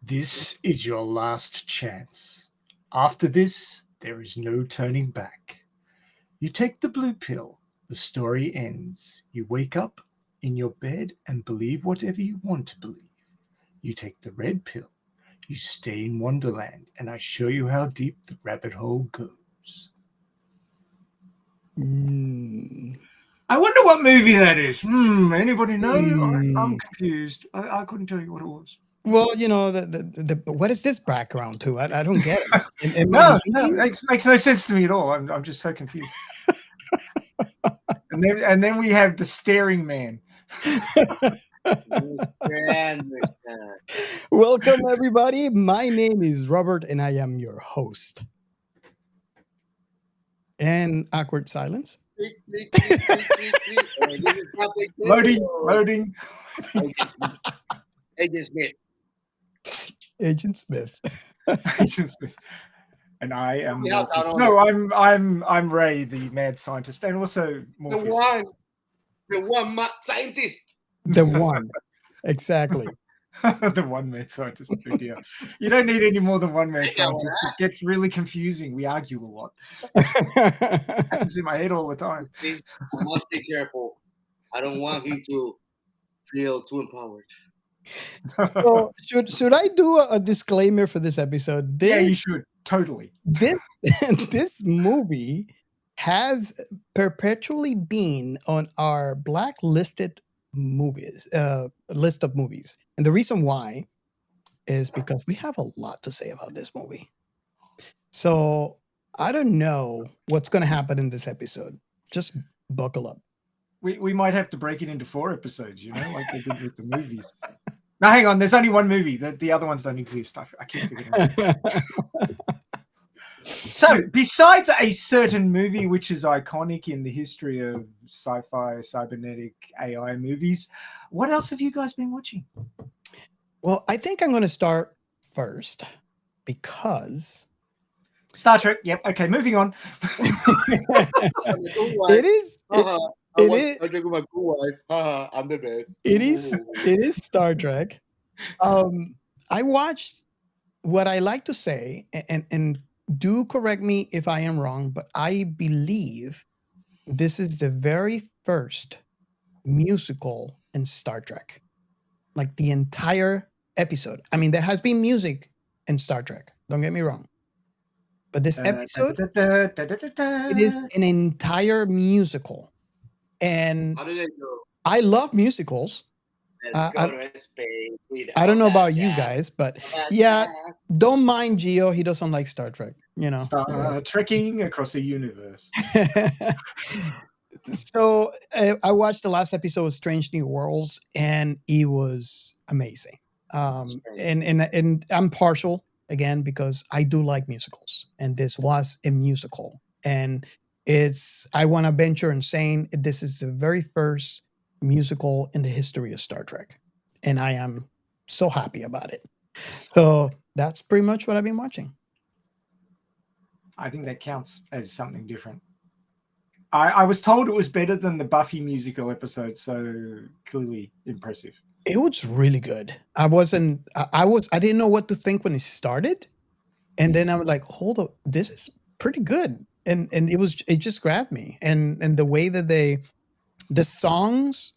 This is your last chance. After this, there is no turning back. You take the blue pill, the story ends. You wake up in your bed and believe whatever you want to believe. You take the red pill, you stay in Wonderland, and I show you how deep the rabbit hole goes. Mm. I wonder what movie that is. Anybody know? I'm Mm. confused. I couldn't tell you what it was. Well, the what is this background to? I don't get it. Am I No, leaving? it makes no sense to me at all. I'm just so confused. And then we have the staring man. Understand. Welcome, everybody. My name is Robert, and I am your host. And awkward silence. Click, click, click, click, click, click. This is topic two. Loading. Agent Smith. Agent Smith. Agent Smith. And I am We have that on no, I'm Ray, the mad scientist, and also The Morpheus. one mad scientist. The one. Exactly. The one mad scientist. Oh dear. You don't need any more than one mad I know scientist. It gets really confusing. We argue a lot. So, Happens in my head all the time. Please, I must be careful. I don't want him to feel too empowered. should I do a disclaimer for this episode? Yeah, you should. Totally. This movie has perpetually been on our blacklisted movies list of movies, and the reason why is because we have a lot to say about this movie. So I don't know what's going to happen in this episode. Just buckle up. We might have to break it into 4 episodes, like we did with the movies. Now, hang on. There's only one movie. The other ones don't exist. I keep forgetting. So, besides a certain movie which is iconic in the history of sci-fi, cybernetic AI movies, what else have you guys been watching? Well, I think I'm going to start first because Star Trek. Yep. Okay, moving on. it is. I drink with my cool wife. I'm the best. It is Star Trek. I watched what I like to say, and do correct me if I am wrong, but I believe this is the very first musical in Star Trek. Like the entire episode. I mean, there has been music in Star Trek. Don't get me wrong. But this episode, it is an entire musical. And How did it go? I love musicals. Let's go to space. I don't know about you guys, but yeah, don't mind Gio. He doesn't like Star Trek, Star Trekking across the universe. So I watched the last episode of Strange New Worlds, and it was amazing. And I'm partial again because I do like musicals, and this was a musical. And I want to venture in saying this is the very first musical in the history of Star Trek, and I am so happy about it. So that's pretty much what I've been watching. I think that counts as something different. I was told it was better than the Buffy musical episode, so clearly impressive. It was really good. I didn't know what to think when it started, and then I was like, hold up, this is pretty good. And it just grabbed me, and the way that the songs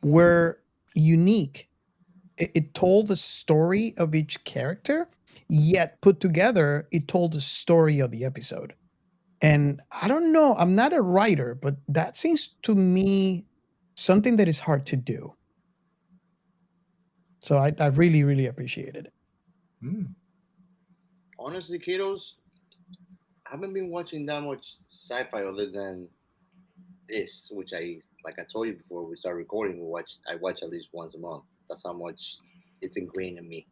were unique. It told the story of each character, yet put together, it told the story of the episode. And I don't know, I'm not a writer, but that seems to me something that is hard to do. So I really, really appreciated it. Honestly, kiddos, I haven't been watching that much sci-fi other than this, which like I told you before we start recording, I watch at least once a month. That's how much it's ingrained in me.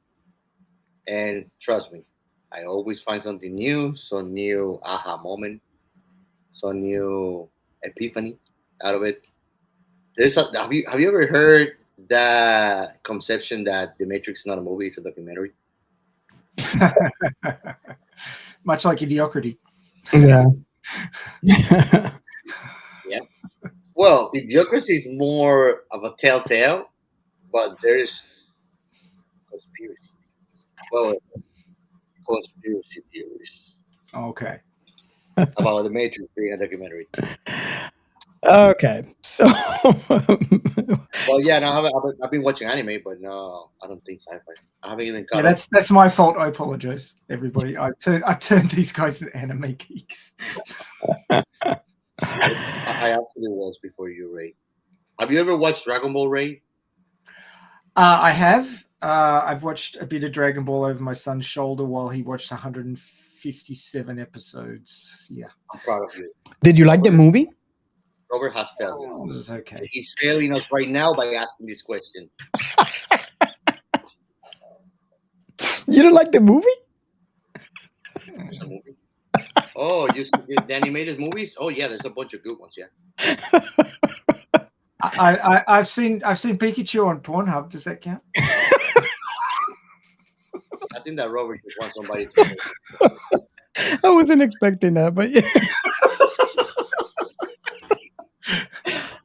And trust me, I always find something new, some new aha moment, some new epiphany out of it. Have you ever heard that conception that The Matrix is not a movie, it's a documentary? Much like Idiocracy. Yeah. Yeah. Well, Idiocracy is more of a telltale, but there's conspiracy. Well, conspiracy theories Okay. about the Matrix being a documentary. Okay, so Well, yeah, no, I've been watching anime, but no, I don't think sci-fi. I haven't even Yeah, caught up. that's my fault. I apologize, everybody. I turned these guys into anime geeks. I actually was before you, Ray. Have you ever watched Dragon Ball, Ray? I have. I've watched a bit of Dragon Ball over my son's shoulder while he watched 157 episodes. Yeah, I'm proud of you. did you like the movie? Robert has failed it us. was okay. He's failing us right now by asking this question. You don't like the movie? There's a movie. Oh, you see the animated movies? Oh yeah, there's a bunch of good ones. Yeah. I've seen Pikachu on Pornhub. Does that count? I think that Robert just wants somebody to. I wasn't expecting that, but yeah.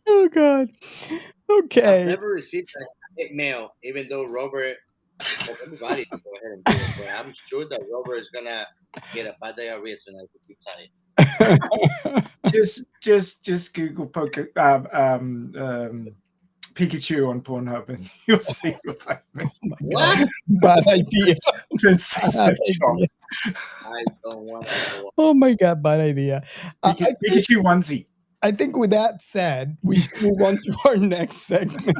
Oh God. I've Okay. never received a hit mail, even though Robert. Well, everybody can go ahead and do it, but I'm sure that Robert is gonna get a bad diarrhea tonight if he keeps at it. just Google Pikachu on Pornhub and you'll see what I mean. Oh my What? God. Bad idea. Sensation. I don't want to know. Oh my God, bad idea. I think, Pikachu onesie. I think with that said, we should move on to our next segment.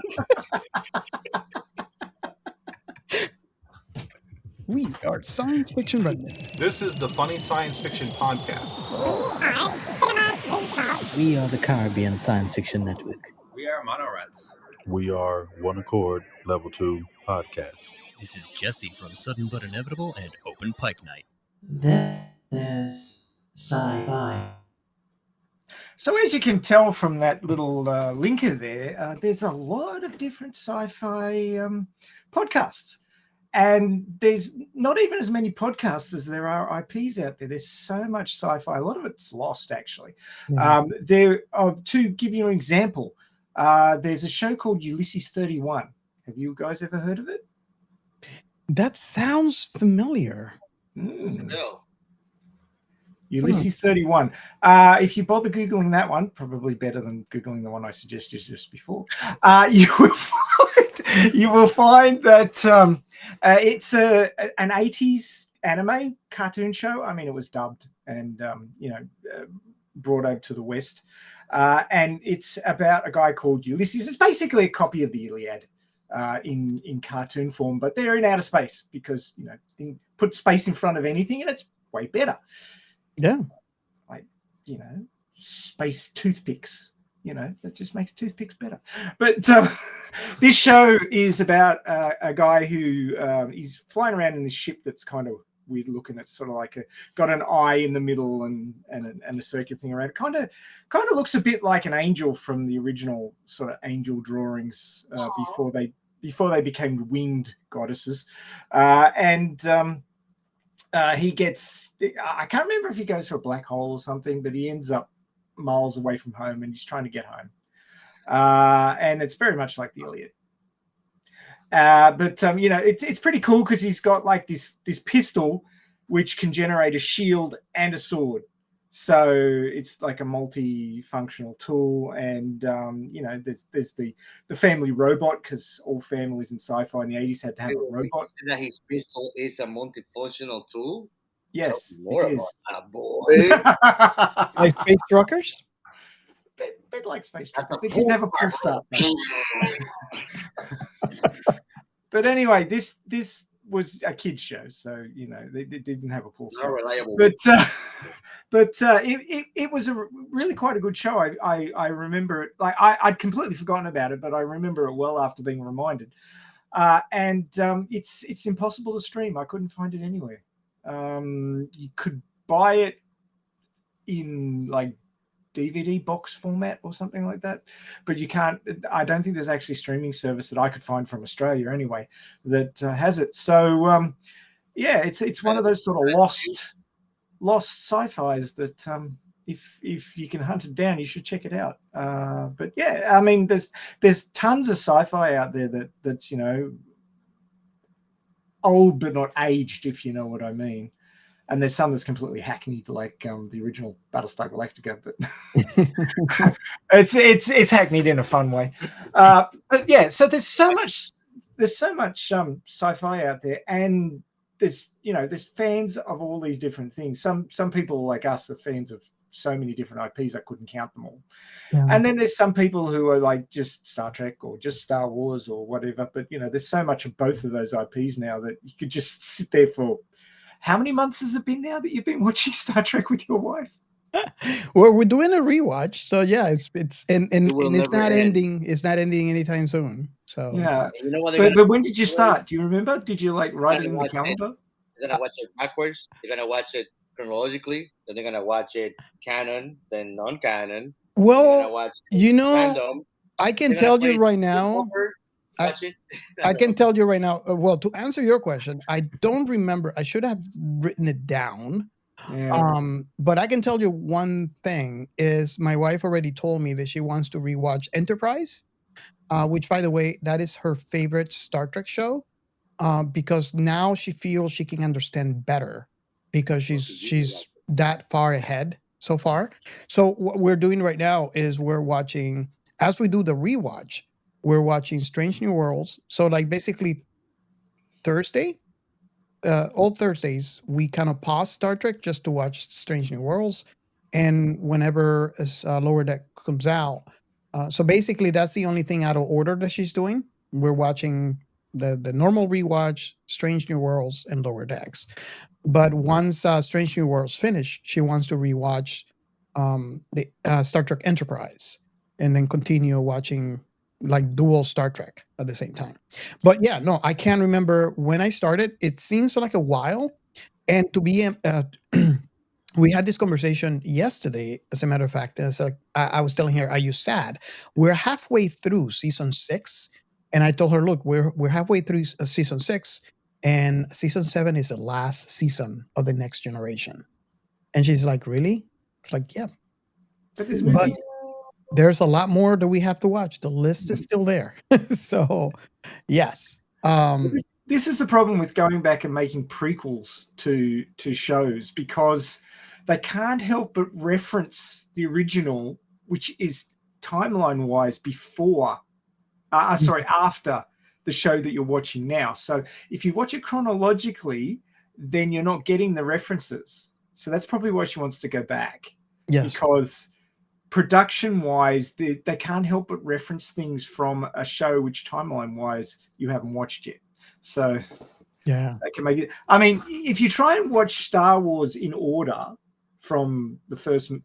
We are Science Fiction Redneck. This is the Funny Science Fiction Podcast. We are the Caribbean Science Fiction Network. We are Monorats. We are One Accord Level 2 Podcast. This is Jesse from Sudden But Inevitable and Open Pike Night. This is sci-fi. So as you can tell from that little linker there, there's a lot of different sci-fi podcasts. And there's not even as many podcasts as there are IPs out there. There's so much sci-fi. A lot of it's lost, actually. To give you an example, there's a show called Ulysses 31. Have you guys ever heard of it? That sounds familiar. No. Ulysses 31. If you bother Googling that one, probably better than Googling the one I suggested just before, you will find that it's an 80s anime cartoon show. I mean, it was dubbed and, brought over to the West. And it's about a guy called Ulysses. It's basically a copy of the Iliad in cartoon form, but they're in outer space because, put space in front of anything and it's way better. Yeah. Like, space toothpicks, that just makes toothpicks better. But this show is about a guy who he's flying around in this ship that's kind of weird looking. It's sort of like got an eye in the middle and a circular thing around. It kind of looks a bit like an angel from the original sort of angel drawings before they became winged goddesses. He gets, I can't remember if he goes to a black hole or something, but he ends up miles away from home and he's trying to get home. And it's very much like the Iliad. But it's pretty cool because he's got like this pistol which can generate a shield and a sword. So it's like a multi-functional tool, and there's the family robot, because all families in sci-fi in the 80s had to have a robot. That his pistol is a multifunctional tool. Yes, more it about is. that, boy. Like Space Truckers? Bit like Space Truckers. They didn't have a pull start. But anyway, this was a kid's show, so they didn't have a pull start. Not reliable. But it was really quite a good show. I remember it. Like I'd completely forgotten about it, but I remember it well after being reminded. And it's impossible to stream. I couldn't find it anywhere. You could buy it in like DVD box format or something like that, but you can't. I don't think there's actually a streaming service that I could find from Australia anyway that has it. So it's one of those sort of lost sci-fis that if you can hunt it down, you should check it out. But yeah, I mean, there's tons of sci-fi out there that's old but not aged, if you know what I mean. And there's some that's completely hackneyed, like the original Battlestar Galactica, but it's hackneyed in a fun way. But yeah, so there's so much sci-fi out there, and there's fans of all these different things. Some people like us are fans of so many different IPs I couldn't count them all. Yeah. And then there's some people who are like just Star Trek or just Star Wars or whatever. But there's so much of both of those IPs now that you could just sit there for. How many months has it been now that you've been watching Star Trek with your wife? Well, we're doing a rewatch, so yeah, it's and will it's never not end. ending. It's not ending anytime soon. So Yeah, And you know what they're but when did you start? Do you remember? Did you like write it gonna in the watch it. calendar? They're gonna watch it backwards. They're gonna watch it chronologically. Then they're gonna watch it canon, then non-canon. They're gonna well, watch it random. I can They're gonna tell play you it right now. over, watch it. I can tell you right now. Well, to answer your question, I don't remember. I should have written it down. Yeah. But I can tell you one thing is my wife already told me that she wants to rewatch Enterprise, which, by the way, that is her favorite Star Trek show, because now she feels she can understand better because she's that far ahead so far. So what we're doing right now is we're watching, as we do the rewatch, we're watching Strange New Worlds. So like basically Thursday, all Thursdays, we kind of pause Star Trek just to watch Strange New Worlds, and whenever Lower Deck comes out, so basically that's the only thing out of order that she's doing. We're watching the normal rewatch, Strange New Worlds, and Lower Decks. But once Strange New Worlds finish, she wants to rewatch the Star Trek Enterprise, and then continue watching like dual Star Trek at the same time. But yeah, no, I can't remember when I started. It seems like a while. And to be, we had this conversation yesterday, as a matter of fact. And it's like, I was telling her, "Are you sad?" We're halfway through season 6, and I told her, "Look, we're halfway through season 6, and season 7 is the last season of the Next Generation." And she's like, "Really?" It's like, "Yeah." But there's But movies. there's a lot more that we have to watch. The list is still there. So, yes. This is the problem with going back and making prequels to shows, because they can't help but reference the original, which is timeline wise before, after the show that you're watching now. So if you watch it chronologically, then you're not getting the references. So that's probably why she wants to go back. Yes. Because production wise, they can't help but reference things from a show which timeline wise you haven't watched yet. So yeah, they can make it. I mean, if you try and watch Star Wars in order from Phantom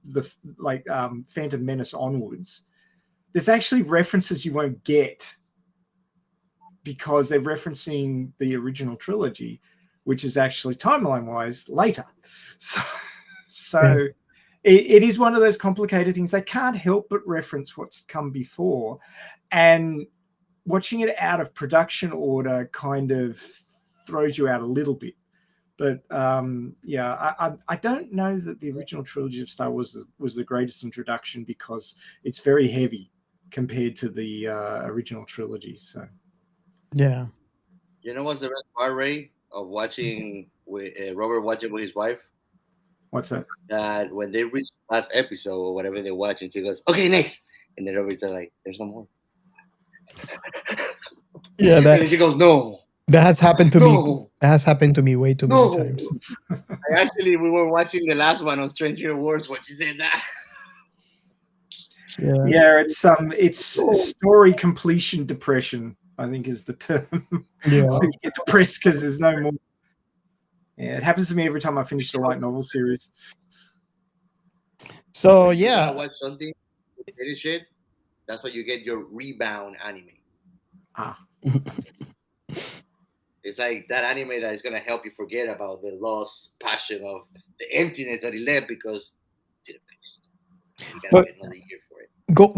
Menace onwards, there's actually references you won't get because they're referencing the original trilogy, which is actually timeline wise later. So it is one of those complicated things. They can't help but reference what's come before, and watching it out of production order kind of throws you out a little bit. But I don't know that the original trilogy of Star Wars was the greatest introduction, because it's very heavy compared to the original trilogy. So yeah. You know what's the best part, Ray, of watching with Robert watching with his wife? what's that? That when they reach the last episode or whatever they're watching, she goes, "Okay, next," and then Robert's like, "There's no more." Yeah, And then she goes, "No." that has happened to me. No. That has happened to me way too many No. times. We were watching the last one on Stranger Wars when she said that. Yeah. It's story completion depression, I think, is the term. Yeah. You get depressed because there's no more. Yeah, it happens to me every time I finish a light novel series. So You yeah, wanna watch something, finish it. That's why you get your rebound anime. It's like that anime that is gonna help you forget about the lost passion of the emptiness that he left because he didn't finish. You gotta But- wait another year for it.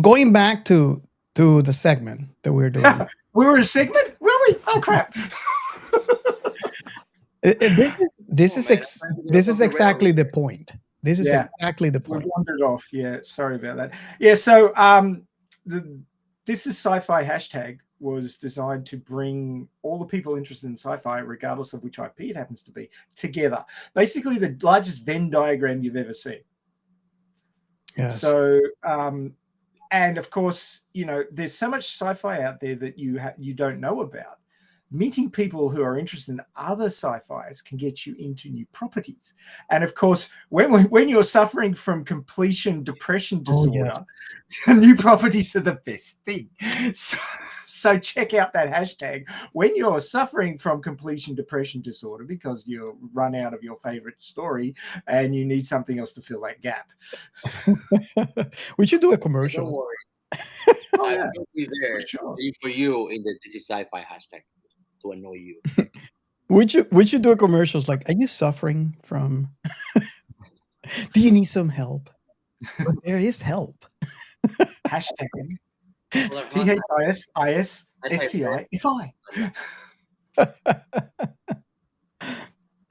going back to the segment that we're doing. We were a segment? Really? Oh crap. This is exactly the point. This is Yeah. exactly the We've point. wandered off. Yeah, sorry about that. Yeah, so this is Sci-Fi hashtag. was designed to bring all the people interested in sci-fi, regardless of which IP it happens to be, together. Basically, the largest Venn diagram you've ever seen. Yes. So, and of course, there's so much sci-fi out there that you don't know about. Meeting people who are interested in other sci-fis can get you into new properties. And of course, when you're suffering from completion depression disorder, new properties are the best thing. So check out that hashtag when you're suffering from completion depression disorder because you run out of your favorite story and you need something else to fill that gap. We should do a Don't commercial. worry. Oh, I yeah, will be there for sure. for you in the This is Sci-Fi hashtag to annoy you. We should do a commercials like, are you suffering from? Do you need some help? Well, there is help. Hashtag Well, they're THISISSCIFI.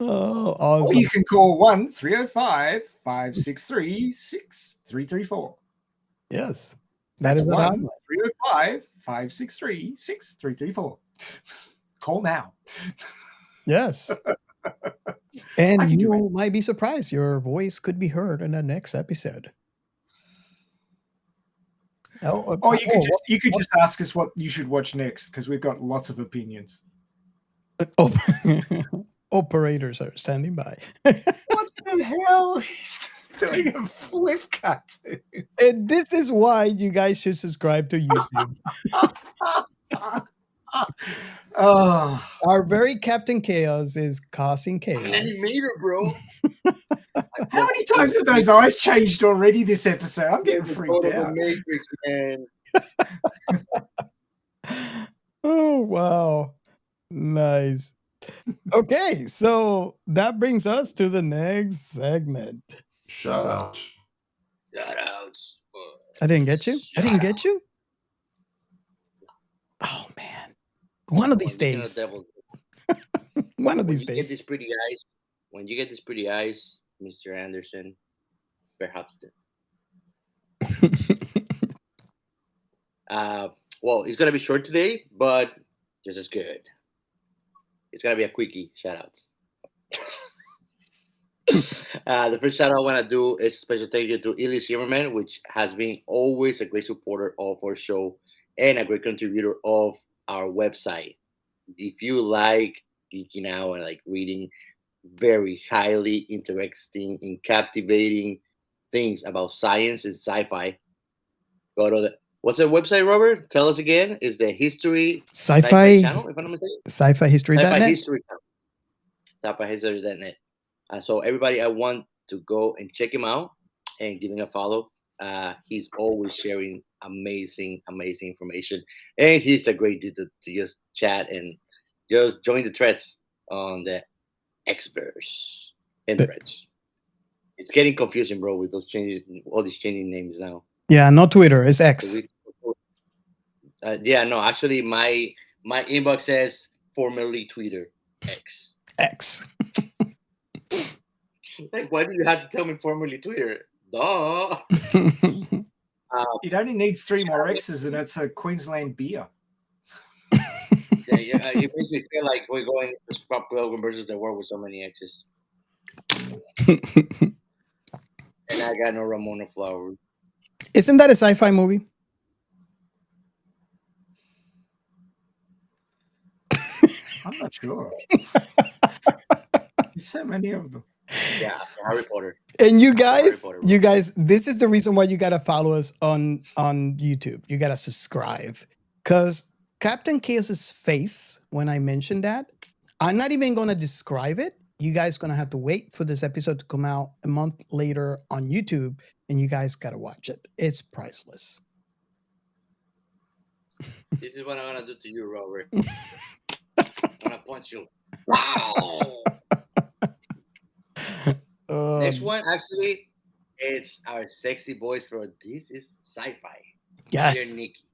Oh, Or awesome. you can call 1-305-563-6334. Yes. That That's is what I'm 1-305-563-6334. Call now. Yes. I And can do you might be surprised. Your voice could be heard in the next episode. Or you could just ask us what you should watch next because we've got lots of opinions. Operators are standing by. What the hell? He's doing a flip cut. And this is why you guys should subscribe to YouTube. Oh, Our very Captain Chaos is causing I'm chaos. an animator, bro. how many times have those eyes changed already this episode? I'm getting freaked The out. Matrix, man. Oh, wow. Nice. Okay, so that brings us to the next segment. Shout out. Shout outs. I didn't get you? I didn't get you? Oh, man. One of these days. One of these When you get days. these pretty eyes, Mr. Anderson, perhaps. Well, it's gonna be short today, but just as good. It's gonna be a quickie. Shout outs. The first shout out I want to do is a special thank you to Zimmerman, which has been always a great supporter of our show and a great contributor of our website. If you like geeking out and like reading very highly interesting and captivating things about science and sci-fi, go to what's the website, Robert? Tell us again. Is the History Sci-Fi channel, if I'm not mistaken? Sci-Fi History.net. Sci-Fi History channel. Sci-Fi History.net. So everybody, I want to go and check him out and give him a follow. He's always sharing amazing information, and he's a great dude to just chat and just join the threads on the experts and threads. It's getting confusing, bro, with those changes, all these changing names now. Yeah, not Twitter. It's X. Yeah, no, actually, my inbox says formerly Twitter X. Like, why do you have to tell me formerly Twitter? Duh. It only needs 3 more X's and it's a Queensland beer. Yeah, it makes me feel like we're going to Pop Pilgrim versus the world with so many X's. And I got no Ramona Flowers. Isn't that a sci-fi movie? I'm not sure. There's so many of them. Yeah, Harry Potter. And you guys, this is the reason why you gotta follow us on YouTube. You gotta subscribe, because Captain Chaos's face when I mentioned that, I'm not even gonna describe it. You guys gonna have to wait for this episode to come out a month later on YouTube, and you guys gotta watch it. It's priceless. This is what I'm gonna do to you, Robert. I'm gonna punch you. Wow. Next one, actually, it's our sexy voice for This is Sci-Fi. Yes. Dear Nikky.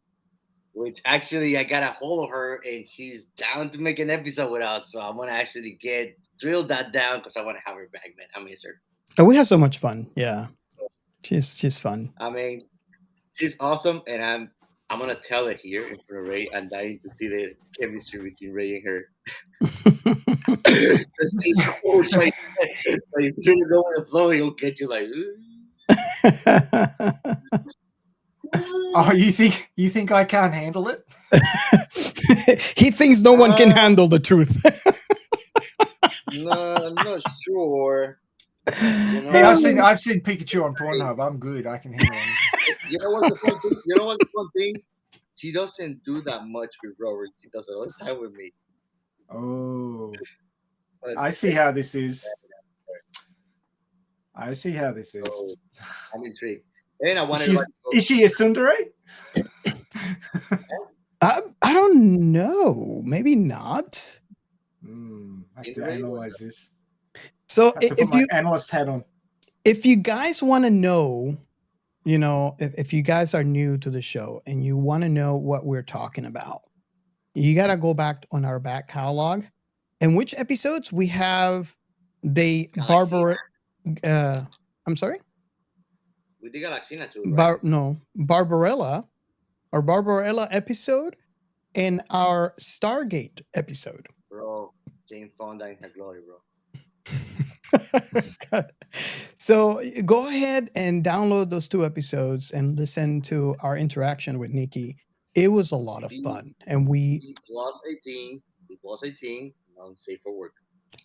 Which actually I got a hold of her and she's down to make an episode with us. So I'm gonna actually drill that down because I want to have her back, man. I miss her. Oh, we had so much fun. Yeah. She's fun. I mean, she's awesome, and I'm I'm gonna tell it here in front of Ray. I'm dying to see the chemistry between Ray and her. It's cool, like if you don't go with the flow, he'll get you like. Oh, you think I can't handle it? He thinks no one can handle the truth. No, I'm not sure. You know, Hey, I've seen Pikachu on Pornhub. I'm good. I can handle it. you know what's the fun thing? You know what's the fun thing? She doesn't do that much with Robert. She does it all the time with me. Oh, But I see how this is. I see how this is. so, I'm intrigued. And I wanted She's- to Is she a tsundere? I don't know. Maybe not. I have to analyze this. So I have to put my analyst hat on. if you guys want to know, you know, if you guys are new to the show and you want to know what we're talking about, you got to go back on our back catalog. And which episodes we have the Galaxina. I'm sorry? We did Galaxina too, right? Barbarella episode and our Stargate episode. Bro, Jane Fonda in her glory, bro. So go ahead and download those 2 episodes and listen to our interaction with Nikki. It was a lot of fun, and B plus 18, non-safe for work.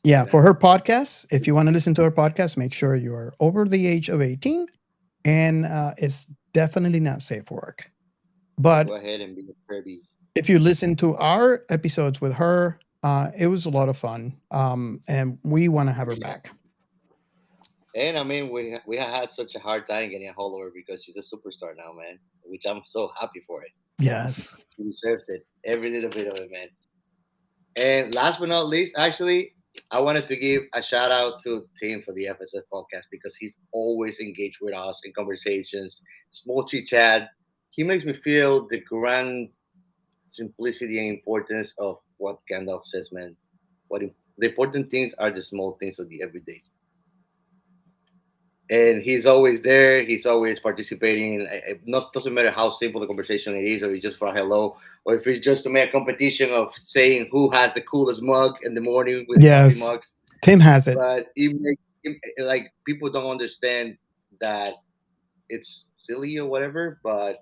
yeah, for her podcast. If you want to listen to her podcast, make sure you are over the age of 18, and it's definitely not safe for work. But Go ahead and be a Kirby. if you listen to our episodes with her, it was a lot of fun, and we want to have her back. And I mean, we have had such a hard time getting a hold of her because she's a superstar now, man. Which I'm so happy for it. Yes. She deserves it, every little bit of it, man. And last but not least, actually, I wanted to give a shout out to Tim for the FSF podcast because he's always engaged with us in conversations, small chit chat. He makes me feel the grand simplicity and importance of what Gandalf says, man. The important things are the small things of the everyday. And he's always there. He's always participating. It doesn't matter how simple the conversation it is, or it's just for a hello, or if it's just to make a competition of saying who has the coolest mug in the morning with coffee mugs. Tim has it. But like people don't understand that it's silly or whatever, but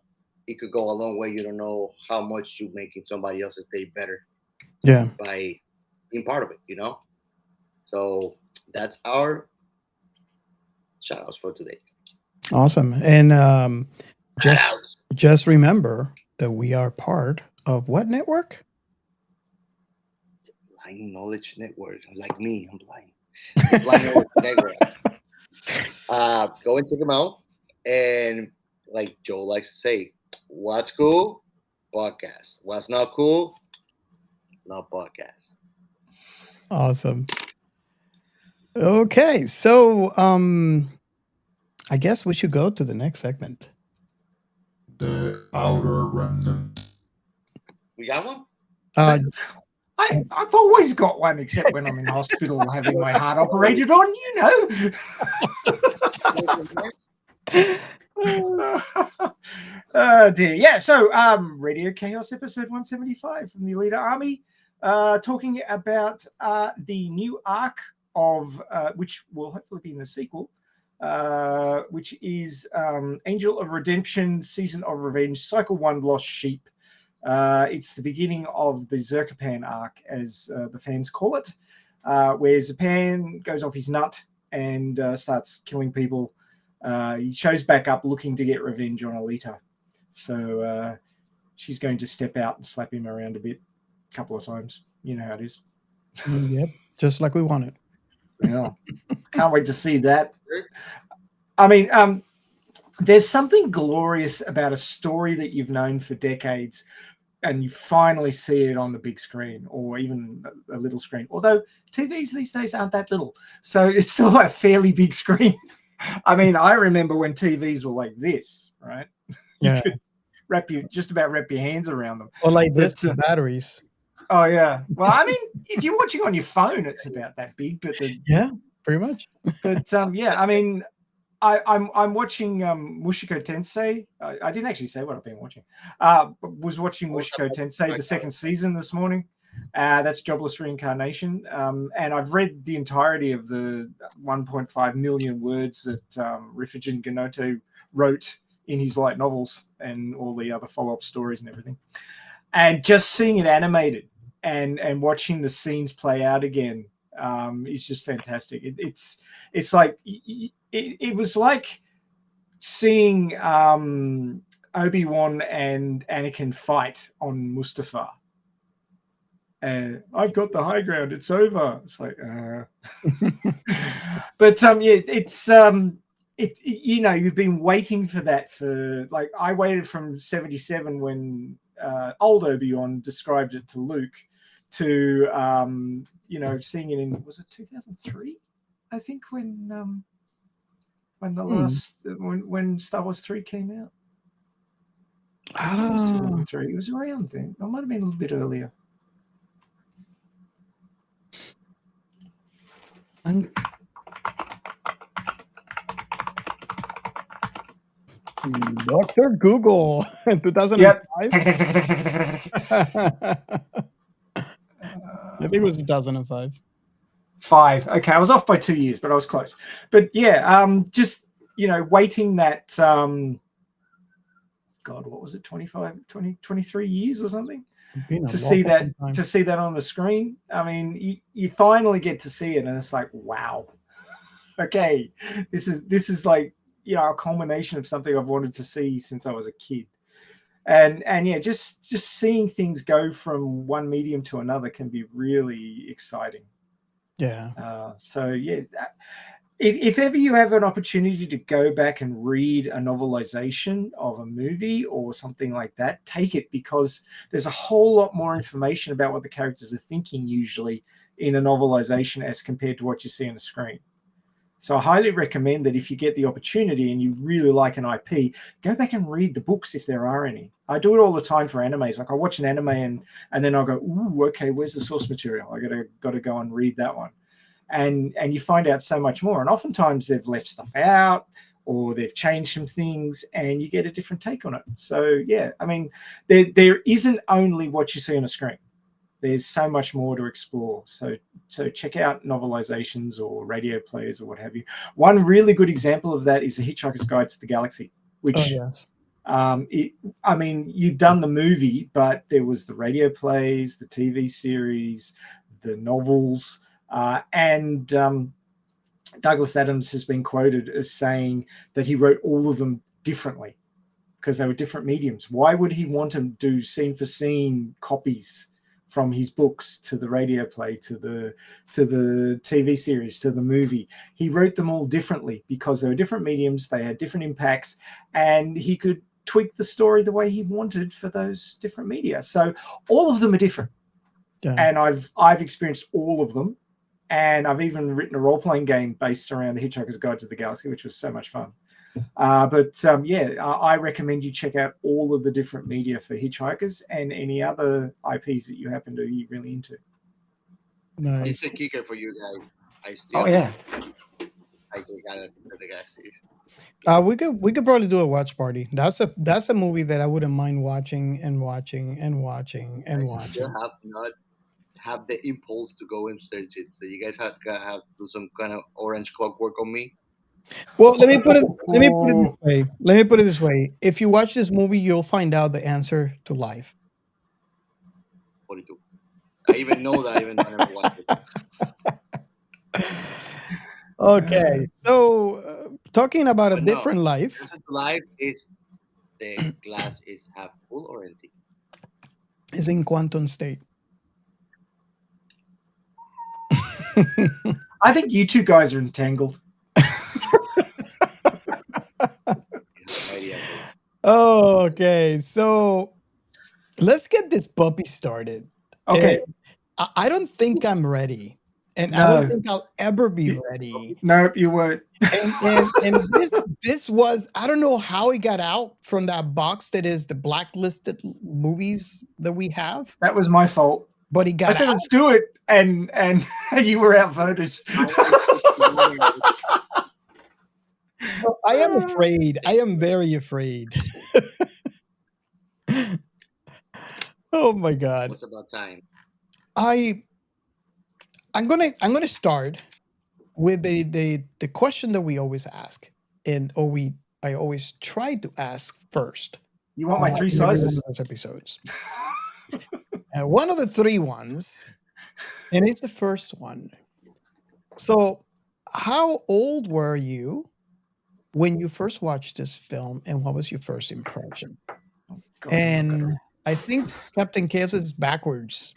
it could go a long way. You don't know how much you're making somebody else's day better. Yeah. By being part of it, you know. So that's our shout outs for today. Awesome. And just remember that we are part of what network? Blind Knowledge Network. Like me, I'm blind. The Blind Knowledge Network. Go and check them out. And like Joe likes to say, what's cool? Podcast. What's not cool? Not podcast. Awesome. Okay, so I guess we should go to the next segment. The Outer Remnant. We got one? I've always got one, except when I'm in hospital having my heart operated on, you know. Oh dear. Yeah, so Radio Chaos episode 175 from the Elite Army, talking about the new arc of which will hopefully be in the sequel, which is Angel of Redemption, Season of Revenge, Cycle 1, Lost Sheep. It's the beginning of the Zerkapan arc, as the fans call it, where Zapan goes off his nut and starts killing people. He shows back up looking to get revenge on Alita. So she's going to step out and slap him around a couple of times. You know how it is. Yep, just like we wanted. Yeah. Can't wait to see that. I mean, there's something glorious about a story that you've known for decades and you finally see it on the big screen or even a little screen. Although TVs these days aren't that little. So it's still a fairly big screen. I mean, I remember when TVs were like this, right? Yeah. You could just about wrap your hands around them. Or like this with batteries. Oh, yeah. Well, I mean, if you're watching on your phone, it's about that big. But yeah, pretty much. But, yeah, I mean, I'm watching Mushiko Tensei. I didn't actually say what I've been watching. Was watching Mushiko Tensei, the second season this morning. That's Jobless Reincarnation. And I've read the entirety of the 1.5 million words that Rifujin Ganoto wrote in his light novels and all the other follow-up stories and everything. And just seeing it animated and watching the scenes play out again is just fantastic. It's like it was like seeing Obi-Wan and Anakin fight on Mustafar. And I've got the high ground. It's over. It's like, but yeah, it's you know, you've been waiting for that for like I waited from 77 when old Obi-Wan described it to Luke to you know, seeing it in, was it 2003? I think when the last when Star Wars 3 came out. It was 2003. It was around then. It might have been a little bit earlier. Dr. Google, 2005. Yep. I think it was 2005. 5. Okay, I was off by 2 years, but I was close. But yeah, just, you know, waiting that God, what was it, 23 years or something to see that on the screen. I mean, you finally get to see it and it's like, wow. Okay, this is like, you know, a culmination of something I've wanted to see since I was a kid. And yeah, just seeing things go from one medium to another can be really exciting. Yeah. So yeah, if ever you have an opportunity to go back and read a novelization of a movie or something like that, take it, because there's a whole lot more information about what the characters are thinking usually in a novelization as compared to what you see on the screen. So I highly recommend that if you get the opportunity and you really like an IP, go back and read the books if there are any. I do it all the time for animes. Like I watch an anime and then I'll go, ooh, okay, where's the source material? I gotta go and read that one. And you find out so much more. And oftentimes they've left stuff out or they've changed some things and you get a different take on it. So yeah, I mean, there isn't only what you see on a screen. There's so much more to explore. So check out novelizations or radio plays or what have you. One really good example of that is The Hitchhiker's Guide to the Galaxy, which, I mean, you've done the movie, but there was the radio plays, the TV series, the novels, and Douglas Adams has been quoted as saying that he wrote all of them differently because they were different mediums. Why would he want to do scene for scene copies from his books to the radio play, to the TV series, to the movie? He wrote them all differently because they were different mediums, they had different impacts, and he could tweak the story the way he wanted for those different media. So all of them are different. Yeah. And I've experienced all of them. And I've even written a role-playing game based around The Hitchhiker's Guide to the Galaxy, which was so much fun. Yeah, I recommend you check out all of the different media for Hitchhikers and any other IPs that you happen to be really into. Nice. It's a kicker for you guys. I still I got the Galaxy. We could probably do a watch party. That's a movie that I wouldn't mind watching and watching and watching and watching. Still have not have the impulse to go and search it. So you guys have to do some kind of orange clockwork on me. Well, let me put it this way. If you watch this movie, you'll find out the answer to life. 42. I even know that, even though I never watched it. Okay, so talking about a different life. Life is the glass is half full or empty? It's in quantum state. I think you two guys are entangled. Okay, so let's get this puppy started. Okay. I don't think I'm ready. And I don't think I'll ever be ready. Nope, you weren't. And this was, I don't know how it got out from that box that is the blacklisted movies that we have. That was my fault. But he got I said, let's do it. And you were outvoted. I am afraid. I am very afraid. Oh my god. What's about time? I'm gonna start with the question that we always ask, I always try to ask first You want my three in every one sizes? of those episodes. One of the three ones, and it's the first one. So, how old were you when you first watched this film, and what was your first impression? God, And I think Captain Chaos is backwards.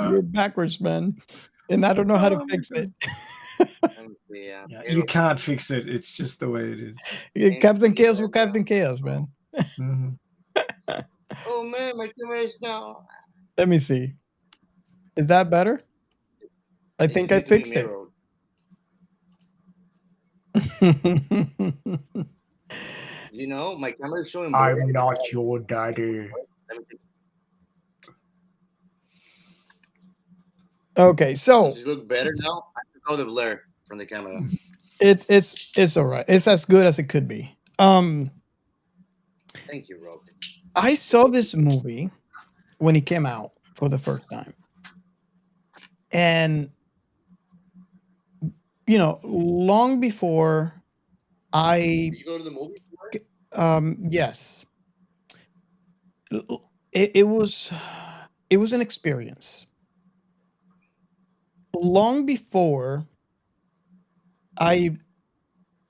You're backwards, man, and I don't know how to Oh my fix it. Let me see, Yeah, you Hero- can't fix it. It's just the way it is. Captain Chaos Yeah, will Captain Chaos, man. Mhm. Oh man, my camera is down. Let me see. Is that better? I It think just I needs to be fixed it. You know, my camera is showing blurry. I'm not your daddy. Let me see. Okay, so Does it look better now? I took out the blur from the camera. it's all right. It's as good as it could be. Thank you, Rob. I saw this movie when it came out for the first time, and long before I, Did you go to the movie? yes, it was an experience. Long before I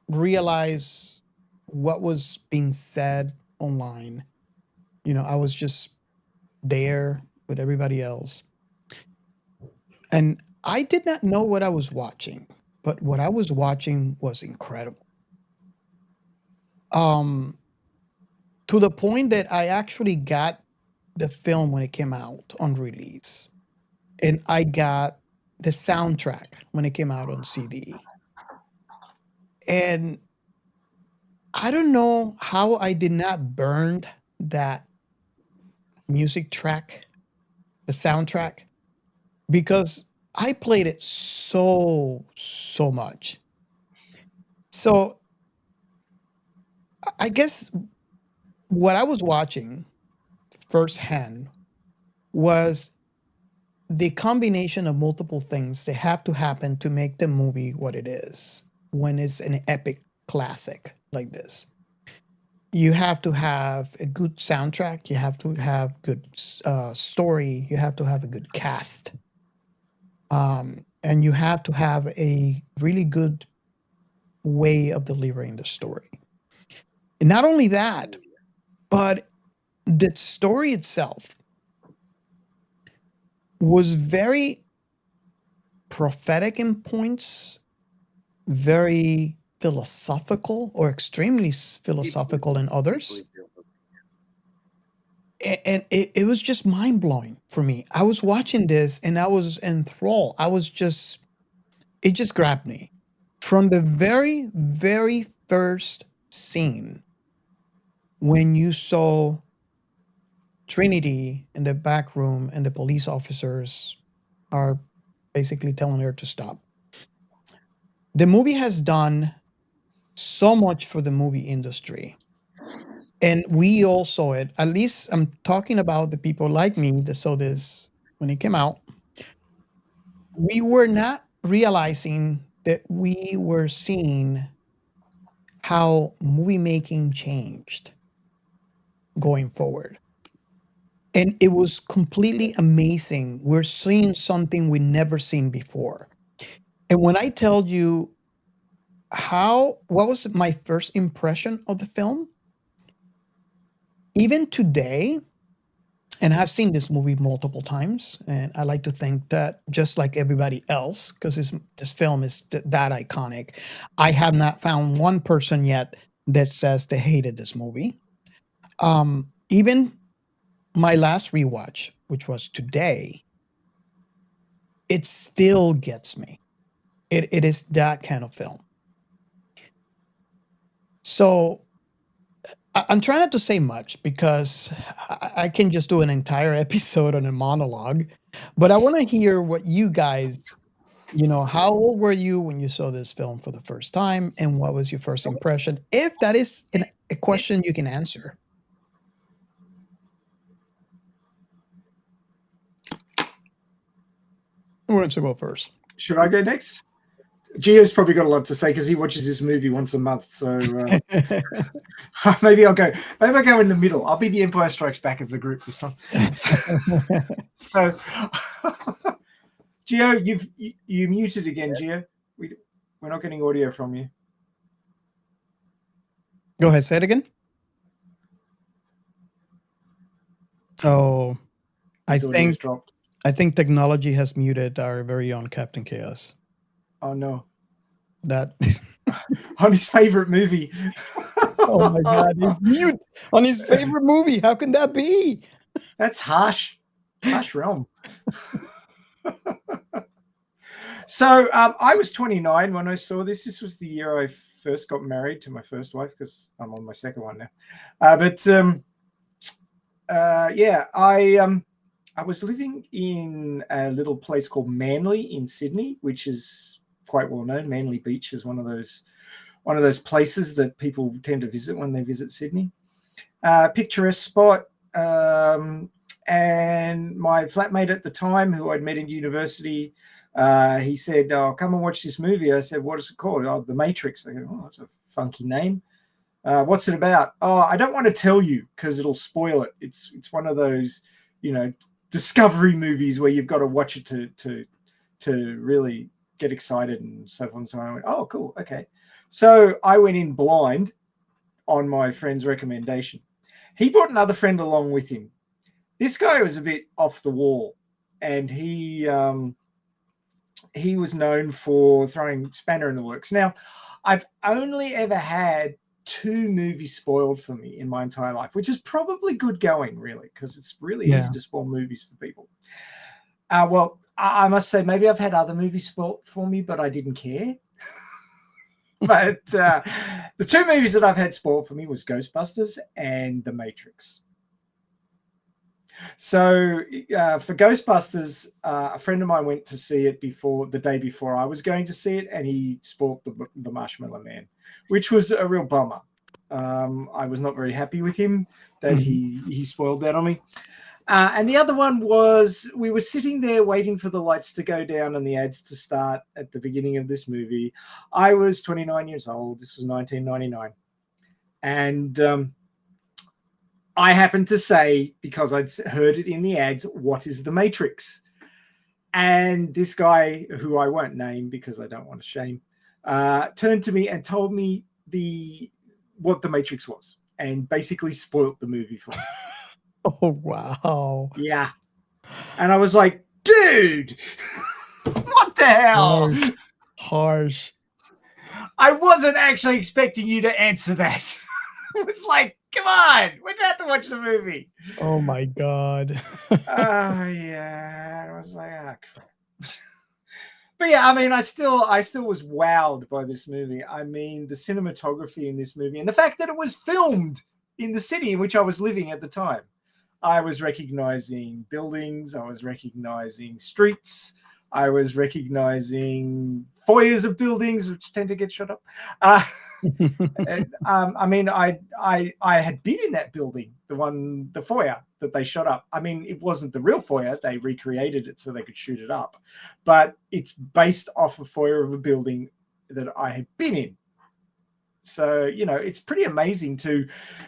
realized what was being said online, I was just there with everybody else. And I did not know what I was watching, but what I was watching was incredible. Um, to the point that I actually got the film when it came out on release, and I got the soundtrack when it came out on CD. And I don't know how I did not burn that music track, the soundtrack, because I played it so much. So I guess what I was watching firsthand was the combination of multiple things that have to happen to make the movie what it is when it's an epic classic like this. You have to have a good soundtrack, you have to have good story, you have to have a good cast, and you have to have a really good way of delivering the story. And not only that, but the story itself was very prophetic in points, very philosophical or extremely philosophical in others. And it was just mind blowing for me. I was watching this and I was enthralled. It just grabbed me. From the very, very first scene, when you saw Trinity in the back room and the police officers are basically telling her to stop. The movie has done so much for the movie industry. And we all saw it. At least I'm talking about the people like me that saw this when it came out. We were not realizing that we were seeing how movie making changed going forward. And it was completely amazing. We're seeing something we never seen before. And when I tell you what was my first impression of the film, even today, and I've seen this movie multiple times, and I like to think that just like everybody else, because this film is that iconic, I have not found one person yet that says they hated this movie. Even my last rewatch, which was today, it still gets me. It is that kind of film. So I'm trying not to say much because I can just do an entire episode on a monologue, but I want to hear what you guys You know, how old were you when you saw this film for the first time, and what was your first impression? If that is a question you can answer. Who wants to go first? Should I go next? Gio's probably got a lot to say because he watches this movie once a month. So maybe I'll go. Maybe I'll go in the middle. I'll be the Empire Strikes Back of the group this time. So Gio, you muted again, Gio. We're not getting audio from you. Go ahead, say it again. Oh, His audio's dropped. I think technology has muted our very own Captain Chaos. Oh no. That on his favorite movie. Oh my God, he's mute on his favorite movie. How can that be? That's harsh realm. So I was 29 when I saw this. This was the year I first got married to my first wife because I'm on my second one now. I was living in a little place called Manly in Sydney, which is quite well known. Manly Beach is one of those places that people tend to visit when they visit Sydney. Picturesque spot. And my flatmate at the time, who I'd met in university, he said, "Oh, come and watch this movie." I said, "What is it called?" "Oh, The Matrix." I go, "Oh, that's a funky name. What's it about?" "Oh, I don't want to tell you because it'll spoil it. It's one of those, discovery movies where you've got to watch it to really get excited and so on and so on." I went, "Oh, cool, okay." So I went in blind on my friend's recommendation. He brought another friend along with him. This guy was a bit off the wall, and he was known for throwing spanner in the works. Now, I've only ever had 2 movies spoiled for me in my entire life, which is probably good going, really, because it's really easy to spoil movies for people. Well, I must say, maybe I've had other movies spoiled for me, but I didn't care. But the 2 movies that I've had spoiled for me was Ghostbusters and The Matrix. So for Ghostbusters, a friend of mine went to see it the day before I was going to see it, and he spoiled the Marshmallow Man, which was a real bummer. I was not very happy with him that he spoiled that on me. And the other one was, we were sitting there waiting for the lights to go down and the ads to start at the beginning of this movie. I was 29 years old. This was 1999. And I happened to say, because I'd heard it in the ads, "What is the Matrix?" And this guy, who I won't name because I don't want to shame, turned to me and told me what the Matrix was, and basically spoiled the movie for me. Oh, wow. Yeah. And I was like, dude, what the hell? Harsh. I wasn't actually expecting you to answer that. It was like, come on, we don't have to watch the movie. Oh my God. Yeah. I was like, crap. But yeah, I mean, I still was wowed by this movie. I mean, the cinematography in this movie and the fact that it was filmed in the city in which I was living at the time. I was recognizing buildings. I was recognizing streets. I was recognizing foyers of buildings, which tend to get shut up. I mean, I had been in that building, the foyer that they shot up. I mean, it wasn't the real foyer. They recreated it so they could shoot it up. But it's based off a foyer of a building that I had been in. So, it's pretty amazing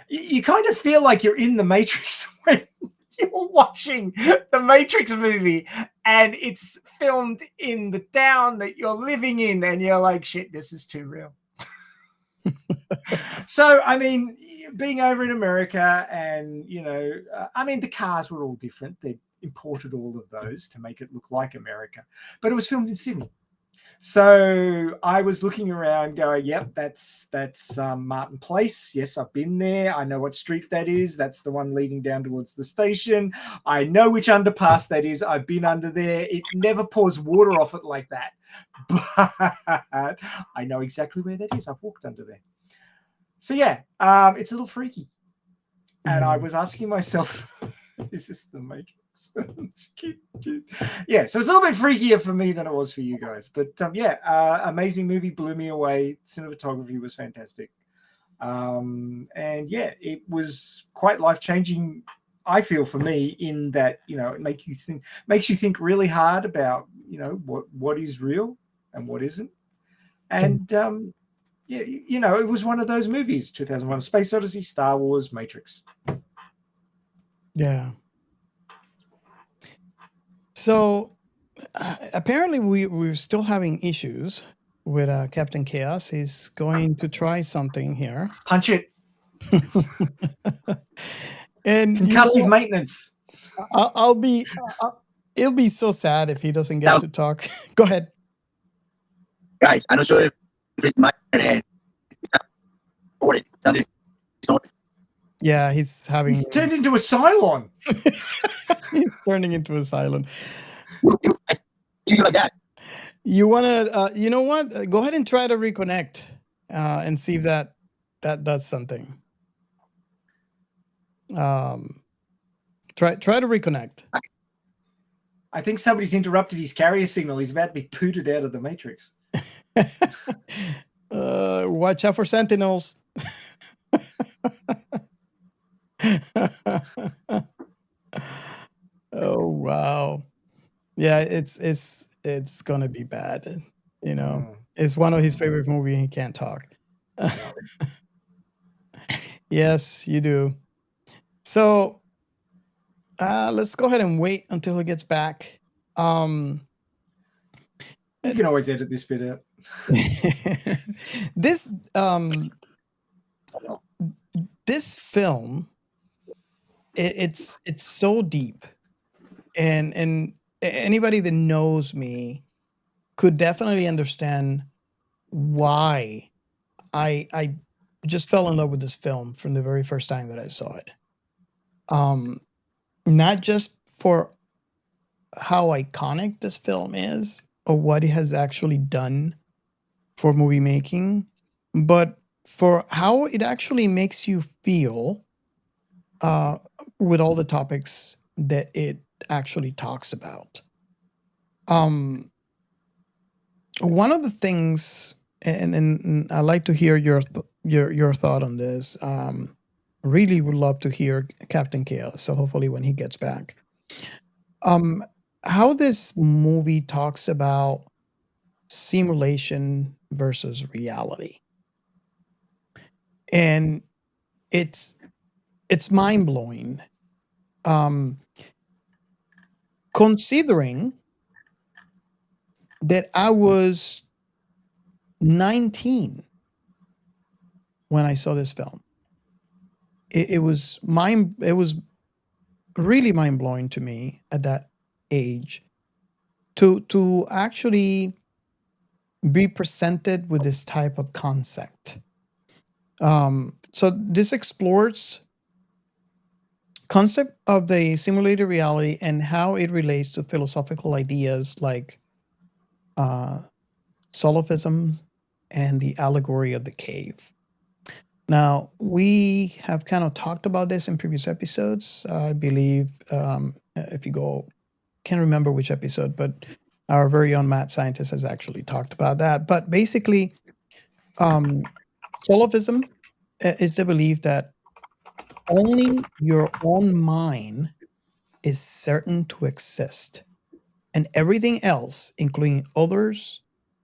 you kind of feel like you're in the Matrix when you're watching the Matrix movie and it's filmed in the town that you're living in and you're like, shit, this is too real. So, I mean, being over in America and, I mean, the cars were all different. They imported all of those to make it look like America, but it was filmed in Sydney. So I was looking around going, yep, that's Martin Place. Yes, I've been there. I know what street that is. That's the one leading down towards the station. I know which underpass that is. I've been under there. It never pours water off it like that. But I know exactly where that is. I've walked under there. So yeah, it's a little freaky. And I was asking myself, is this the Matrix? Yeah, so it's a little bit freakier for me than it was for you guys. But amazing movie, blew me away. Cinematography was fantastic. And yeah, it was quite life-changing, I feel, for me, in that, it makes you think really hard about, what is real and what isn't. And it was one of those movies: 2001: Space Odyssey, Star Wars, Matrix. Yeah. So apparently we're still having issues with Captain Chaos. He's going to try something here. Punch it. And Concussive maintenance. I'll be. It'll be so sad if he doesn't get to talk. Go ahead, guys. I'm not sure if it's my head. Yeah, he's having. He's turned into a Cylon. He's turning into a Cylon. You like that? You wanna? You know what? Go ahead and try to reconnect and see if that does something. Try to reconnect. I think somebody's interrupted his carrier signal. He's about to be pooted out of the Matrix. Watch out for sentinels. Oh wow. Yeah, it's gonna be bad. It's one of his favorite movies. He can't talk. Yes, you do. So let's go ahead and wait until he gets back. You can always edit this bit out. This this film, it's so deep, and anybody that knows me could definitely understand why I just fell in love with this film from the very first time that I saw it. Not just for how iconic this film is or what it has actually done for movie making, but for how it actually makes you feel with all the topics that it actually talks about. One of the things, and I'd like to hear your thought on this. Really would love to hear Captain Chaos. So hopefully when he gets back, how this movie talks about simulation versus reality, and it's mind blowing. Considering that I was 19 when I saw this film, it was really mind blowing to me at that age to actually be presented with this type of concept. So this explores concept of the simulated reality and how it relates to philosophical ideas like solipsism and the allegory of the cave. Now, we have kind of talked about this in previous episodes. I believe if you go, can't remember which episode, but our very own mad scientist has actually talked about that. But basically, solipsism is the belief that only your own mind is certain to exist, and everything else, including others,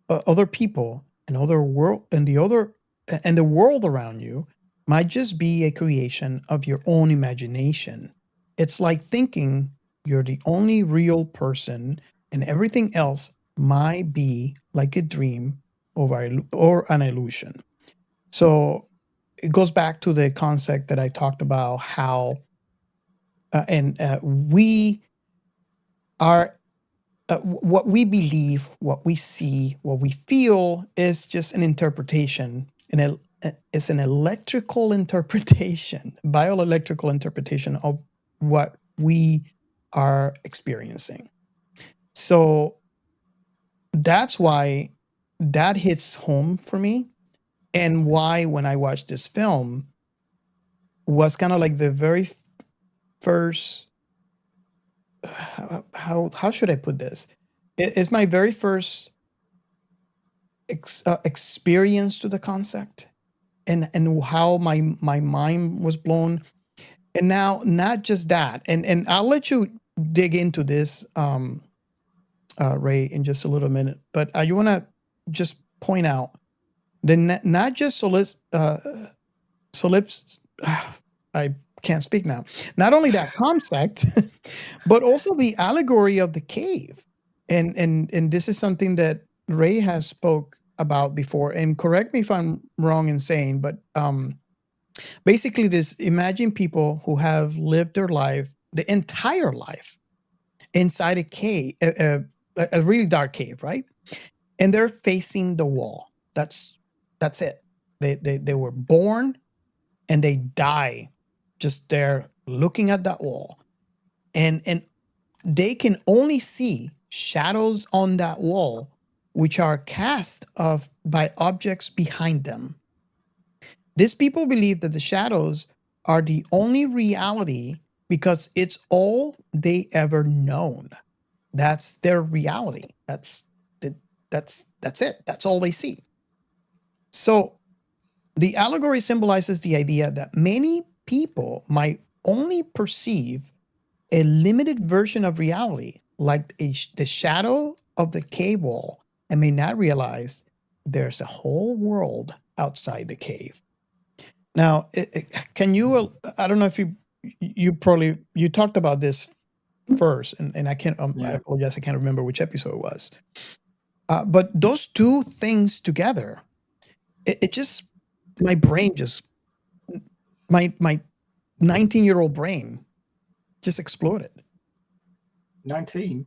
other people, and other world, and the world around you, might just be a creation of your own imagination. It's like thinking you're the only real person, and everything else might be like a dream or an illusion. So it goes back to the concept that I talked about, how we are what we believe, what we see, what we feel is just an interpretation, and it's an electrical interpretation, bioelectrical interpretation of what we are experiencing. So that's why that hits home for me, and why when I watched this film was kind of like the very first how should I put this? It's my very first experience to the concept, and how my mind was blown. And now, not just that, and I'll let you dig into this, Ray, in just a little minute. But I want to just point out that not just Solips, I can't speak now. Not only that concept, but also the allegory of the cave. And this is something that Ray has spoke about before. And correct me if I'm wrong in saying, but basically, this imagine people who have lived their life, the entire life, inside a cave, a really dark cave, right? And they're facing the wall. That's it. They were born and they die just there looking at that wall, and they can only see shadows on that wall, which are cast of by objects behind them. These people believe that the shadows are the only reality because it's all they ever known. That's their reality. That's it. That's all they see. So the allegory symbolizes the idea that many people might only perceive a limited version of reality, like the shadow of the cave wall, and may not realize there's a whole world outside the cave. Now, can you? I don't know if you talked about this first, and I can't. I apologize, I can't remember which episode it was. But those two things together, it just my brain just my 19-year-old brain just exploded. 19.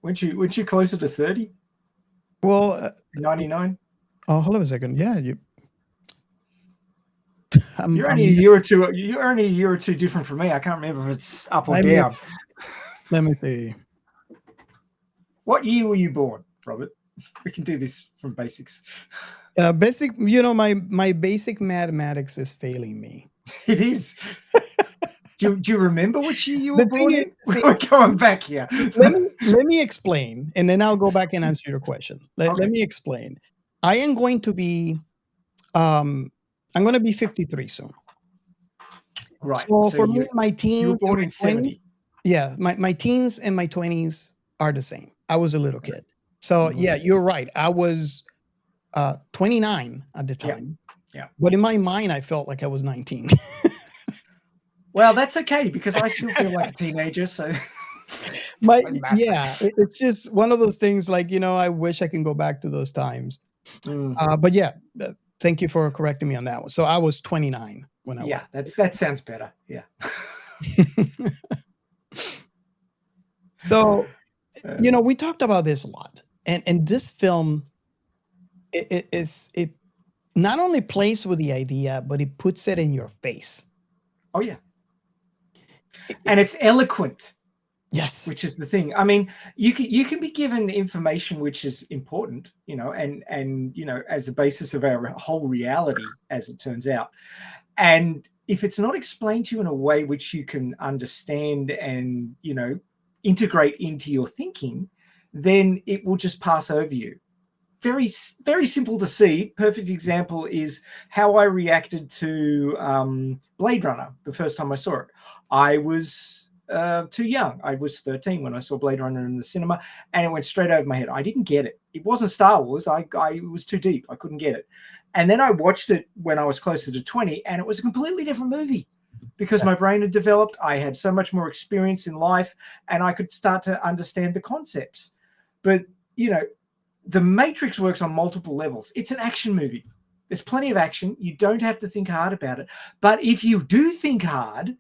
Weren't you closer to 30? Well, 99. Oh, hold on a second. Yeah, you're only a year or two. You're only a year or two different from me. I can't remember if it's up or down. Let me see. What year were you born, Robert? We can do this from basics. Basic. You know, my basic mathematics is failing me. It is. Do you remember which year you were born in? We're going back here. let me explain, and then I'll go back and answer your question. Let me explain. I am going to be, I'm going to be 53 soon. Right. So for me, my teens, you were born in 70. Yeah, my teens and my 20s are the same. I was a little kid. So yeah, you're right. I was 29 at the time. Yeah. But in my mind, I felt like I was 19. Well, that's okay because I still feel like a teenager. So, it's just one of those things. Like, you know, I wish I can go back to those times. But yeah, thank you for correcting me on that one. So I was 29 when I. Yeah, that sounds better. Yeah. So, you know, we talked about this a lot, and this film, it not only plays with the idea, but it puts it in your face. Oh yeah. And it's eloquent. Yes. Which is the thing. I mean, you can be given information which is important, you know, and you know, as the basis of our whole reality, as it turns out. And if it's not explained to you in a way which you can understand and, you know, integrate into your thinking, then it will just pass over you. Very, very simple to see. Perfect example is how I reacted to Blade Runner the first time I saw it. I was too young. I was 13 when I saw Blade Runner in the cinema, and it went straight over my head. I didn't get it. It wasn't Star Wars. It was too deep. I couldn't get it. And then I watched it when I was closer to 20, and it was a completely different movie because my brain had developed. I had so much more experience in life, and I could start to understand the concepts. But, you know, The Matrix works on multiple levels. It's an action movie. There's plenty of action. You don't have to think hard about it. But if you do think hard,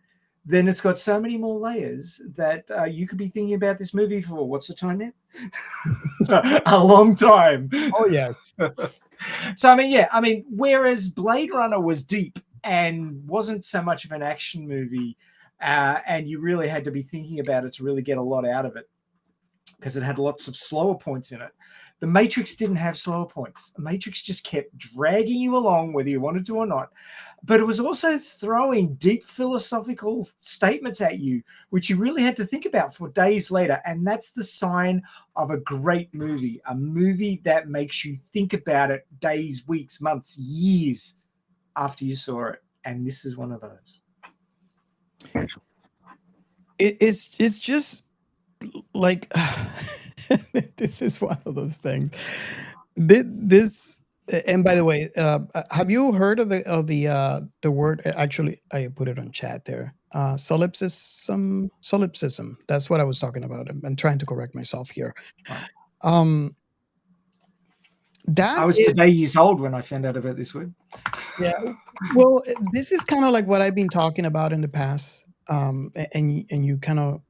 then it's got so many more layers that you could be thinking about this movie for, what's the time now? A long time. Oh, yes. So, I mean, whereas Blade Runner was deep and wasn't so much of an action movie, and you really had to be thinking about it to really get a lot out of it because it had lots of slower points in it. The Matrix didn't have slower points. The Matrix just kept dragging you along, whether you wanted to or not. But it was also throwing deep philosophical statements at you, which you really had to think about for days later. And that's the sign of a great movie, a movie that makes you think about it days, weeks, months, years after you saw it. And this is one of those. It's just like this is one of those things. This and by the way, have you heard of the word? Actually, I put it on chat there. Solipsism. Solipsism. That's what I was talking about. I'm trying to correct myself here. That I was is, today years old when I found out about this word. yeah. Well, this is kind of like what I've been talking about in the past. And you kind of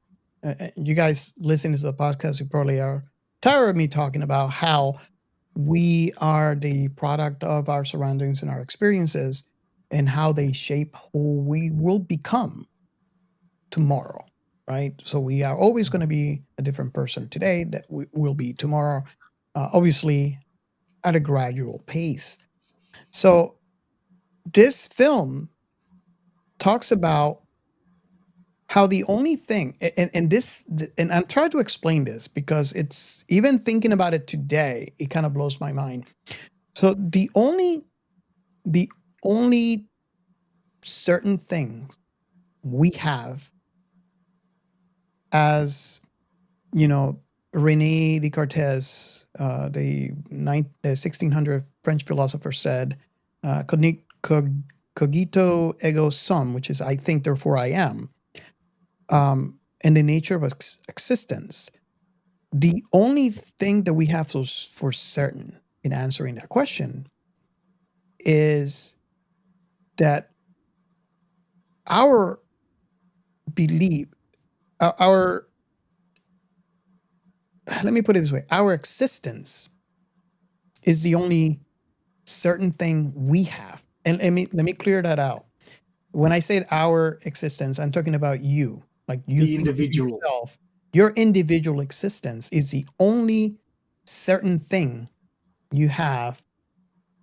you guys listening to the podcast, you probably are tired of me talking about how we are the product of our surroundings and our experiences and how they shape who we will become tomorrow, right? So we are always going to be a different person today that we will be tomorrow, obviously at a gradual pace. So this film talks about how the only thing and I'm trying to explain this because it's even thinking about it today, it kind of blows my mind. So the only certain things we have as Rene Descartes, the 1600 French philosopher said, cogito ergo sum, which is I think therefore I am, and the nature of existence. The only thing that we have for certain in answering that question is that our belief, our let me put it this way, our existence is the only certain thing we have. And let me clear that out. When I say our existence, I'm talking about you, like you, The individual. yourself. Your individual existence is the only certain thing you have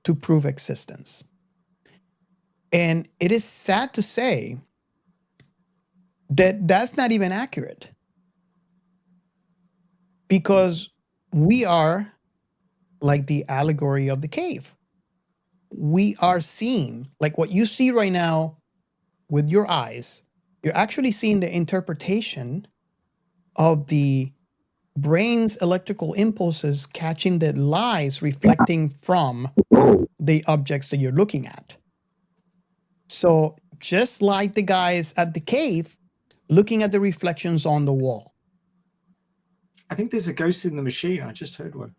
to prove existence. And it is sad to say that that's not even accurate, because we are like the allegory of the cave. We are seeing, like what you see right now with your eyes, you're actually seeing the interpretation of the brain's electrical impulses catching the lies reflecting from the objects that you're looking at. So just like the guys at the cave looking at the reflections on the wall. I think there's a ghost in the machine. I just heard one.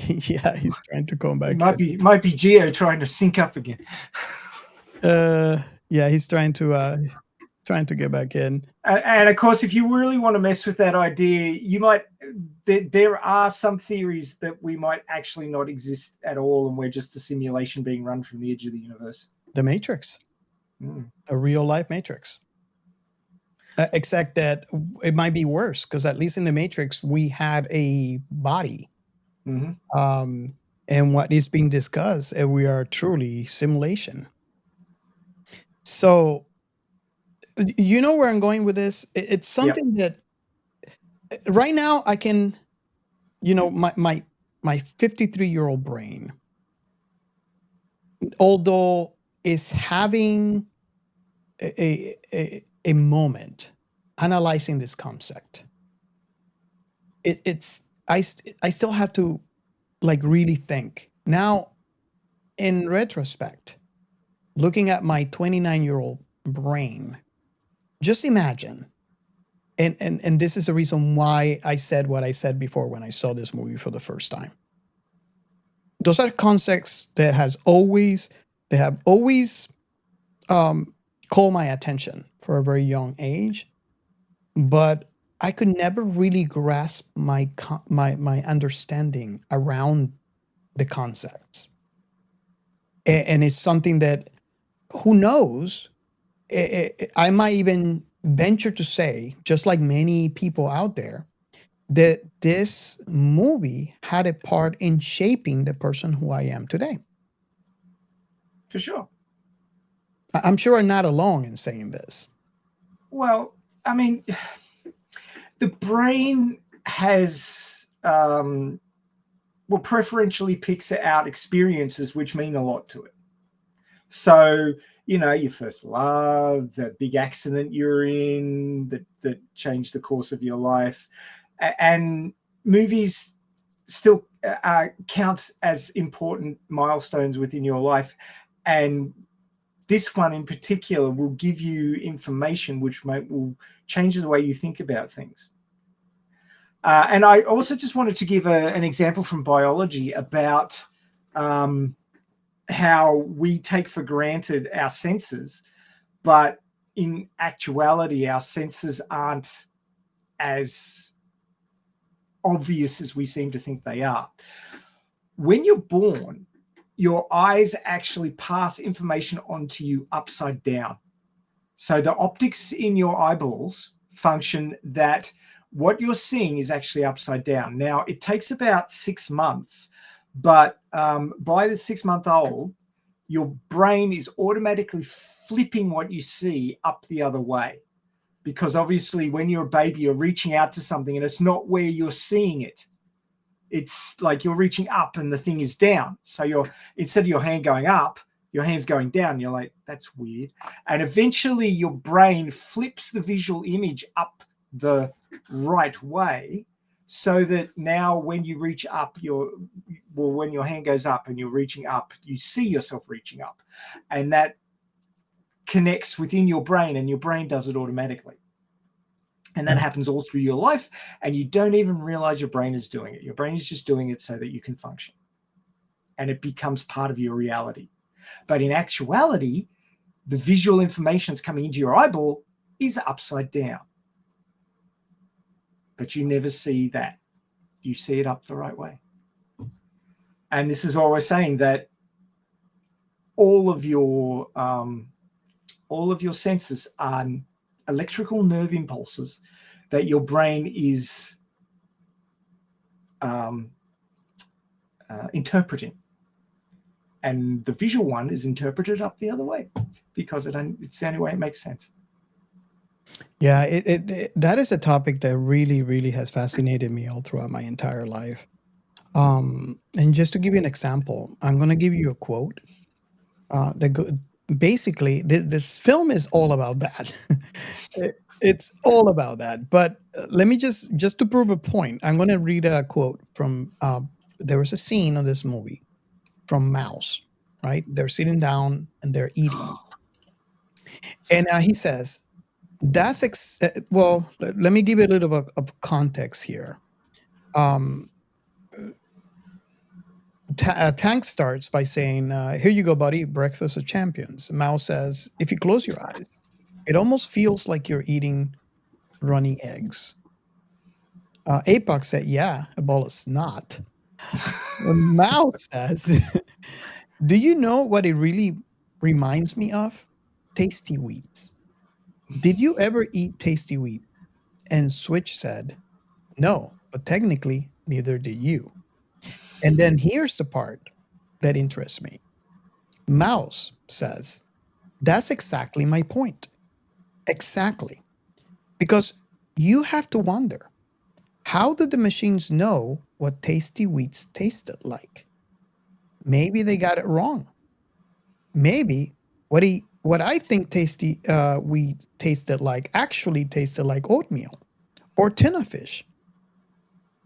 Yeah, he's trying to come back. It might be Geo trying to sync up again. Yeah, he's trying to get back in. And of course, if you really want to mess with that idea, you might. There are some theories that we might actually not exist at all, and we're just a simulation being run from the edge of the universe. The Matrix, a real life Matrix. Except that it might be worse, because at least in the Matrix we had a body. And what is being discussed, we are truly simulation. So, you know where I'm going with this? It's something that right now I can, my 53-year-old brain, although is having a moment analyzing this concept, I still have to like really think. Now, in retrospect, looking at my 29-year-old brain, just imagine, and this is the reason why I said what I said before when I saw this movie for the first time. Those are concepts that have always called my attention for a very young age, but I could never really grasp my understanding around the concepts. And it's something that, who knows, I might even venture to say, just like many people out there, that this movie had a part in shaping the person who I am today. For sure. I'm sure I'm not alone in saying this. Well, I mean, the brain has, preferentially picks out experiences which mean a lot to it. So, your first love, the big accident you're in that changed the course of your life, and movies still count as important milestones within your life. And this one in particular will give you information which will change the way you think about things. And I also just wanted to give an example from biology about how we take for granted our senses, but in actuality, our senses aren't as obvious as we seem to think they are. When you're born, your eyes actually pass information onto you upside down. So the optics in your eyeballs function that what you're seeing is actually upside down. Now, it takes about 6 months, but by the 6-month-old, your brain is automatically flipping what you see up the other way. Because obviously when you're a baby, you're reaching out to something and it's not where you're seeing it. It's like you're reaching up and the thing is down. So instead of your hand going up, your hand's going down. You're like, that's weird. And eventually your brain flips the visual image up the right way so that now when you reach up, when your hand goes up and you're reaching up, you see yourself reaching up. And that connects within your brain and your brain does it automatically. And that happens all through your life, and you don't even realize your brain is doing it. Your brain is just doing it so that you can function. And it becomes part of your reality. But in actuality, the visual information that's coming into your eyeball is upside down. But you never see that. You see it up the right way. And this is what we're saying, that all of your senses are electrical nerve impulses that your brain is interpreting, and the visual one is interpreted up the other way because it's the only way it makes sense. Yeah, that is a topic that really, really has fascinated me all throughout my entire life. And just to give you an example, I'm going to give you a quote. Basically, this film is all about that. It's all about that. But let me just to prove a point, I'm going to read a quote from. There was a scene of this movie from Mouse. Right, they're sitting down and they're eating, and he says, "That's well." Let me give you a little bit of context here. Tank starts by saying, "Here you go, buddy, breakfast of champions." Mao says, "If you close your eyes, it almost feels like you're eating running eggs." Apoc said, "Yeah, a ball of snot." Mao says, "Do you know what it really reminds me of? Tasty wheats. Did you ever eat tasty wheat?" And Switch said, "No, but technically, neither did you." And then here's the part that interests me. Mouse says, "That's exactly my point." Exactly. Because you have to wonder, how did the machines know what tasty wheats tasted like? Maybe they got it wrong. Maybe what I think tasty wheat tasted like actually tasted like oatmeal or tuna fish.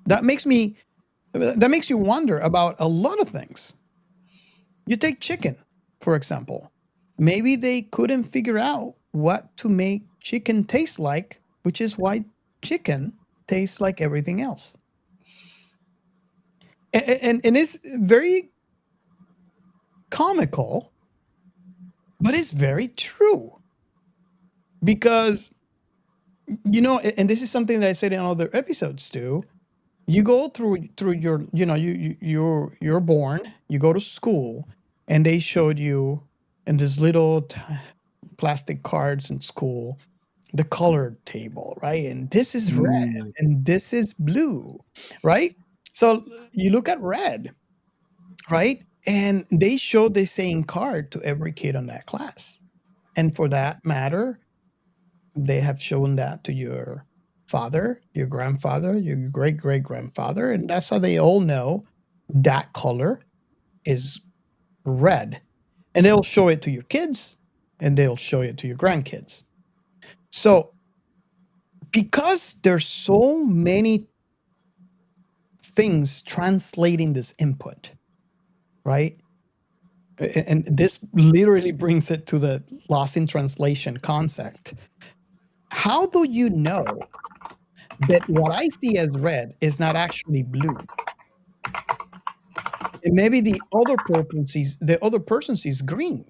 That makes you wonder about a lot of things. You take chicken, for example. Maybe they couldn't figure out what to make chicken taste like, which is why chicken tastes like everything else. And it's very comical, but it's very true. Because, and this is something that I said in other episodes too. You go through your, you're born, you go to school, and they showed you in this little plastic cards in school the color table, right? And this is red Mm. and this is blue, right? So you look at red, right? And they show the same card to every kid on that class. And for that matter, they have shown that to your father, your grandfather, your great great grandfather. And that's how they all know that color is red. And they'll show it to your kids and they'll show it to your grandkids. So, because there's so many things translating this input, right? And this literally brings it to the loss in translation concept. How do you know that what I see as red is not actually blue? And maybe the other person sees green.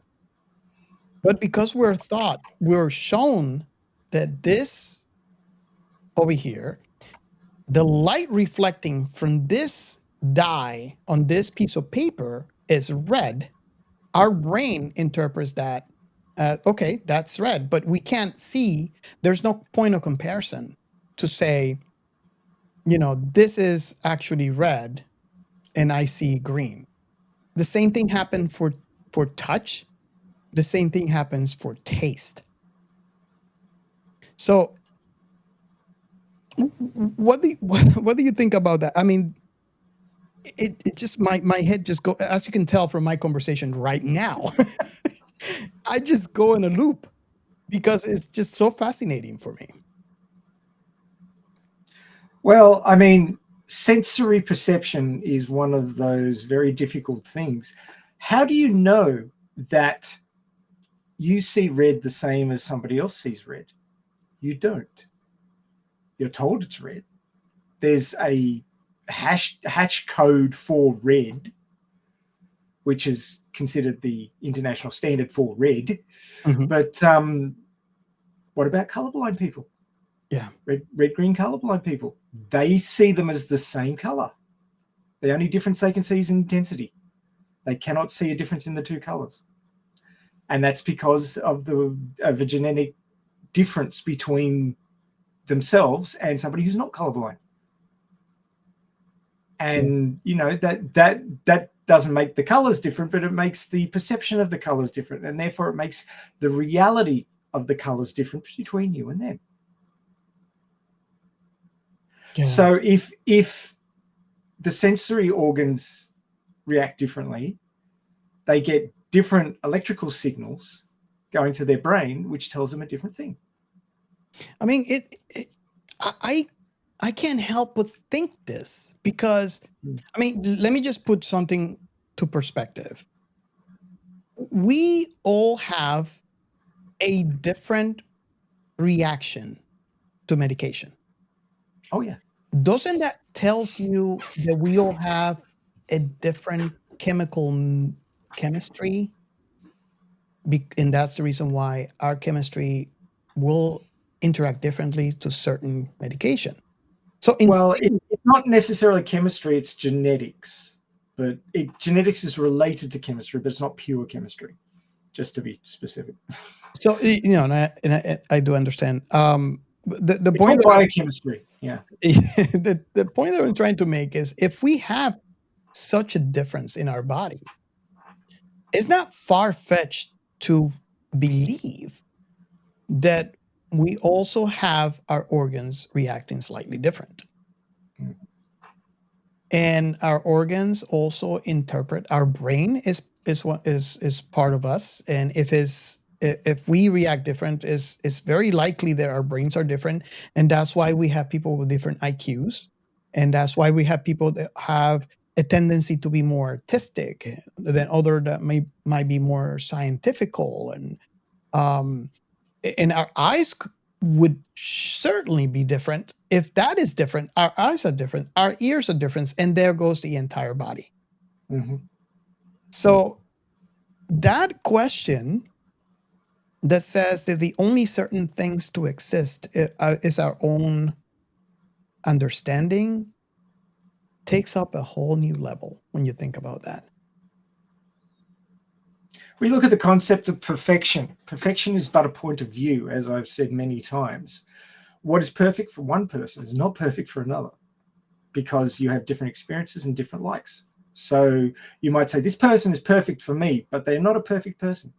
But because we're shown that this over here, the light reflecting from this dye on this piece of paper is red, our brain interprets that, okay, that's red, but we can't see, there's no point of comparison to say, this is actually red and I see green. The same thing happened for touch. The same thing happens for taste. So what do you think about that? I mean, it just my head just go, as you can tell from my conversation right now. I just go in a loop because it's just so fascinating for me. Well, I mean, sensory perception is one of those very difficult things. How do you know that you see red the same as somebody else sees red? You don't. You're told it's red. There's a hatch code for red, which is considered the international standard for red. Mhm. But what about colorblind people? Yeah. Red, green colorblind people. They see them as the same color. The only difference they can see is intensity. They cannot see a difference in the two colors. And that's because of a genetic difference between themselves and somebody who's not colorblind. And that doesn't make the colors different, but it makes the perception of the colors different, and therefore it makes the reality of the colors different between you and them. Yeah. So if the sensory organs react differently, they get different electrical signals going to their brain, which tells them a different thing. I mean, I can't help but think this because, I mean, let me just put something to perspective. We all have a different reaction to medication. Oh yeah. Doesn't that tells you that we all have a different chemistry? And that's the reason why our chemistry will interact differently to certain medication. So it's not necessarily chemistry, it's genetics. But genetics is related to chemistry, but it's not pure chemistry, just to be specific. So, and I do understand. The It's point not biochemistry. Yeah. the point that I'm trying to make is if we have such a difference in our body, it's not far-fetched to believe that we also have our organs reacting slightly different. Mm. And our organs also interpret, our brain is part of us, and if we react different, it's very likely that our brains are different, and that's why we have people with different IQs, and that's why we have people that have a tendency to be more artistic than other that might be more scientifical, and our eyes would certainly be different. If that is different, our eyes are different, our ears are different, and there goes the entire body. Mm-hmm. So that question that says that the only certain things to exist is our own understanding takes up a whole new level when you think about that. We look at the concept of perfection. Perfection is but a point of view, as I've said many times. What is perfect for one person is not perfect for another, because you have different experiences and different likes. So you might say, this person is perfect for me, but they're not a perfect person.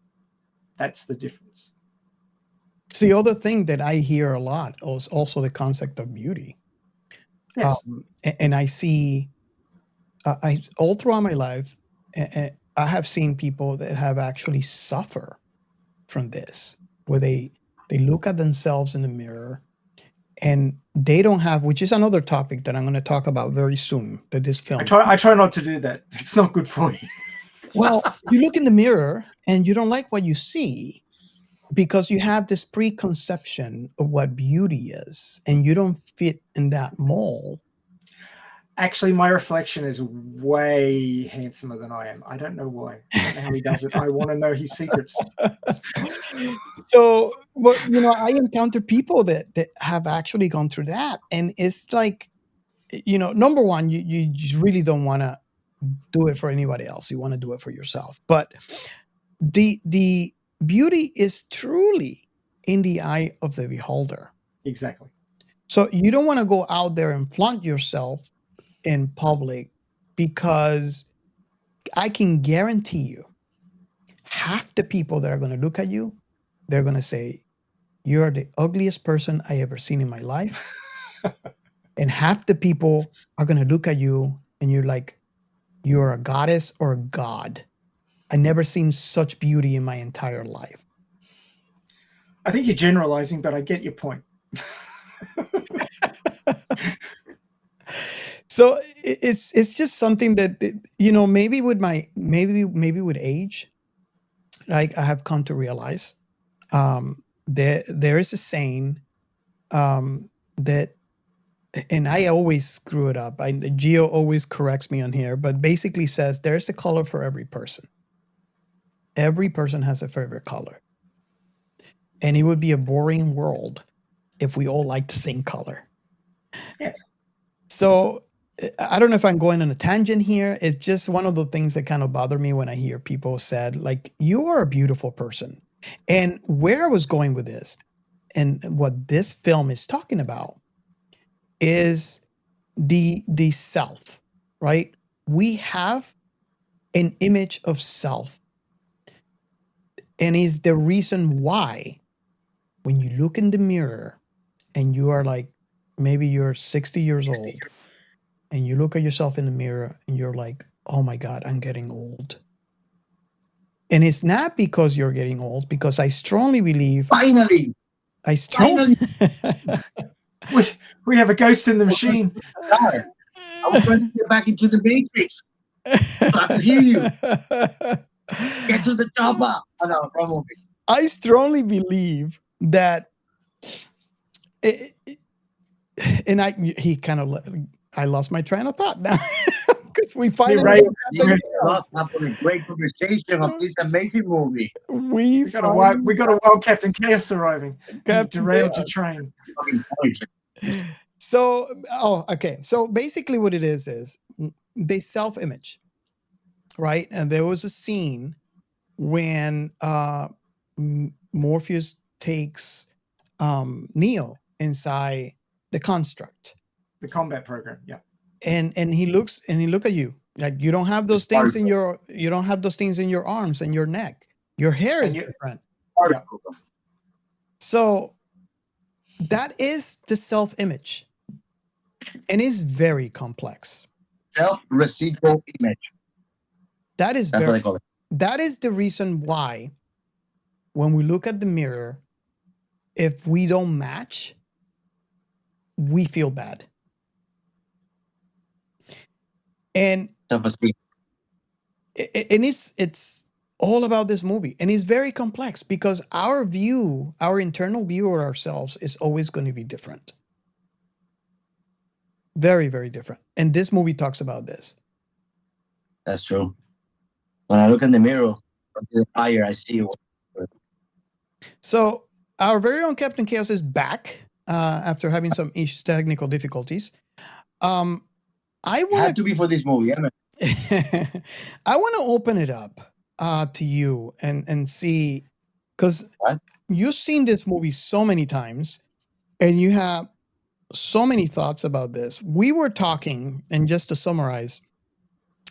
That's the difference. So the other thing that I hear a lot is also the concept of beauty. Yes. And I see, I all throughout my life, I have seen people that have actually suffer from this, where they look at themselves in the mirror and they don't have, which is another topic that I'm going to talk about very soon. That this film. I try not to do that. It's not good for you. Well, you look in the mirror and you don't like what you see because you have this preconception of what beauty is, and you don't fit in that mold. Actually, my reflection is way handsomer than I am. I don't know why. I don't know how he does it. I want to know his secrets. So, but I encounter people that have actually gone through that, and it's like, number one, you just really don't want to do it for anybody else. You want to do it for yourself. But the beauty is truly in the eye of the beholder. Exactly. So you don't want to go out there and flaunt yourself in public, because I can guarantee you half the people that are going to look at you, they're going to say, you're the ugliest person I ever seen in my life. And half the people are going to look at you and you're like, you're a goddess or a god. I never seen such beauty in my entire life. I think you're generalizing, but I get your point. So it's just something that, maybe with age, like I have come to realize, there is a saying, that, and I always screw it up. Gio always corrects me on here, but basically says there's a color for every person. Every person has a favorite color. And it would be a boring world if we all liked the same color. Yes. So I don't know if I'm going on a tangent here. It's just one of the things that kind of bother me when I hear people said, like, you are a beautiful person. And where I was going with this, and what this film is talking about, is the self, right? We have an image of self, and is the reason why when you look in the mirror and you are like, maybe you're 60 years old, and you look at yourself in the mirror and you're like, oh my God, I'm getting old. And it's not because you're getting old, because I strongly believe. Finally. We have a ghost in the machine. I was trying to get back into the Matrix so I could hear you. Get to the chopper. Oh, no, wrong movie. I strongly believe that, I lost my train of thought now, because we finally lost half of the great conversation of this amazing movie. We got a wild Captain Chaos arriving. Derailed your train. So, okay. So basically, what it is the self-image, right? And there was a scene when Morpheus takes Neo inside the construct, the combat program, yeah. And he look at you like you don't have those things in your arms and your neck. Your hair is different. Yeah. So that is the self-image, and it's very complex. Self-residual image. That's what I call it. That is the reason why, when we look at the mirror, if we don't match, we feel bad. And it's all about this movie, and it's very complex because our internal view of ourselves is always going to be different. Very, very different. And this movie talks about this. That's true. When I look in the mirror, I see the fire, I see you. So our very own Captain Chaos is back after having some technical difficulties. I want to be for this movie. I want to open it up to you and see, because What? you've seen this movie so many times and you have so many thoughts about this. We were talking, and just to summarize,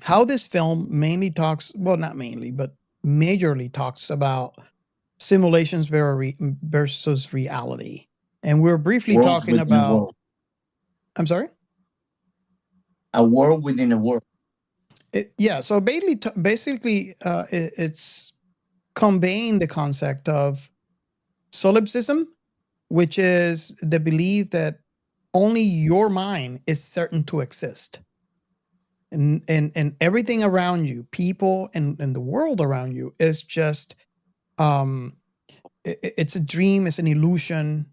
how this film mainly talks, well, not mainly, but majorly talks about simulations versus reality. And we're briefly Worlds talking within a about, world. I'm sorry? A world within a world. Yeah, so basically it's conveying the concept of solipsism, which is the belief that only your mind is certain to exist. And everything around you, people and the world around you is just um it's a dream, it's an illusion.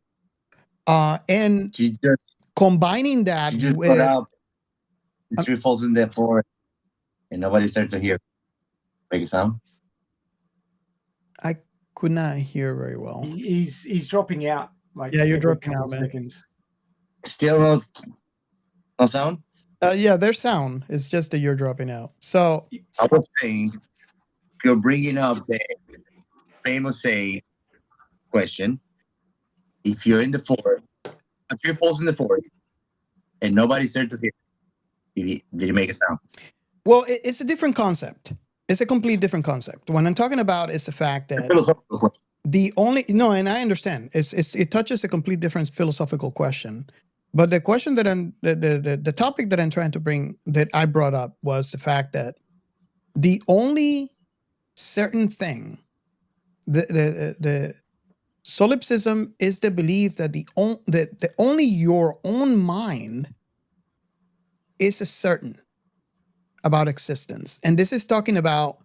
And You just combining that you just got with out. The tree falls in the forest, and nobody starts to hear. Make a sound. I could not hear very well. He's dropping out like Yeah, you're every dropping couple out, of man. seconds. Still no sound. Yeah, there's sound. It's just that you're dropping out. So I was saying, you're bringing up the famous say question. If you're in the forest, a tree falls in the forest, and nobody's there to hear. Did he make a sound? well, it's a different concept. It's a complete different concept. What I'm talking about is the fact It's a that philosophical question. the only no, and I understand it touches a complete different philosophical question. But the question that the topic that I'm trying to bring, that I brought up, was the fact that the only certain thing, the solipsism is the belief that the only your own mind is certain about existence. And this is talking about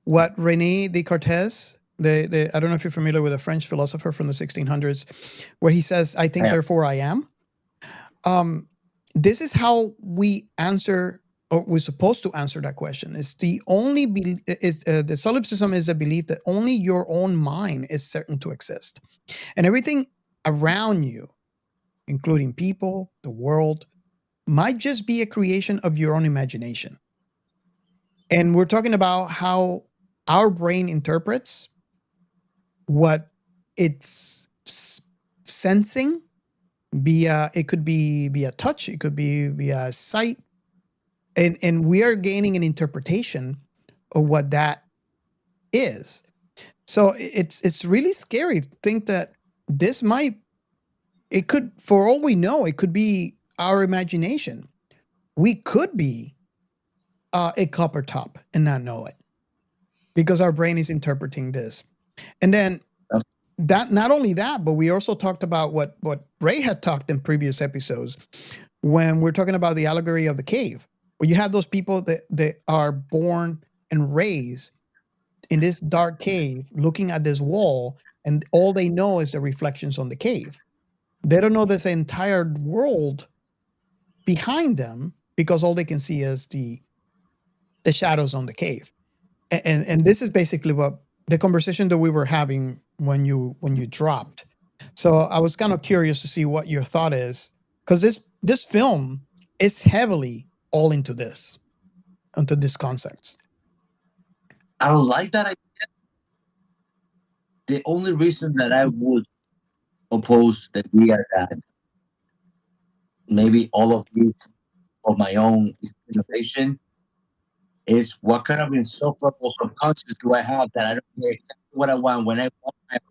what Rene Descartes, I don't know if you're familiar with a French philosopher from the 1600s, where he says, "I think, Yeah. therefore I am." This is how we answer, or we're supposed to answer that question. It's the only the solipsism is a belief that only your own mind is certain to exist, and everything around you, including people, the world, might just be a creation of your own imagination. And we're talking about how our brain interprets what it's sensing via, it could be via touch, it could be via sight, and we are gaining an interpretation of what that is. So it's really scary to think that this might, it could, for all we know, it could be our imagination. We could be a copper top and not know it, because our brain is interpreting this. And then that, not only that, but we also talked about what Ray had talked in previous episodes, when we're talking about the allegory of the cave, where you have those people that are born and raised in this dark cave looking at this wall, and all they know is the reflections on the cave. They don't know this entire world behind them, because all they can see is the shadows on the cave. And this is basically what the conversation that we were having when you dropped. So I was kind of curious to see what your thought is, because this film is heavily all into this concepts. I don't like that idea. The only reason that I would oppose the idea that maybe all of these of my own innovation is, what kind of insufferable subconscious do I have that I don't know exactly what I want when I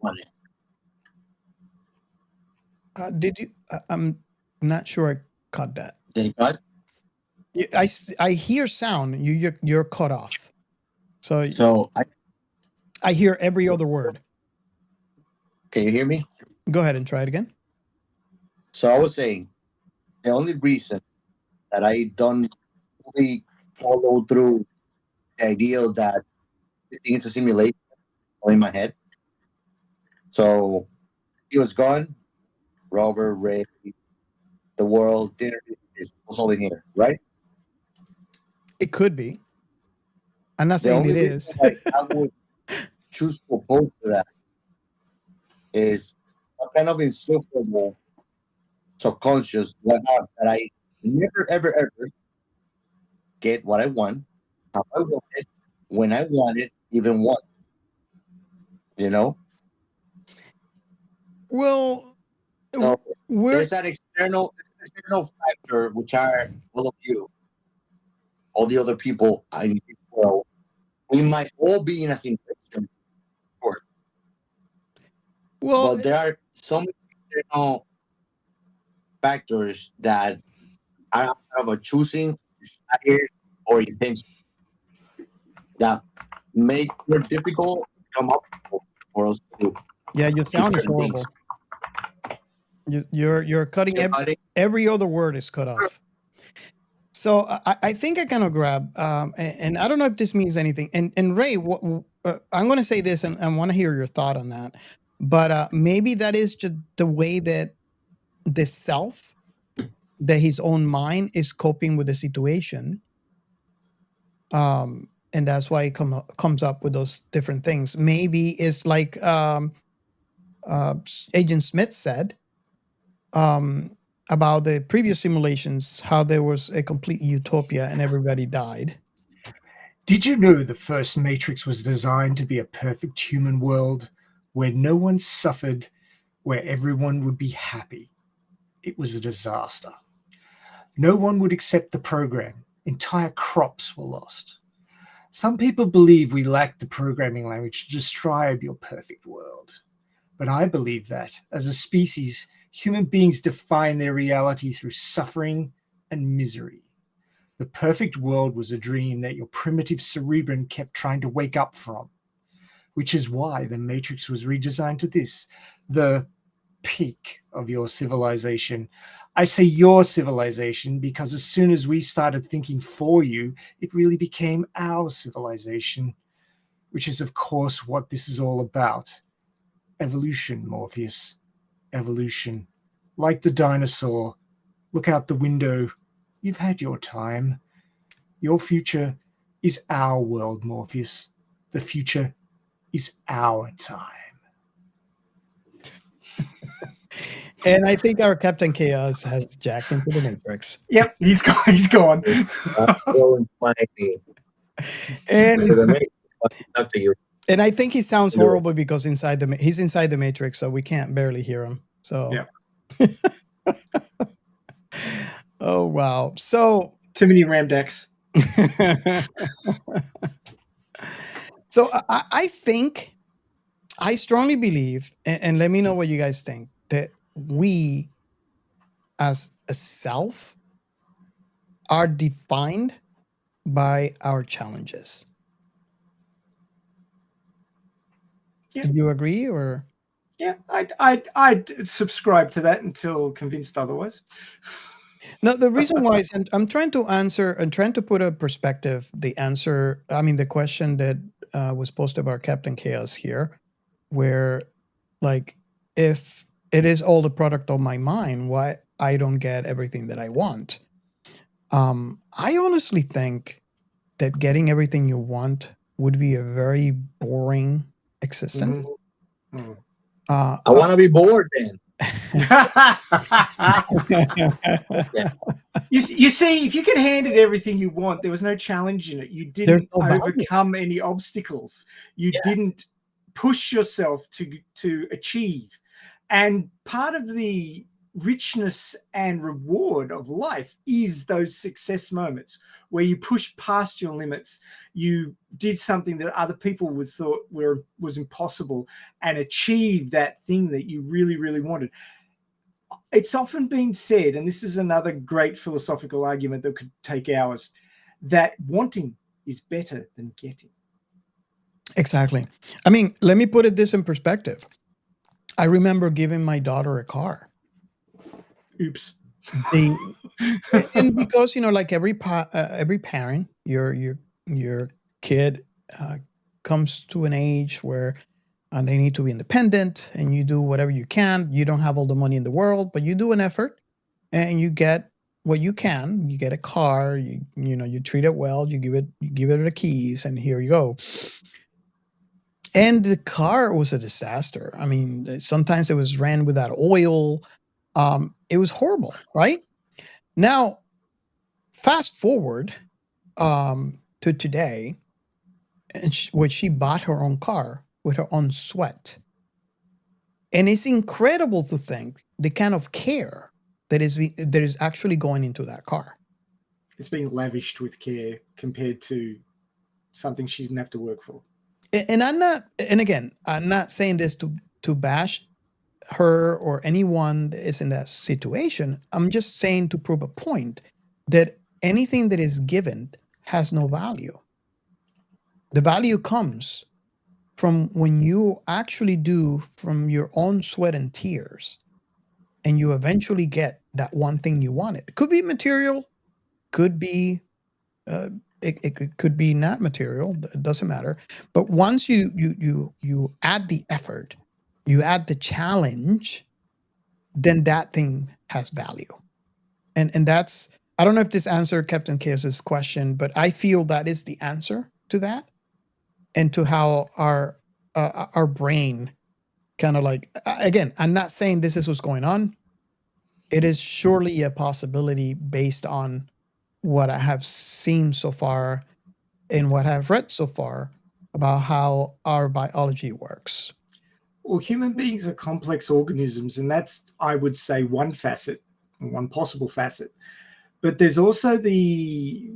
want it? Did you? I'm not sure I caught that. Did it cut? I hear sound. You're cut off. So So I hear every other word. can you hear me? Go ahead and try it again. So I was saying, the only reason that I don't really follow through the idea that this thing is a simulation in my head. So he was gone. Robert, Ray, the world, dinner was all in here, right? It could be. I'm not The saying only it reason is. I would choose to oppose to that is what kind of insufferable subconscious do I have that I never, ever, ever get what I want, how I want it, when I want it, even want. You know, Well, so we're there's that external factor, which are all of you, all the other people in the world. We might all be in a situation, sure, well, but there are some external factors that are about choosing desires or intentions that make it more difficult to come up for us to yeah, your do sound is certain things. horrible. You're cutting Yeah, buddy. every other word is cut off. So I think I kind of grab, and I don't know if this means anything. And Ray, I'm going to say this, and I want to hear your thought on that. But maybe that is just the way that the self, that his own mind is coping with the situation, and that's why it comes up with those different things. Maybe it's like Agent Smith said. About the previous simulations, how there was a complete utopia and everybody died. Did you know the first Matrix was designed to be a perfect human world where no one suffered, where everyone would be happy? It was a disaster. No one would accept the program. Entire crops were lost. Some people believe we lack the programming language to describe your perfect world. But I believe that, as a species, human beings define their reality through suffering and misery. The perfect world was a dream that your primitive cerebrum kept trying to wake up from, which is why the Matrix was redesigned to this, the peak of your civilization. I say your civilization because as soon as we started thinking for you, it really became our civilization, which is, of course, what this is all about. Evolution, Morpheus. Evolution. Like the dinosaur. Look out the window. You've had your time. Your future is our world, Morpheus. The future is our time. And I think our Captain Chaos has jacked into the Matrix. Yep, he's gone. He's gone. And I think he sounds horrible because he's inside the Matrix, so we can't barely hear him. So, yeah. Oh wow! So too many RAM decks. So I think, I strongly believe, and let me know what you guys think, that we, as a self, are defined by our challenges. Yeah. Do you agree, or? Yeah, I'd subscribe to that until convinced otherwise. No, the reason why is I'm trying to answer and trying to put a perspective, the question that was posted by Captain Chaos here, where, like, if it is all the product of my mind, why I don't get everything that I want. I honestly think that getting everything you want would be a very boring existence. Mm-hmm. I want to be bored, then. You see, if you could hand it everything you want, there was no challenge in it. You didn't overcome any obstacles. You didn't push yourself to achieve. And part of the richness and reward of life is those success moments where you push past your limits. You did something that other people would thought was impossible and achieved that thing that you really, really wanted. It's often been said, and this is another great philosophical argument that could take hours, that wanting is better than getting. Exactly. I mean, let me put this in perspective. I remember giving my daughter a car. Oops. And because, like every parent, your kid comes to an age where they need to be independent, and you do whatever you can. You don't have all the money in the world, but you do an effort, and you get what you can. You get a car. You treat it well. You give it the keys, and here you go. And the car was a disaster. I mean, sometimes it was ran without oil. It was horrible, right? Now, fast forward to today, and where she bought her own car with her own sweat. And it's incredible to think the kind of care that is actually going into that car. It's being lavished with care compared to something she didn't have to work for. And I'm not saying this to bash her or anyone that is in that situation. I'm just saying to prove a point that anything that is given has no value. The value comes from when you actually do from your own sweat and tears, and you eventually get that one thing you wanted. It could be material, could be it could be not material. It doesn't matter. But once you add the effort, you add the challenge, then that thing has value. And that's, I don't know if this answered Captain Chaos's question, but I feel that is the answer to that, and to how our brain kind of like, again, I'm not saying this is what's going on. It is surely a possibility based on what I have seen so far and what I've read so far about how our biology works. Well, human beings are complex organisms, and that's, I would say, one facet, one possible facet. But there's also the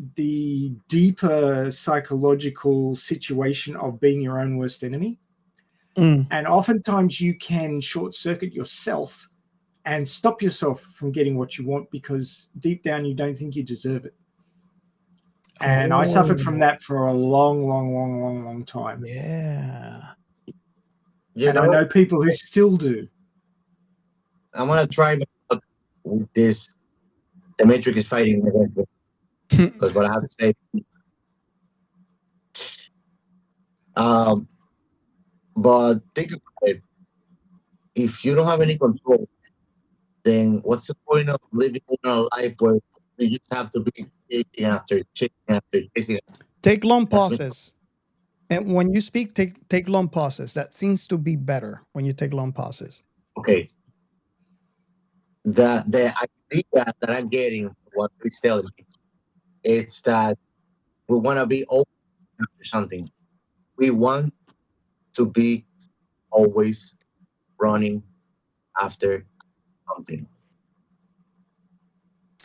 deeper psychological situation of being your own worst enemy. Mm. And oftentimes you can short circuit yourself and stop yourself from getting what you want because deep down you don't think you deserve it. And I suffered from that for a long time. Yeah. And I know people who still do. I'm gonna try with this. The Matrix is fighting against me because what I have to say. But think about it. If you don't have any control, then what's the point of living in a life where you just have to be chasing after chasing? Take long pauses. And when you speak, take long pauses. That seems to be better when you take long pauses. Okay. The idea that I'm getting, what he's telling me, it's that we want to be open after something. We want to be always running after something.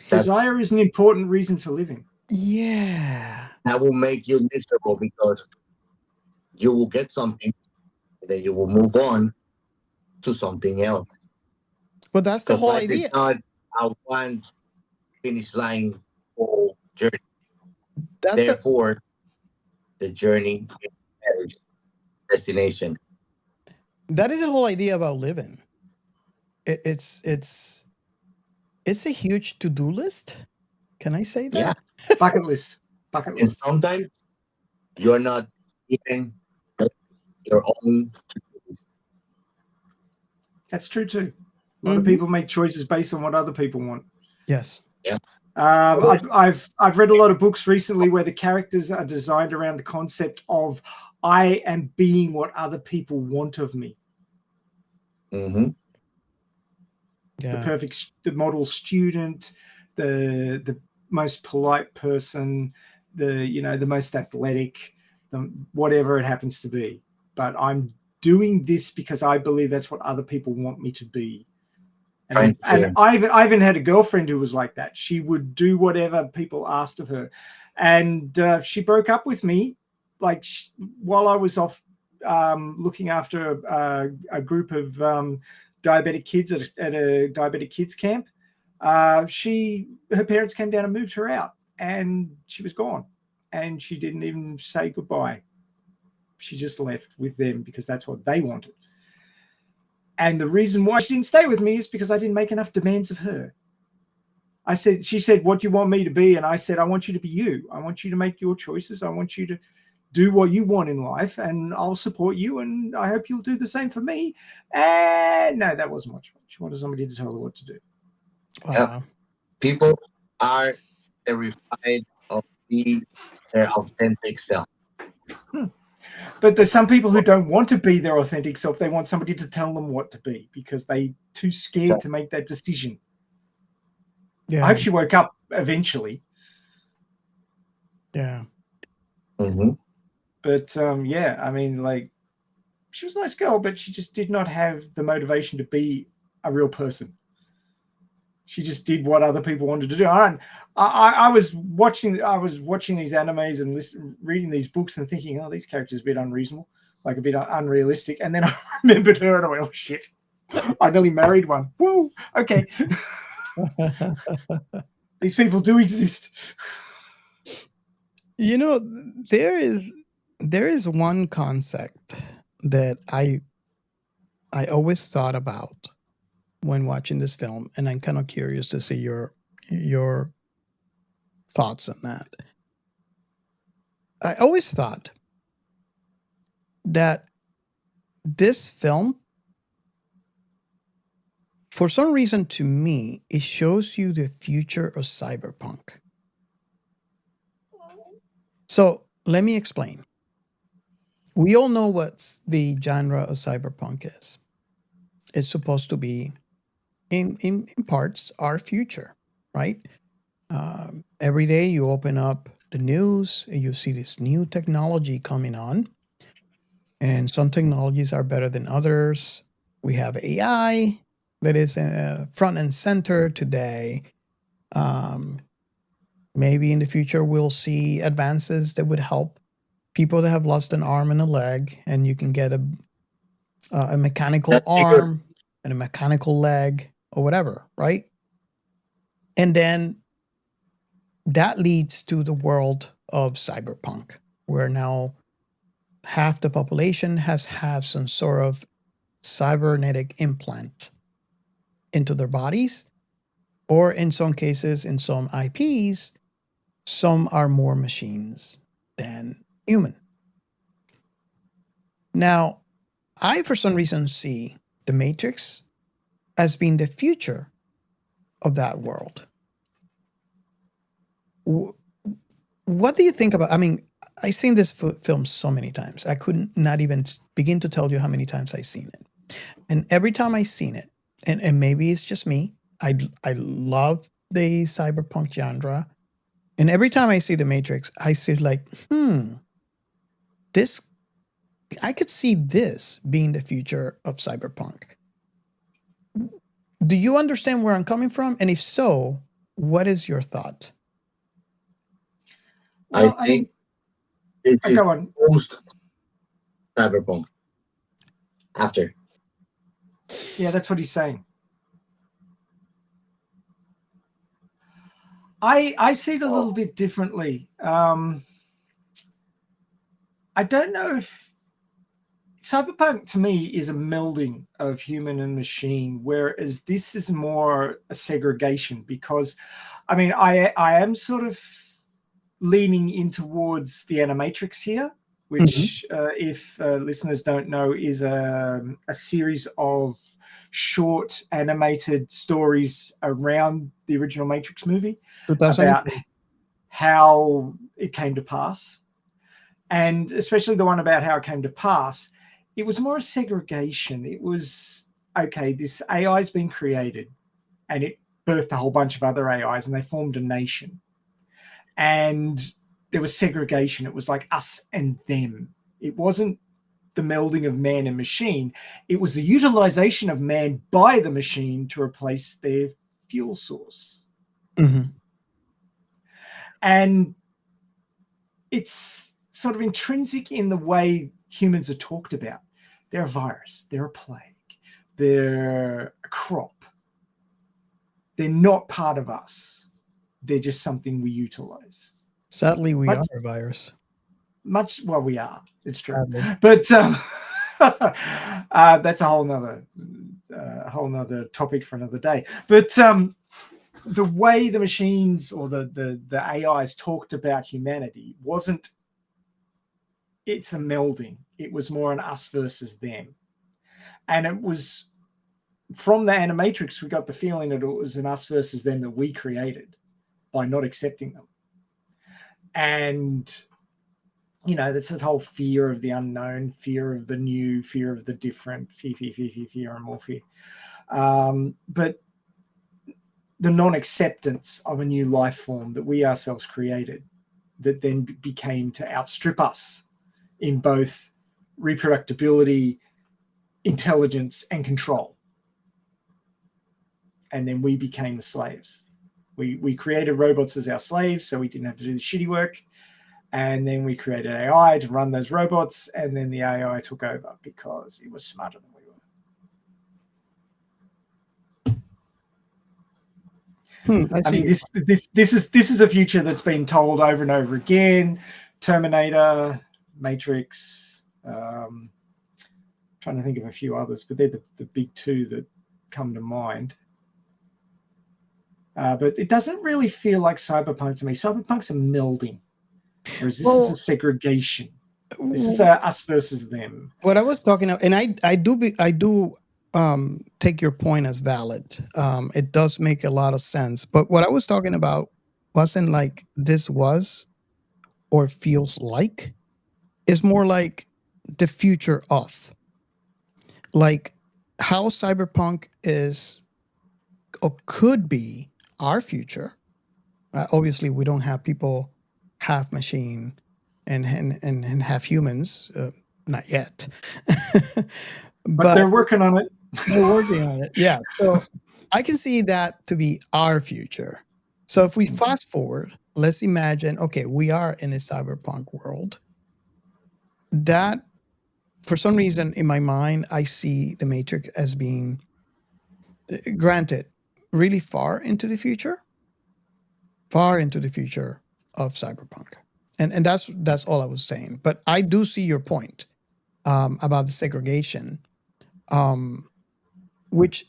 Desire is an important reason for living. Yeah. That will make you miserable because you will get something, then you will move on to something else. But that's the whole life idea. It's not a one finish line whole journey. Therefore, the journey is destination. That is the whole idea about living. It's a huge to-do list. Can I say that? Yeah. Bucket list. Bucket And list. sometimes you're not even your own to-do list. That's true too. A lot of people make choices based on what other people want. Yes. Yeah. I've read a lot of books recently where the characters are designed around the concept of I am being what other people want of me. Mm-hmm. Yeah. The model student, the most polite person, the most athletic, whatever it happens to be. But I'm doing this because I believe that's what other people want me to be. And I even had a girlfriend who was like that. She would do whatever people asked of her. And she broke up with me like while I was off looking after a group of diabetic kids at a diabetic kids camp. Her parents came down and moved her out, and she was gone. And she didn't even say goodbye. She just left with them because that's what they wanted. And the reason why she didn't stay with me is because I didn't make enough demands of her. She said, what do you want me to be? And I said, I want you to be you. I want you to make your choices. I want you to do what you want in life, and I'll support you. And I hope you'll do the same for me. And no, that wasn't what she wanted. She wanted somebody to tell her what to do. Wow. People are terrified of being their authentic self. But there's some people who don't want to be their authentic self. They want somebody to tell them what to be because they're too scared to make that decision. Yeah. I hope she woke up eventually. Yeah. Mm-hmm. But yeah, I mean, like, she was a nice girl, but she just did not have the motivation to be a real person. She just did what other people wanted to do. I was watching these animes and reading these books and thinking, oh, these characters are a bit unreasonable, like a bit unrealistic. And then I remembered her and I went, oh shit, I nearly married one. Woo, okay. These people do exist. You know, there is one concept that I always thought about when watching this film, and I'm kind of curious to see your thoughts on that. I always thought that this film, for some reason, to me, it shows you the future of cyberpunk. So let me explain. We all know what the genre of cyberpunk is. It's supposed to be, in parts, our future, right? Every day you open up the news and you see this new technology coming on, and some technologies are better than others. We have AI that is front and center today. Maybe in the future we'll see advances that would help people that have lost an arm and a leg, and you can get a mechanical arm and a mechanical leg or whatever, right? And then that leads to the world of cyberpunk, where now half the population has some sort of cybernetic implant into their bodies, or in some cases, in some IPs, some are more machines than human. Now, I, for some reason, see the Matrix as being the future of that world. What do you think about? I mean, I've seen this film so many times. I couldn't not even begin to tell you how many times I've seen it. And every time I've seen it, and maybe it's just me, I love the cyberpunk genre. And every time I see the Matrix, I see like, this, I could see this being the future of cyberpunk. Do you understand where I'm coming from? And if so, what is your thought? Well, I think this is go on. post cyberpunk. After. Yeah, that's what he's saying. I see it a little bit differently. I don't know if cyberpunk to me is a melding of human and machine, whereas this is more a segregation, because I mean I am sort of leaning in towards the Animatrix here, which if listeners don't know, is a series of short animated stories around the original Matrix movie about how it came to pass. And especially the one about how it came to pass, it was more a segregation. It was, okay, this AI has been created and it birthed a whole bunch of other AIs and they formed a nation. And there was segregation. It was like us and them. It wasn't the melding of man and machine. It was the utilization of man by the machine to replace their fuel source. And it's sort of intrinsic in the way humans are talked about. They're a virus. They're a plague. They're a crop. They're not part of us. They're just something we utilize. Sadly, we are a virus. Well, we are. It's true. But that's a whole nother topic for another day. But the way the machines or the AIs talked about humanity wasn't, it's a melding. It was more an us versus them. And it was from the Animatrix, we got the feeling that it was an us versus them that we created by not accepting them. And, you know, that's this whole fear of the unknown, fear of the new, fear of the different, fear and more fear. But the non-acceptance of a new life form that we ourselves created that then became to outstrip us in both reproducibility, intelligence, and control. And then we became the slaves. We created robots as our slaves, so we didn't have to do the shitty work. And then we created AI to run those robots, and then the AI took over because it was smarter than we were. I mean, this is a future that's been told over and over again. Terminator, Matrix. Trying to think of a few others, but they're the big two that come to mind. But it doesn't really feel like cyberpunk to me. Cyberpunk's a melding, whereas this is a segregation. This is a us versus them. What I was talking about, and I do take your point as valid. It does make a lot of sense. But what I was talking about wasn't like this was or feels like. It's more like the future of. Like how cyberpunk is or could be our future. Obviously, we don't have people half machine and half humans, not yet. But they're working on it. They're working on it. Yeah. So I can see that to be our future. So if we fast forward, let's imagine, okay, we are in a cyberpunk world. That, for some reason in my mind, I see the Matrix as being, granted, really far into the future of cyberpunk. And that's all I was saying. But I do see your point about the segregation, which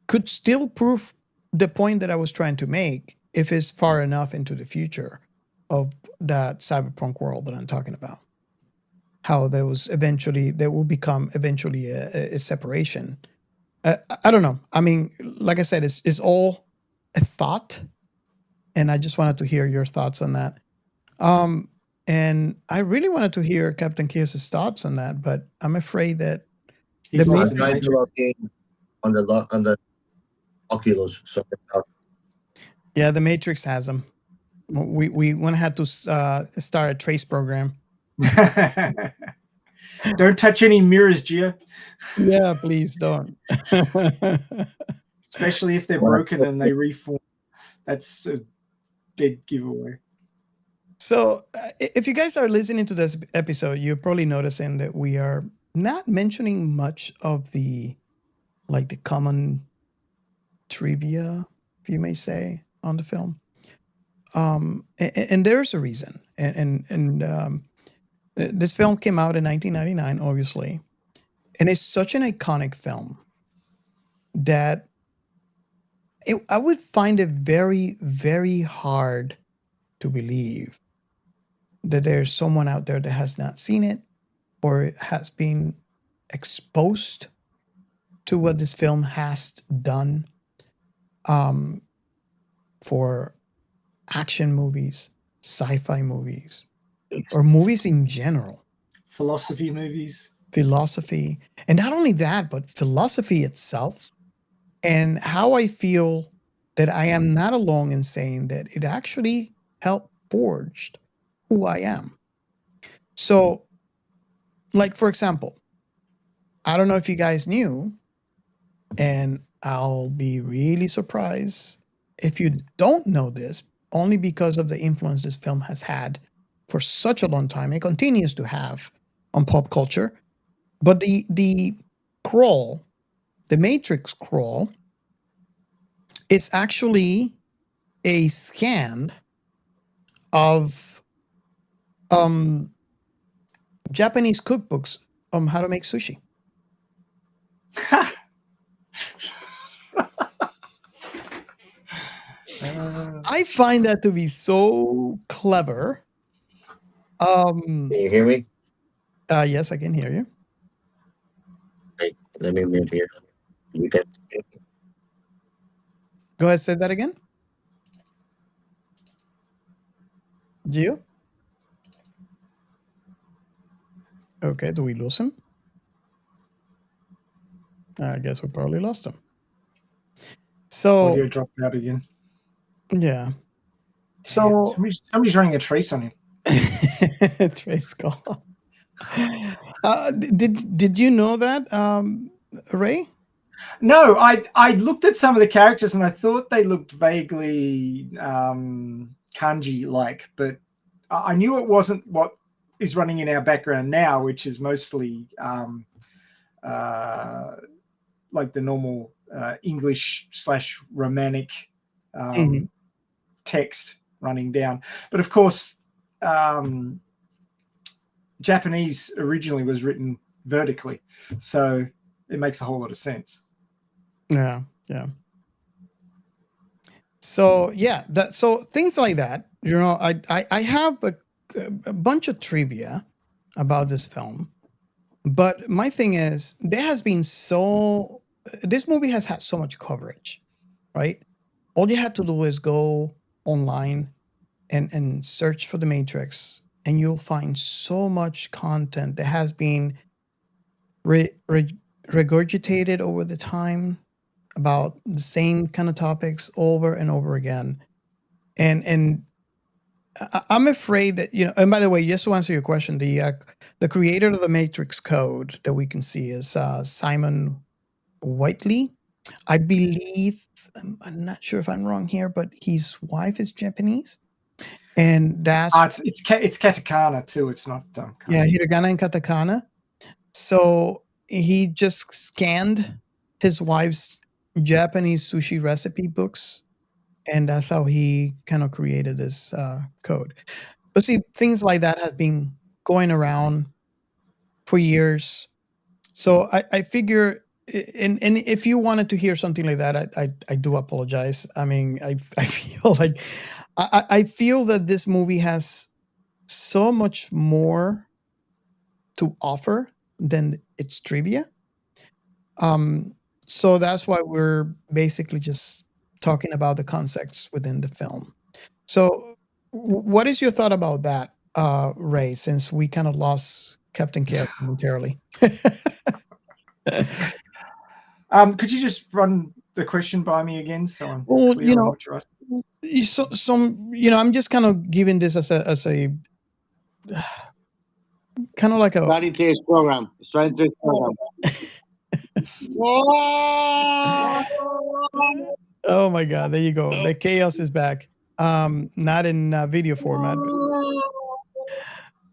could still prove the point that I was trying to make if it's far enough into the future of that cyberpunk world that I'm talking about. How there will become eventually a separation. I don't know. I mean, like I said, it's all a thought, and I just wanted to hear your thoughts on that. And I really wanted to hear Captain Chaos's thoughts on that, but I'm afraid that He's the lost main- the Matrix. on the Oculus. So Yeah, the Matrix has them. We want to have to start a trace program. Don't touch any mirrors, Gio. Yeah, please don't. Especially if they're broken and they reform. That's a dead giveaway. So, if you guys are listening to this episode, you're probably noticing that we are not mentioning much of the common trivia, if you may say, on the film. And there's a reason. And this film came out in 1999, obviously, and it's such an iconic film that I would find it very, very hard to believe that there's someone out there that has not seen it or has been exposed to what this film has done for action movies, sci-fi movies, or movies in general. Philosophy movies. Philosophy. And not only that, but philosophy itself, and how I feel that I am not alone in saying that it actually helped forge who I am. So, like, for example, I don't know if you guys knew, and I'll be really surprised if you don't know this, only because of the influence this film has had for such a long time. It continues to have on pop culture. But the crawl, the Matrix crawl, is actually a scan of Japanese cookbooks on how to make sushi. I find that to be so clever. can you hear me? Yes, I can hear you. Wait, let me move here. You can. Go ahead, say that again. Gio? Okay, do we lose him? I guess we probably lost him. So Audio dropped out again. yeah. So somebody's running a trace on him. trace call. Did you know that, Ray? No, I looked at some of the characters and I thought they looked vaguely kanji like, but I knew it wasn't what is running in our background now, which is mostly like the normal English / romantic text running down. But of course, Japanese originally was written vertically, so it makes a whole lot of sense. Yeah. So so things like that. I have a bunch of trivia about this film, but my thing is this movie has had so much coverage, right? All you had to do is go online and search for The Matrix, and you'll find so much content that has been regurgitated over the time about the same kind of topics over and over again. And I'm afraid that, and by the way, just to answer your question, the creator of the Matrix Code that we can see is Simon Whiteley. I believe, I'm not sure if I'm wrong here, but his wife is Japanese, and that's it's katakana too. It's not yeah, hiragana and katakana. So he just scanned his wife's Japanese sushi recipe books, and that's how he kind of created this code. But see, things like that have been going around for years. So I figure, and if you wanted to hear something like that, I do apologize. I mean, I feel like I feel that this movie has so much more to offer than its trivia. So that's why we're basically just talking about the concepts within the film. So, what is your thought about that, Ray? Since we kind of lost Captain Chaos momentarily. Could you just run the question by me again so I'm Well, clear on what you're asking? I'm just kind of giving this as a kind of like a Starting today's program. Starting today's program. Oh my God! There you go. The chaos is back. Not in video format,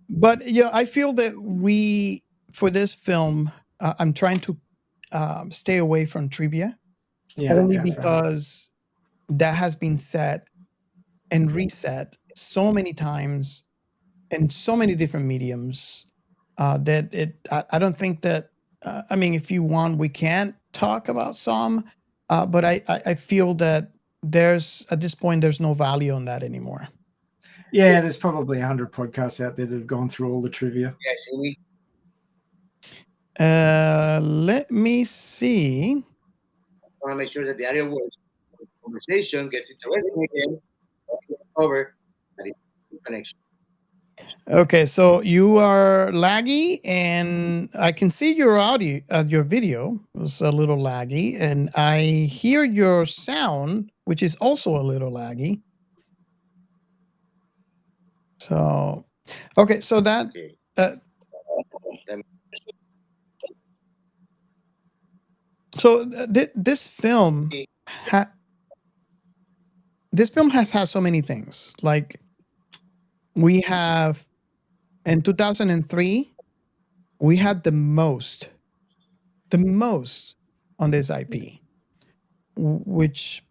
but I feel that for this film, I'm trying to stay away from trivia, only because that has been said and reset so many times in so many different mediums that I don't think that I mean, if you want, we can talk about some, but I feel that at this point there's no value on that anymore. Yeah, there's probably 100 podcasts out there that have gone through all the trivia. Yeah, see me. Let me see. I want to make sure that the audio works. The conversation gets interesting again. Over. That is connection. Okay, so you are laggy, and I can see your audio, your video was a little laggy, and I hear your sound, which is also a little laggy. So, okay, so that this film has had so many things. Like we have in 2003, we had the most on this IP, which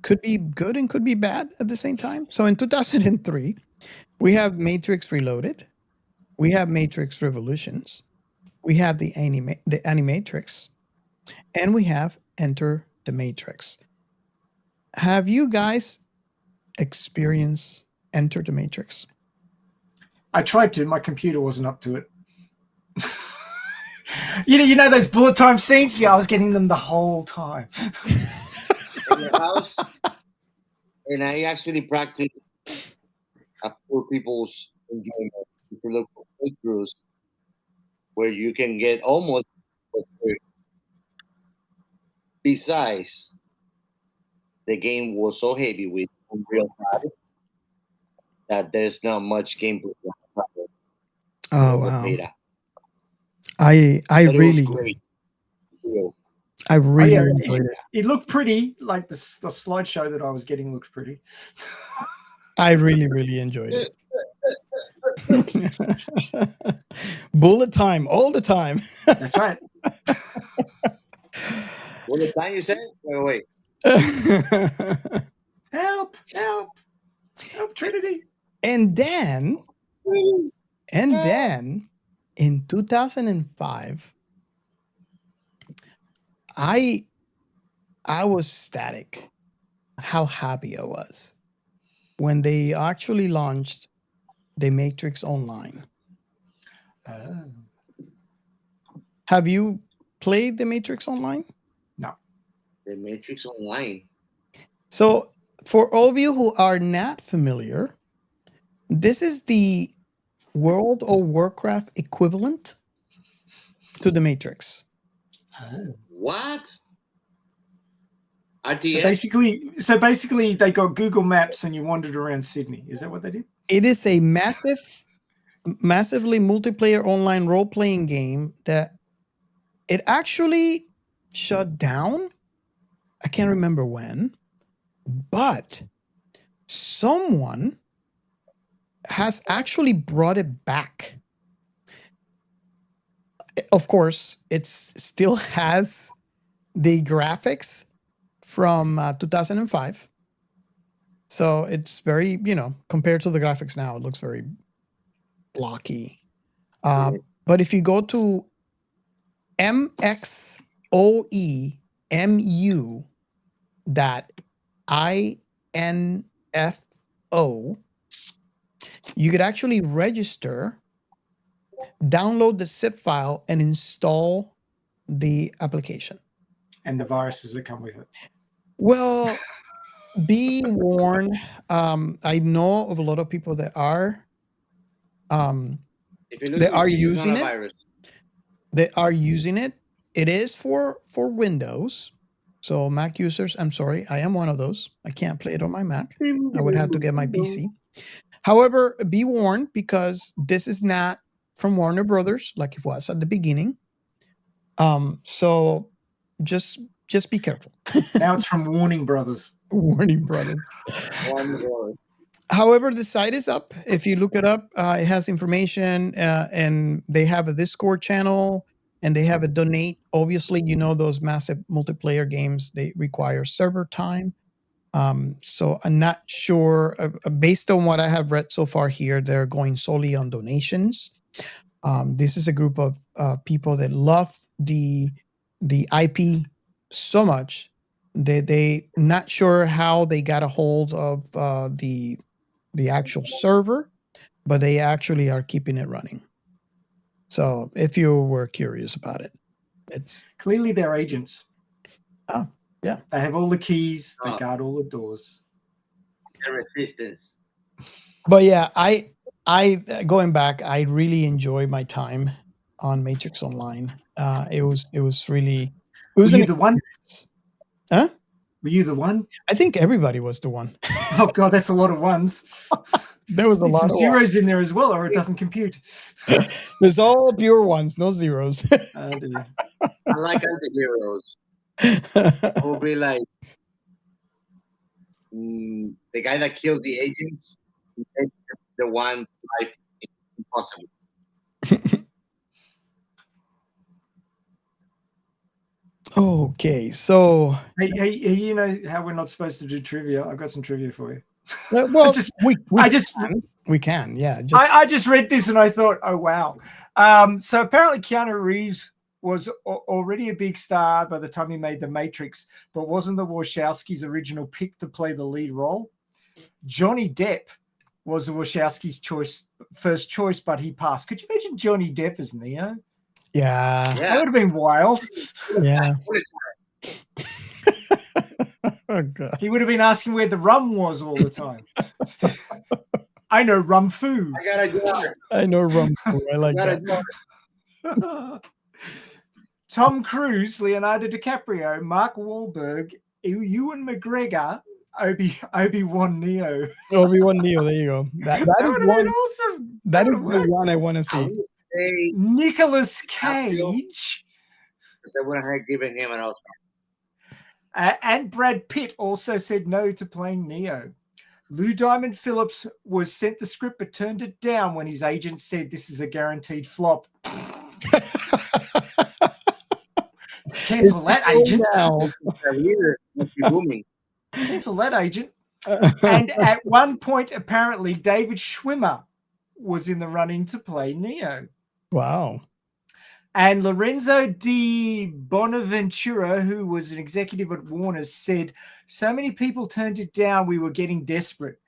could be good and could be bad at the same time. So in 2003, we have Matrix Reloaded, we have Matrix Revolutions, we have the Animatrix, and we have Enter the Matrix. Have you guys experienced Enter the Matrix? I tried to. My computer wasn't up to it. You know those bullet time scenes? Yeah, I was getting them the whole time. In your house, and I actually practiced poor people's enjoyment. If you look for playthroughs where you can get almost. Besides, the game was so heavy with Unreal 5 that there's not much gameplay. Oh wow! Beta. I But it was really great. Cool. I really yeah, enjoyed it. It looked pretty. Like the slideshow that I was getting looked pretty. I really enjoyed it. Bullet time all the time. That's right. What the time you said? Wait. Help! Help! Help! Trinity. And then in 2005, I was ecstatic how happy I was when they actually launched the Matrix Online. Have you played the Matrix Online? No. The Matrix Online. So, for all of you who are not familiar, this is the World of Warcraft equivalent to the Matrix. What? So RTS? basically, they got Google Maps and you wandered around Sydney. Is that what they did? It is a massively multiplayer online role-playing game that it actually shut down. I can't remember when, but someone has actually brought it back. Of course, it still has the graphics from 2005. So it's very, compared to the graphics now, it looks very blocky. But if you go to mxoemu.info, you could actually register, download the zip file, and install the application. And the viruses that come with it. Well, be warned. I know of a lot of people that are using it. Virus. They are using it. It is for Windows. So Mac users, I'm sorry, I am one of those. I can't play it on my Mac. I would have to get my PC. However, be warned, because this is not from Warner Brothers like it was at the beginning. So just be careful. Now it's from Warning Brothers. Warning Brothers. However, the site is up. If you look it up, it has information, and they have a Discord channel, and they have a donate. Obviously, those massive multiplayer games, they require server time. So I'm not sure. Based on what I have read so far here, they're going solely on donations. This is a group of people that love the IP so much that they not sure how they got a hold of the actual server, but they actually are keeping it running. So if you were curious about it, it's clearly they're agents. Oh, yeah. They have all the keys. They guard all the doors. The resistance. But yeah, I going back, I really enjoyed my time on Matrix Online. It was really. Were you the one? Huh? Were you the one? I think everybody was the one. Oh God, that's a lot of ones. There was a lot some of zeros in there as well, or it doesn't compute. There's all pure ones, no zeros. Oh dear. I like anti-heroes. Will be like the guy that kills the agents, the one's life is impossible. Okay, so hey, you know how we're not supposed to do trivia? I've got some trivia for you. Well, we can, yeah. I just read this and I thought, oh wow. So apparently Keanu Reeves was already a big star by the time he made The Matrix, but wasn't the Wachowskis' original pick to play the lead role. Johnny Depp was the Wachowskis' first choice, but he passed. Could you imagine Johnny Depp as Neo? Yeah. That would have been wild. Yeah. Oh God. He would have been asking where the rum was all the time. I know rum food. I got a jar. I know rum food. I like that. Tom Cruise, Leonardo DiCaprio, Mark Wahlberg, Ewan McGregor, Obi-Wan Neo. Obi-Wan Neo, there you go. That is would have one. been awesome. That is the one I want to see. Hey, Nicolas I feel- Cage I wouldn't have given him an Oscar. and Brad Pitt also said no to playing Neo. Lou Diamond Phillips was sent the script but turned it down when his agent said this is a guaranteed flop. Cancel that, agent. Career must be booming. Cancel that, agent. And at one point, apparently, David Schwimmer was in the running to play Neo. Wow. And Lorenzo di Bonaventura, who was an executive at Warner's, said, so many people turned it down, we were getting desperate.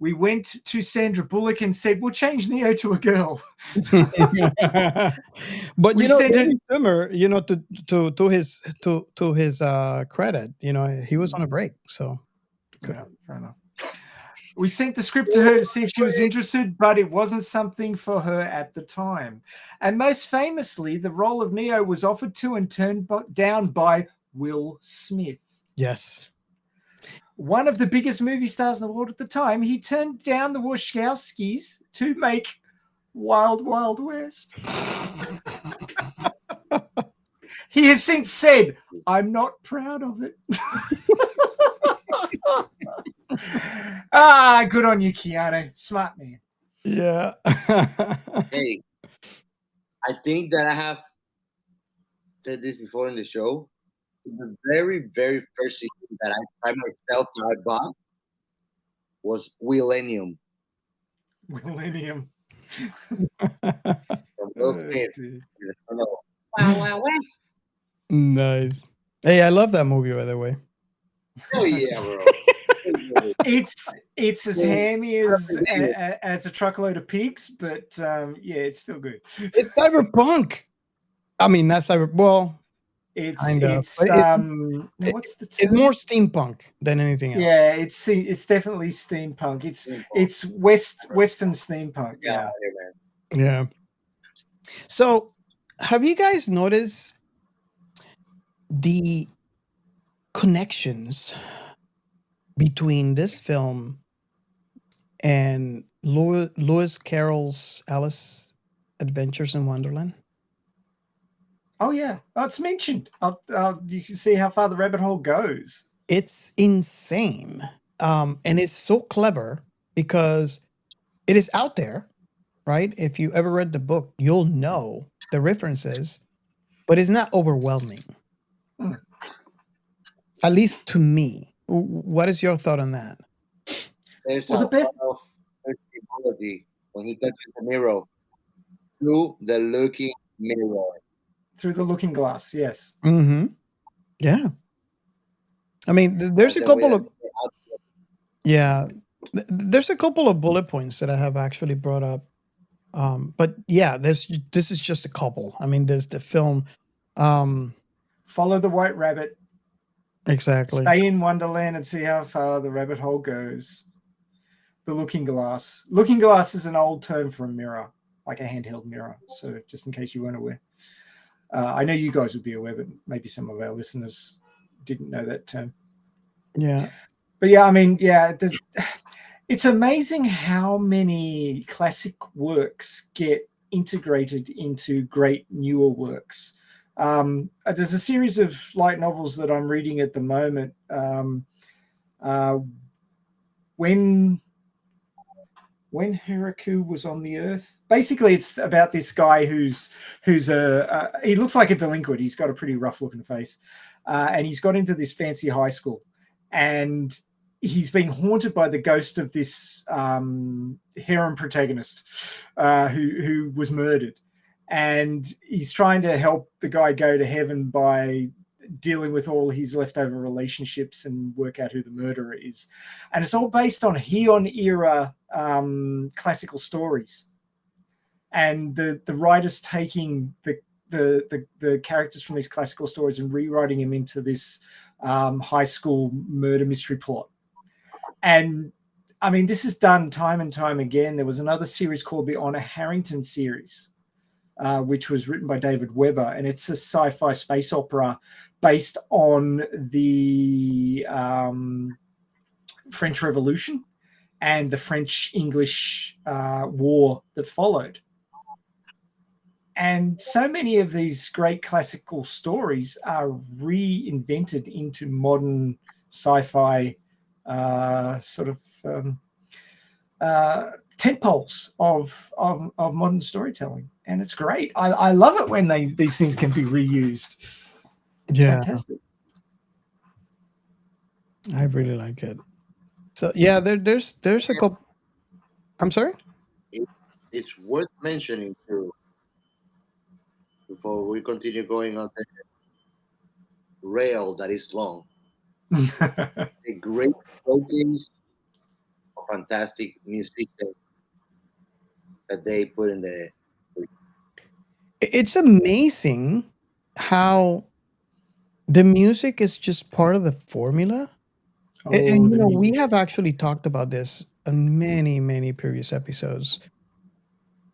We went to Sandra Bullock and said, we'll change Neo to a girl. But We you know, sent David Schwimmer, you know, to his credit, you know, he was on a break, so Yeah, fair enough. We sent the script to her to see if she was interested, but it wasn't something for her at the time. And most famously, the role of Neo was offered to and turned down by Will Smith. yes. One of the biggest movie stars in the world at the time. He turned down the Wachowskis to make Wild Wild West. He has since said, I'm not proud of it. Good on you, Keanu. Smart man. Yeah. Hey, I think that I have said this before in the show. The very, very first season that I tried myself to buy was Millennium Millennium. from Will Smith. Wow, wow, West. Nice. Hey, I love that movie, by the way. Oh yeah, bro. It's as hammy as a truckload of pigs, but yeah, it's still good. It's cyberpunk. I mean, not cyber. Well, It's kind of. it's But what's the term? it's more steampunk than anything else. Yeah, it's definitely steampunk. It's Western steampunk. Yeah. Yeah. So, have you guys noticed the connections between this film and Lewis Carroll's Alice Adventures in Wonderland? Oh yeah, it's mentioned. You can see how far the rabbit hole goes. It's insane, and it's so clever because it is out there, right? If you ever read the book, you'll know the references, but it's not overwhelming. At least to me. What is your thought on that? There's Well, a the best- lot of symbology when he touches the mirror through the looking mirror. Through the looking glass, yes. Mm-hmm. Yeah. I mean, there's a That's the way couple that of there's a couple of bullet points that I have actually brought up. But yeah, this is just a couple. I mean, there's the film. Follow the white rabbit. Exactly. Stay in Wonderland and see how far the rabbit hole goes. The looking glass. Looking glass is an old term for a mirror, like a handheld mirror. So just in case you weren't aware. I know you guys would be aware, but maybe some of our listeners didn't know that term. Yeah. But yeah, I mean, yeah, it's amazing how many classic works get integrated into great newer works. There's a series of light novels that I'm reading at the moment. When Heraku was on the Earth, basically, it's about this guy who's he looks like a delinquent. He's got a pretty rough looking face, and he's got into this fancy high school, and he's being haunted by the ghost of this harem protagonist who was murdered. And he's trying to help the guy go to heaven by dealing with all his leftover relationships and work out who the murderer is. And it's all based on Heian era classical stories. And the writers taking the characters from these classical stories and rewriting them into this high school murder mystery plot. And I mean, this is done time and time again. There was another series called the Honor Harrington series, which was written by David Weber, and it's a sci-fi space opera based on the French Revolution and the French-English war that followed. And so many of these great classical stories are reinvented into modern sci-fi sort of tentpoles of modern storytelling, and it's great. I love it when these things can be reused. It's fantastic. I really like it. So yeah, there's a couple. I'm sorry. It's worth mentioning too, before we continue going on the rail that is long. A great showcase of fantastic music that they put in the. It's amazing how the music is just part of the formula. And the we music. have actually talked about this on many previous episodes.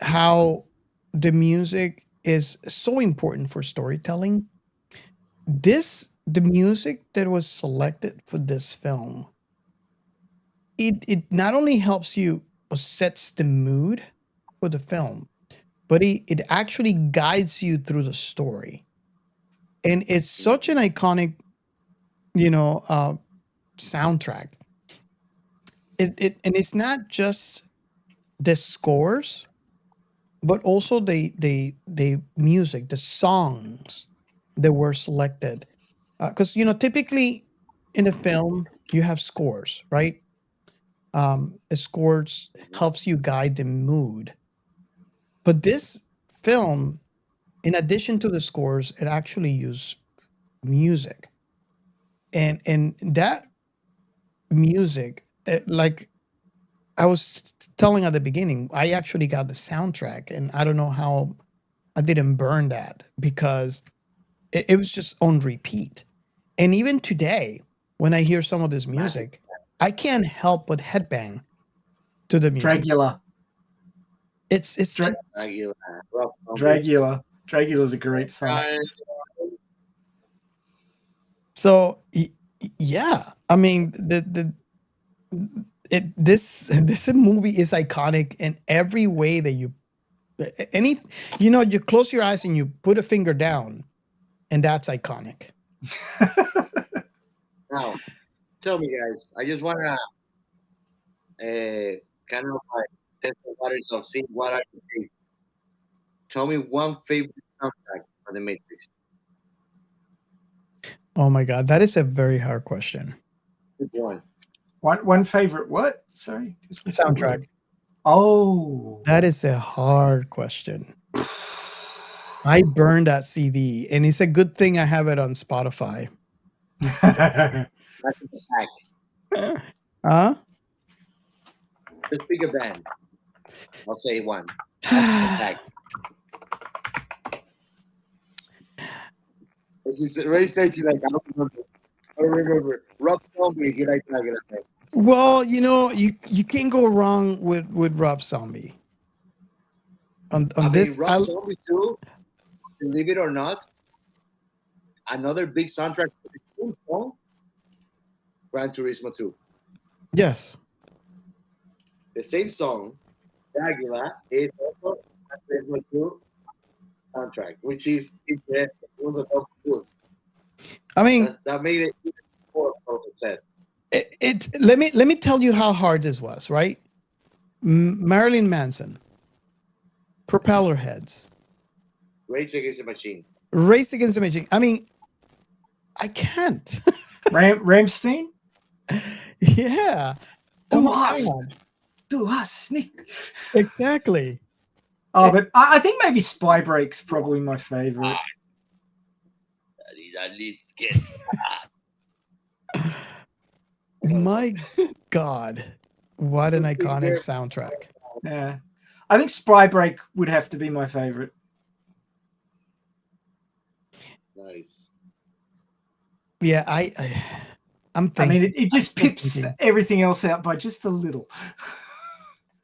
How the music is so important for storytelling. The music that was selected for this film, it not only helps you or sets the mood for the film, but it actually guides you through the story. And it's such an iconic, soundtrack. And it's not just the scores, but also the music, the songs that were selected. Because typically in a film you have scores, right? The scores helps you guide the mood. But this film, in addition to the scores, it actually used music, and that music, like I was telling at the beginning, I actually got the soundtrack, and I don't know how I didn't burn that because it was just on repeat. And even today, when I hear some of this music, I can't help but headbang to the music. Dragula. It's just, Dragula. Dragula's a great song. so yeah. I mean, this movie is iconic in every way that you you close your eyes and you put a finger down, and that's iconic. Now, tell me, guys. I just wanna kind of like test the waters of seeing what are the things. Tell me one favorite soundtrack for the Matrix. Oh my god, that is a very hard question. Good one. One favorite what? Sorry. Soundtrack. Oh. That is a hard question. I burned that CD, and it's a good thing I have it on Spotify. That's the fact. Huh? Just pick a band. I'll say one. Attack. It's really searching like I don't remember. Rob Zombie, he like that. Well, you can't go wrong with Rob Zombie. On this, Rob Zombie too. Believe it or not, another big soundtrack for the same song, Gran Turismo 2. Yes. The same song, Dragula, is also Gran Turismo 2 soundtrack, which is interesting. It was a top boost. I mean, that made it even more of a success. Let me tell you how hard this was, right? Marilyn Manson, Propeller Heads, Rage Against the Machine. Race Against the Machine. I mean, I can't. Rammstein? Yeah. Do us, Nick. Exactly. Oh, but I think maybe Spy Break's probably my favorite. Let's get My God, what an iconic soundtrack. Yeah. I think Spy Break would have to be my favorite. Nice. Yeah, I'm thinking. I mean, it just pips everything else out by just a little.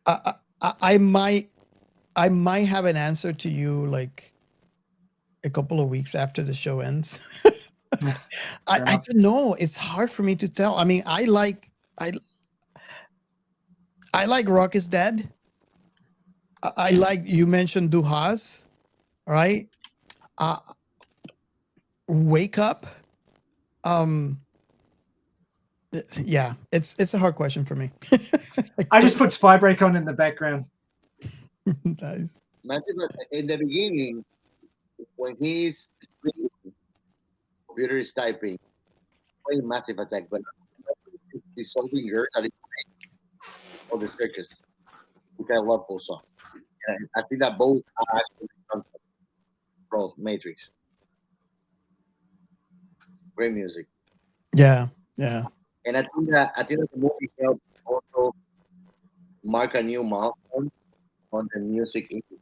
I might have an answer to you like a couple of weeks after the show ends. I don't know. It's hard for me to tell. I mean, I like Rock is Dead. I like, you mentioned Du Has. right? Uh, Wake up. Yeah, it's a hard question for me. I just put Spy Break on in the background. Nice. Massive in the beginning, when he's sleeping, computer is typing, playing Massive Attack, but this something girl that is on the circus, which I love both songs. And I think that both are actually from Matrix. Great music. Yeah. And I think that the movie helped also mark a new milestone on the music industry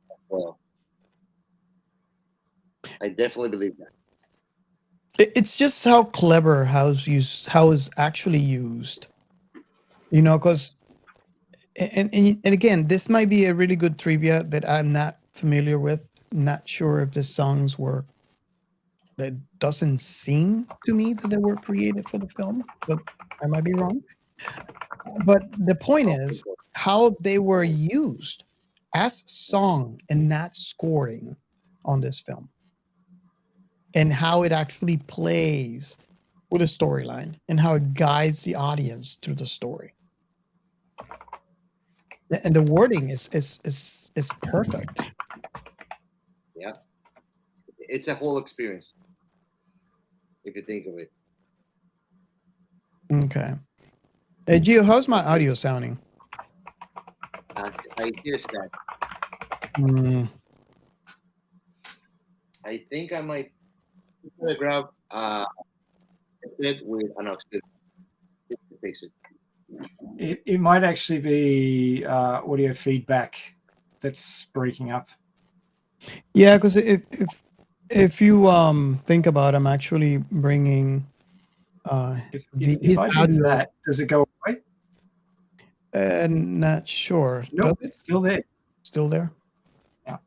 as well. I definitely believe that. It's just how clever how it's actually used. Because and again, this might be a really good trivia that I'm not familiar with. Not sure if the songs were. That doesn't seem to me that they were created for the film, but I might be wrong. But the point is how they were used as song and not scoring on this film, and how it actually plays with a storyline and how it guides the audience through the story. And the wording is perfect. Yeah. It's a whole experience, if you think of it. Okay. Hey, Gio, how's my audio sounding? I hear that. I think I might grab it with an auxiliary. Fix it. It might actually be audio feedback that's breaking up. Yeah, because if you think about, I'm actually bringing If I do that, does it go away? Not sure. No, it's still there. Still there? Yeah.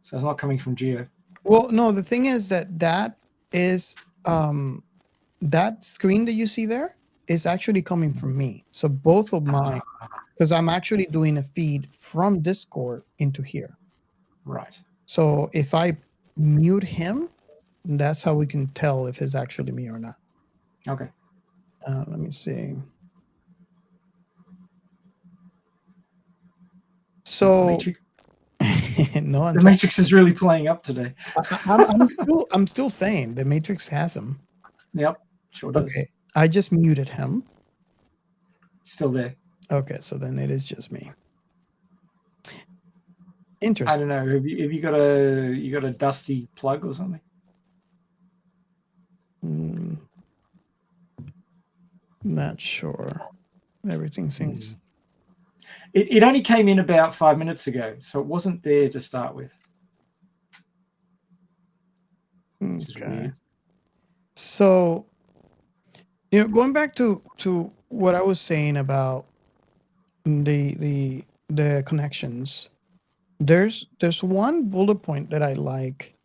So it's not coming from Geo. Well, no, the thing is that is that screen that you see there is actually coming from me. So both of mine, because I'm actually doing a feed from Discord into here. Right. So if I mute him, that's how we can tell if it's actually me or not. Okay. Let me see. So no, the Matrix is really playing up today. I'm still saying the Matrix has him. Yep, sure does. Okay, I just muted him. Still there. Okay, so then it is just me. Interesting. I don't know. Have you got a dusty plug or something? Not sure. Everything seems. It only came in about 5 minutes ago, so it wasn't there to start with. Okay. So, going back to what I was saying about the connections, there's one bullet point that I like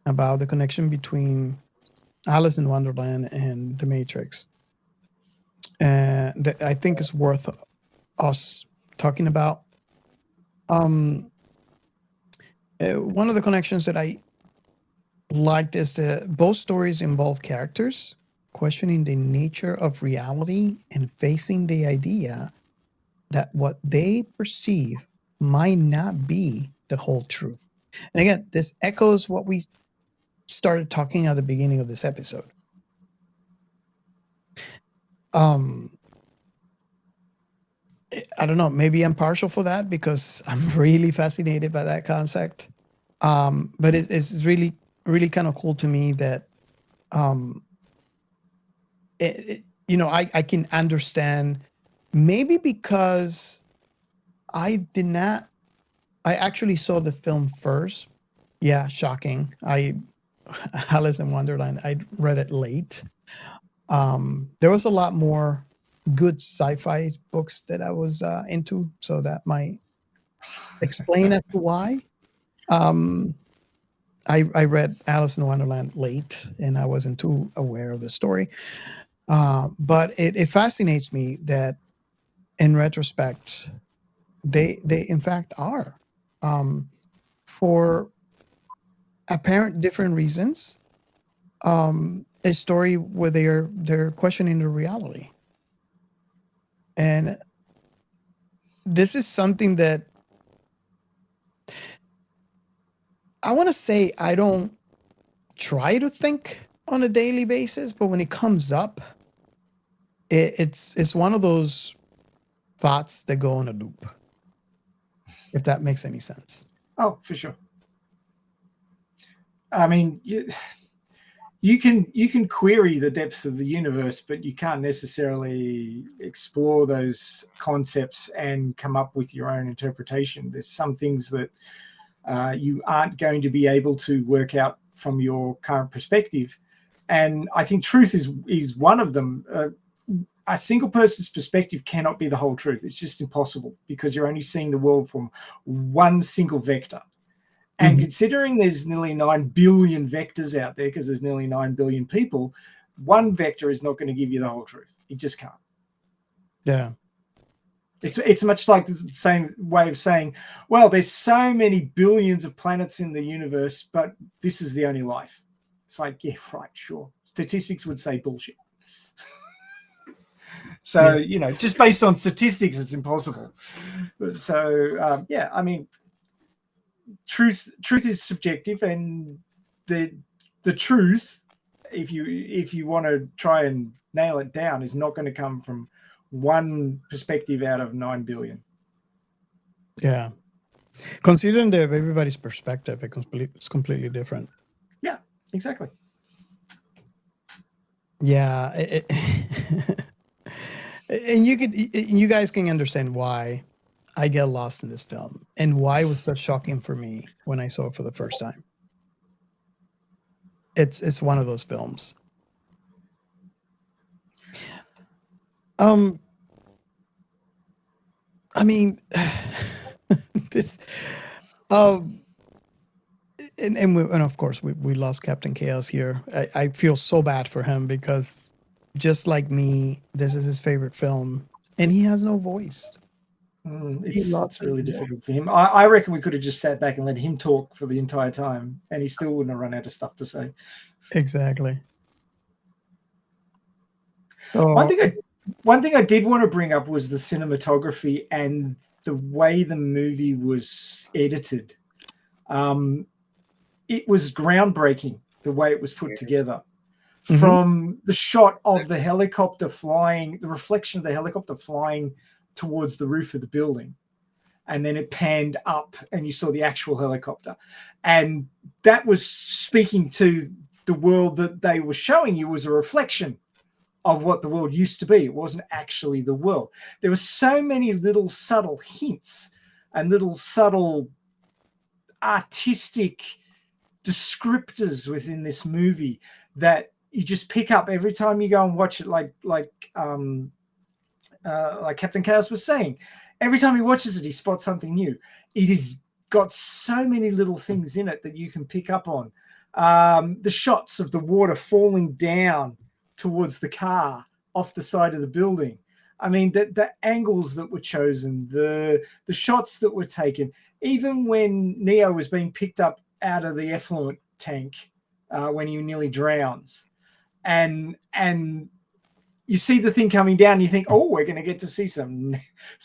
about the connection between Alice in Wonderland and The Matrix, that I think is worth us talking about. One of the connections that I liked is that both stories involve characters questioning the nature of reality and facing the idea that what they perceive might not be the whole truth. And again, this echoes what we started talking at the beginning of this episode. I don't know, maybe I'm partial for that because I'm really fascinated by that concept. But it's really, really kind of cool to me that I can understand, maybe because I actually saw the film first. Yeah, shocking. Alice in Wonderland, I read it late. There was a lot more good sci-fi books that I was into, so that might explain as to why. I read Alice in Wonderland late, and I wasn't too aware of the story. But it fascinates me that, in retrospect, they in fact are. For apparent different reasons. A story where they're questioning the reality, and this is something that I want to say I don't try to think on a daily basis, but when it comes up, it's one of those thoughts that go on a loop. If that makes any sense. Oh, for sure. I mean, you can query the depths of the universe, but you can't necessarily explore those concepts and come up with your own interpretation. There's some things that you aren't going to be able to work out from your current perspective, and I think truth is one of them. A single person's perspective cannot be the whole truth. It's just impossible because you're only seeing the world from one single vector. And considering there's nearly 9 billion vectors out there, because there's nearly 9 billion people, one vector is not going to give you the whole truth. It just can't. Yeah. It's much like the same way of saying, well, there's so many billions of planets in the universe, but this is the only life. It's like, yeah, right, sure. Statistics would say bullshit. So, just based on statistics, it's impossible. So, yeah, I mean, truth is subjective, and the truth, if you want to try and nail it down, is not going to come from one perspective out of 9 billion. Yeah. Considering that everybody's perspective, it's completely different. Yeah, exactly. Yeah. And you guys can understand why I get lost in this film and why it was so shocking for me when I saw it for the first time. It's one of those films. I mean, this, and of course we lost Captain Chaos here. I feel so bad for him because just like me, this is his favorite film, and he has no voice. It's really difficult for him. I reckon we could have just sat back and let him talk for the entire time, and he still wouldn't have run out of stuff to say. Exactly. One thing I did want to bring up was the cinematography and the way the movie was edited. It was groundbreaking the way it was put together. From the shot of the helicopter flying, the reflection of the helicopter flying towards the roof of the building, and then it panned up and you saw the actual helicopter, and that was speaking to the world that they were showing you was a reflection of what the world used to be. It wasn't actually the world. There were so many little subtle hints and little subtle artistic descriptors within this movie that you just pick up every time you go and watch it, like Captain Chaos was saying. Every time he watches it, he spots something new. It has got so many little things in it that you can pick up on. The shots of the water falling down towards the car off the side of the building. I mean, the angles that were chosen, the shots that were taken, even when Neo was being picked up out of the effluent tank when he nearly drowns, and you see the thing coming down, and you think, oh, we're going to get to see some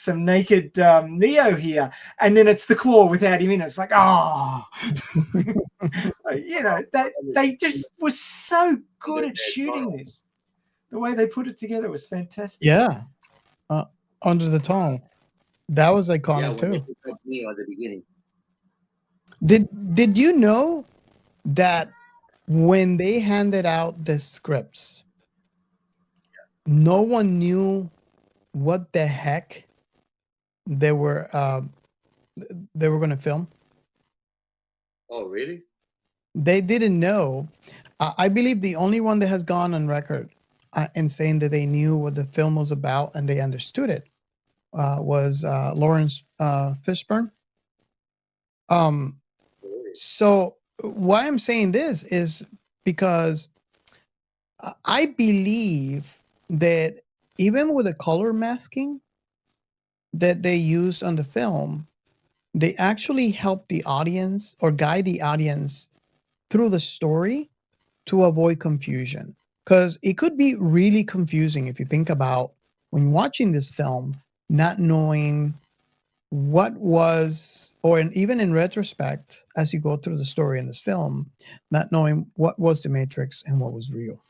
naked Neo here, and then it's the claw without him in it. It's like, oh, that they just were so good at shooting this. The way they put it together was fantastic. Yeah, Under the Tongue, that was iconic too. Neo at the beginning. Did you know that when they handed out the scripts, no one knew what the heck they were going to film? Oh, really? They didn't know. I believe the only one that has gone on record in saying that they knew what the film was about and they understood it was Lawrence Fishburne. So why I'm saying this is because I believe that even with the color masking that they used on the film, they actually help the audience or guide the audience through the story to avoid confusion, because it could be really confusing if you think about when watching this film, not knowing what was, or even in retrospect, as you go through the story in this film, not knowing what was the Matrix and what was real.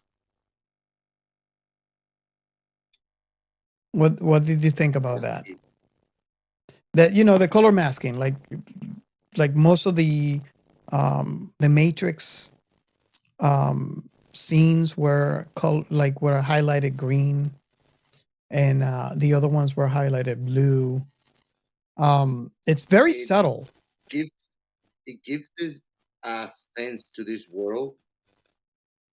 What did you think about that? That, the color masking, like most of the Matrix scenes were were highlighted green, and the other ones were highlighted blue. It's very It subtle. gives this a sense to this world,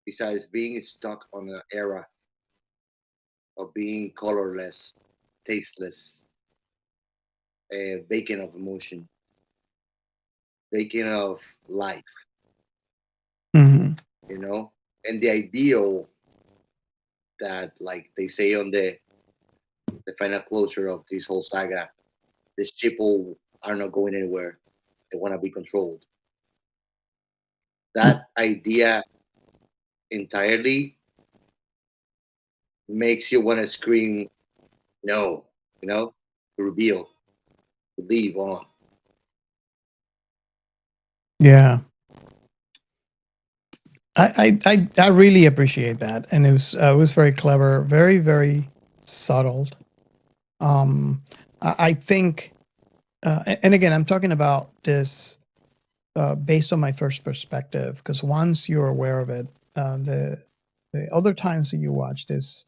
besides being stuck on an era of being colorless, tasteless, vacant of emotion, vacant of life, Mhm. you know? And the ideal that, like they say on the final closure of this whole saga, these people are not going anywhere. They want to be controlled. That idea entirely makes you want to scream, no, to reveal, to leave on. Yeah. I really appreciate that, and it was very clever, very very subtle. I think, and again, I'm talking about this based on my first perspective, because once you're aware of it, the other times that you watch this,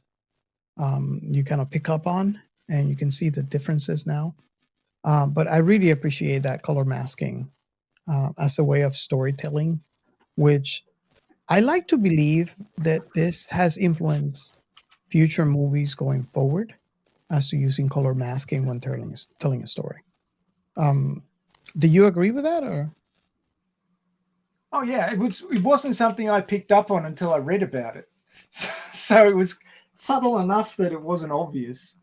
you kind of pick up on, and you can see the differences now. But I really appreciate that color masking as a way of storytelling, which I like to believe that this has influenced future movies going forward as to using color masking when telling a story. Um, do you agree with that, or? Oh yeah, it wasn't something I picked up on until I read about it. So it was subtle enough that it wasn't obvious.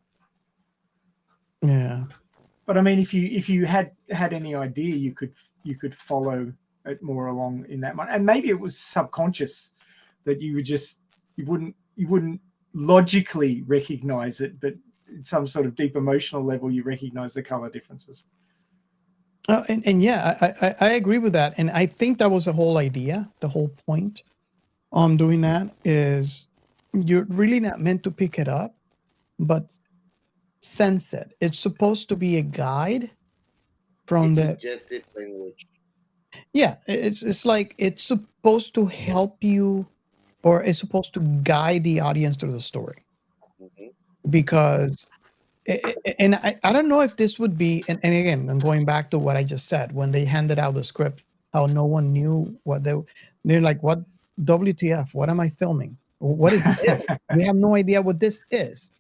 Yeah. But I mean, if you had any idea, you could follow it more along in that one, and maybe it was subconscious that you wouldn't logically recognize it, but in some sort of deep emotional level, you recognize the color differences. And yeah, I agree with that, and I think that was the whole idea, the whole point on doing that is you're really not meant to pick it up, but sense it. It's supposed to be a guide from It's the suggestive language. yeah. It's like it's supposed to help you, or it's supposed to guide the audience through the story, Mhm. because and I don't know if this would be, and again, I'm going back to what I just said when they handed out the script, how no one knew they're like, what WTF, what am I filming, what is this? We have no idea what this is.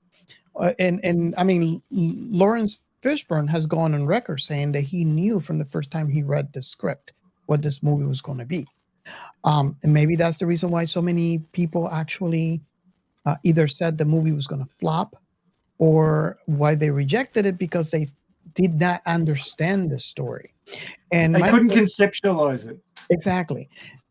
And I mean, Lawrence Fishburne has gone on record saying that he knew from the first time he read the script what this movie was going to be. And maybe that's the reason why so many people actually either said the movie was going to flop, or why they rejected it, because they did not understand the story. And They couldn't conceptualize it. exactly.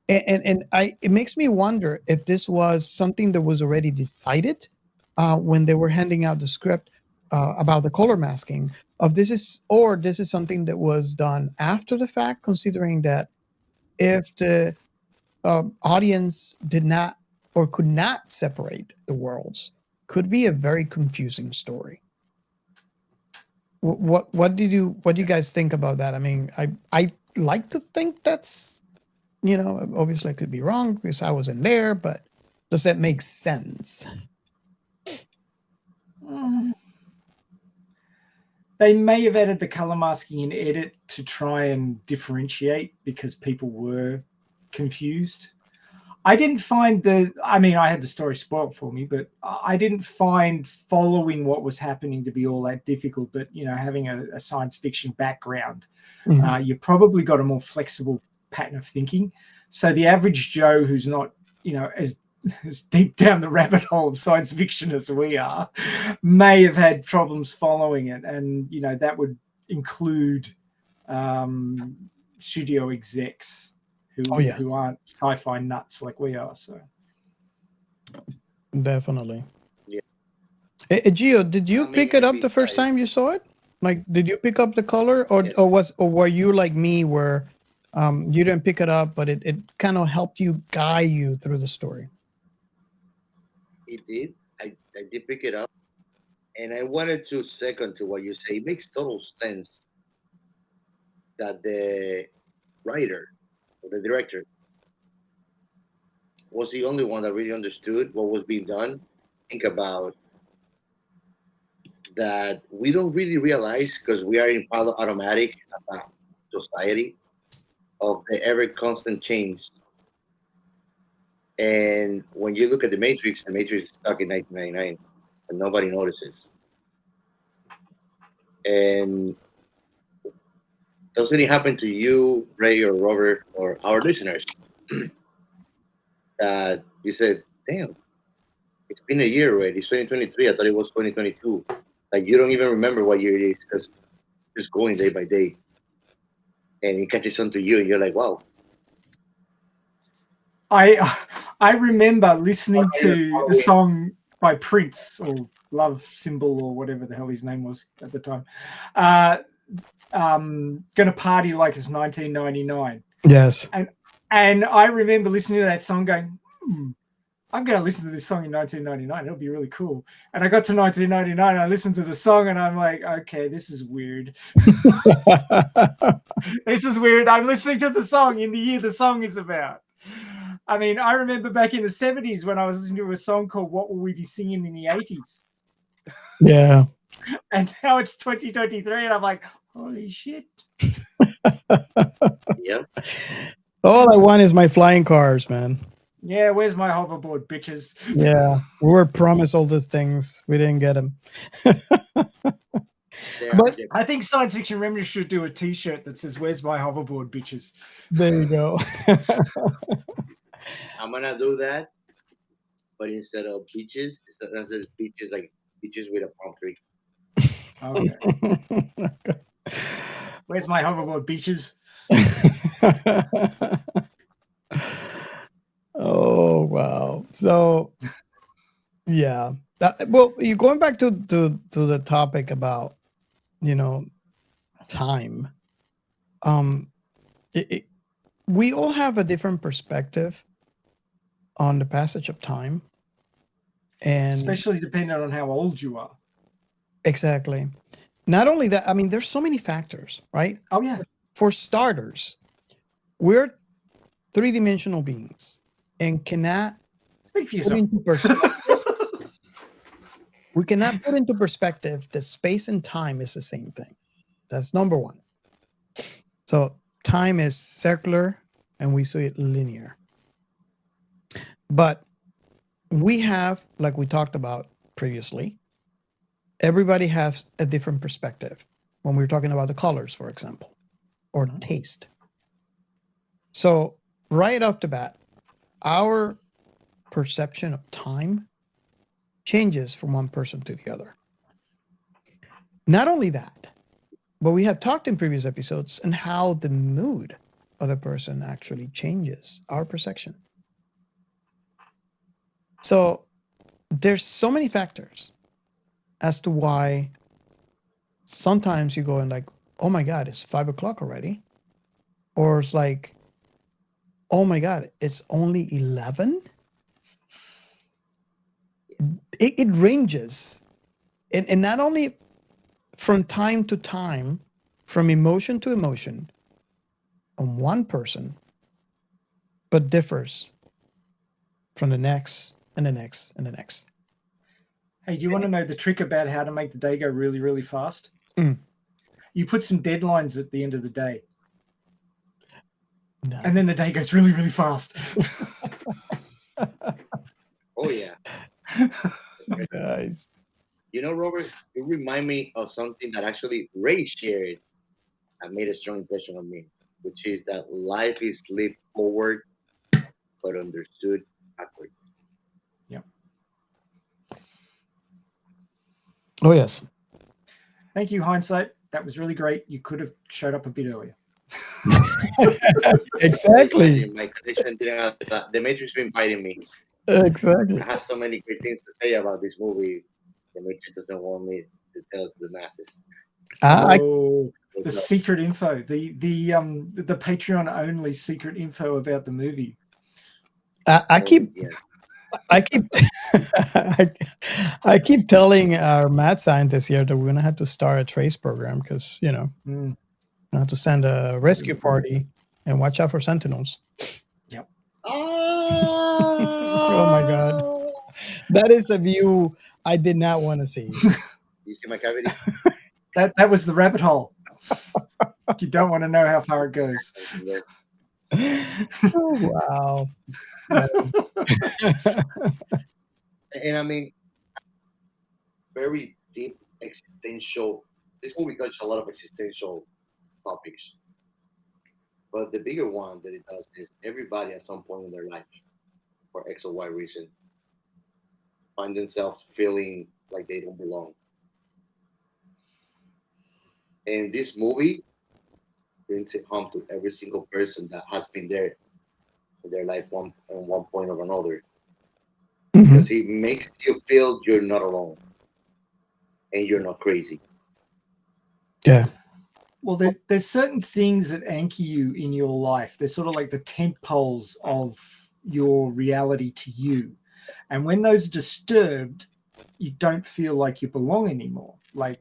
It makes me wonder if this was something that was already decided when they were handing out the script about the color masking, or this is something that was done after the fact, considering that if the audience did not or could not separate the worlds, could be a very confusing story. What do you guys think about that? I mean, I like to think that's, obviously I could be wrong because I wasn't there, but does that make sense? They may have added the color masking in edit to try and differentiate because people were confused. I didn't find I had the story spoiled for me, but I didn't find following what was happening to be all that difficult. But, having a science fiction background, you probably got a more flexible pattern of thinking. So the average Joe who's not, as deep down the rabbit hole of science fiction as we are, may have had problems following it. And, that would include studio execs who aren't sci-fi nuts like we are. So Definitely. Yeah. Gio, did you I pick mean, it up the first besides- time you saw it? Like, did you pick up the color, or Yes. or were you like me, where you didn't pick it up, but it kind of helped you guide you through the story? It did. I did pick it up, and I wanted to second to what you say. It makes total sense that the writer or the director was the only one that really understood what was being done. Think about that. We don't really realize because we are in pilot automatic as a society of the ever constant change. And when you look at the Matrix is stuck in 1999, and nobody notices. And doesn't it happen to you, Ray or Robert, or our listeners, that you said, "Damn, it's been a year already. It's 2023. I thought it was 2022." Like you don't even remember what year it is because it's going day by day, and it catches on to you, and you're like, "Wow." I remember listening to the song by Prince, or Love Symbol, or whatever the hell his name was at the time. Gonna party like it's 1999. Yes. And I remember listening to that song going, I'm going to listen to this song in 1999. It'll be really cool. And I got to 1999. I listened to the song and I'm like, okay, this is weird. This is weird. I'm listening to the song in the year the song is about. I mean, I remember back in the 70s when I was listening to a song called What Will We Be Singing in the 80s? Yeah. And now it's 2023 and I'm like, holy shit. Yep. All I want is my flying cars, man. Yeah, where's my hoverboard, bitches? Yeah, we were promised all these things. We didn't get them. But I think Science Fiction Remnants should do a T-shirt that says, "Where's my hoverboard, bitches?" There you go. I'm gonna do that, but instead of beaches, it says beaches, like beaches with a palm tree. Okay. Where's my hoverboard, beaches? Oh wow! So yeah, well, you're going back to the topic about time. We all have a different perspective on the passage of time, and especially depending on how old you are. Exactly. Not only that, I mean, there's so many factors, right? Oh yeah. For starters, we're three-dimensional beings and cannot Speak for put yourself. into perspective. We cannot put into perspective that space and time is the same thing. That's number one. So time is circular and we see it linear. But we have, like we talked about previously, everybody has a different perspective when we're talking about the colors, for example, or taste. So right off the bat, our perception of time changes from one person to the other. Not only that, but we have talked in previous episodes on how the mood of the person actually changes our perception. So there's so many factors as to why sometimes you go and like, oh my God, it's 5 o'clock already. Or it's like, oh my God, it's only 11. It ranges. And not only from time to time, from emotion to emotion on one person, but differs from the next and the next and the next. Hey, do you want to know the trick about how to make the day go really, really fast? Mm. You put some deadlines at the end of the day. No. And then the day goes really, really fast. Oh yeah. Nice. You know, Robert, it remind me of something that actually Ray shared and made a strong impression on me, which is that life is lived forward but understood backwards. Yeah. Oh yes. Thank you, hindsight. That was really great. You could have showed up a bit earlier. Exactly. My connection didn't have that. The Matrix been fighting me. Exactly. I have so many great things to say about this movie. The Matrix doesn't want me to tell it to the masses. Oh, the secret info, the Patreon only secret info about the movie. I keep I keep telling our mad scientists here that we're gonna have to start a trace program because we have to send a rescue party and watch out for sentinels. Yep. Oh my god, that is a view I did not want to see. You see my cavity? That was the rabbit hole. You don't want to know how far it goes. Oh, wow. And I mean, very deep existential. This movie touches a lot of existential topics. But the bigger one that it does is everybody at some point in their life, for X or Y reason, find themselves feeling like they don't belong. And this movie brings it home to every single person that has been there in their life at one point or another. Because it makes you feel you're not alone and you're not crazy. Yeah. Well, there's certain things that anchor you in your life. They're sort of like the tent poles of your reality to you. And when those are disturbed, you don't feel like you belong anymore. Like,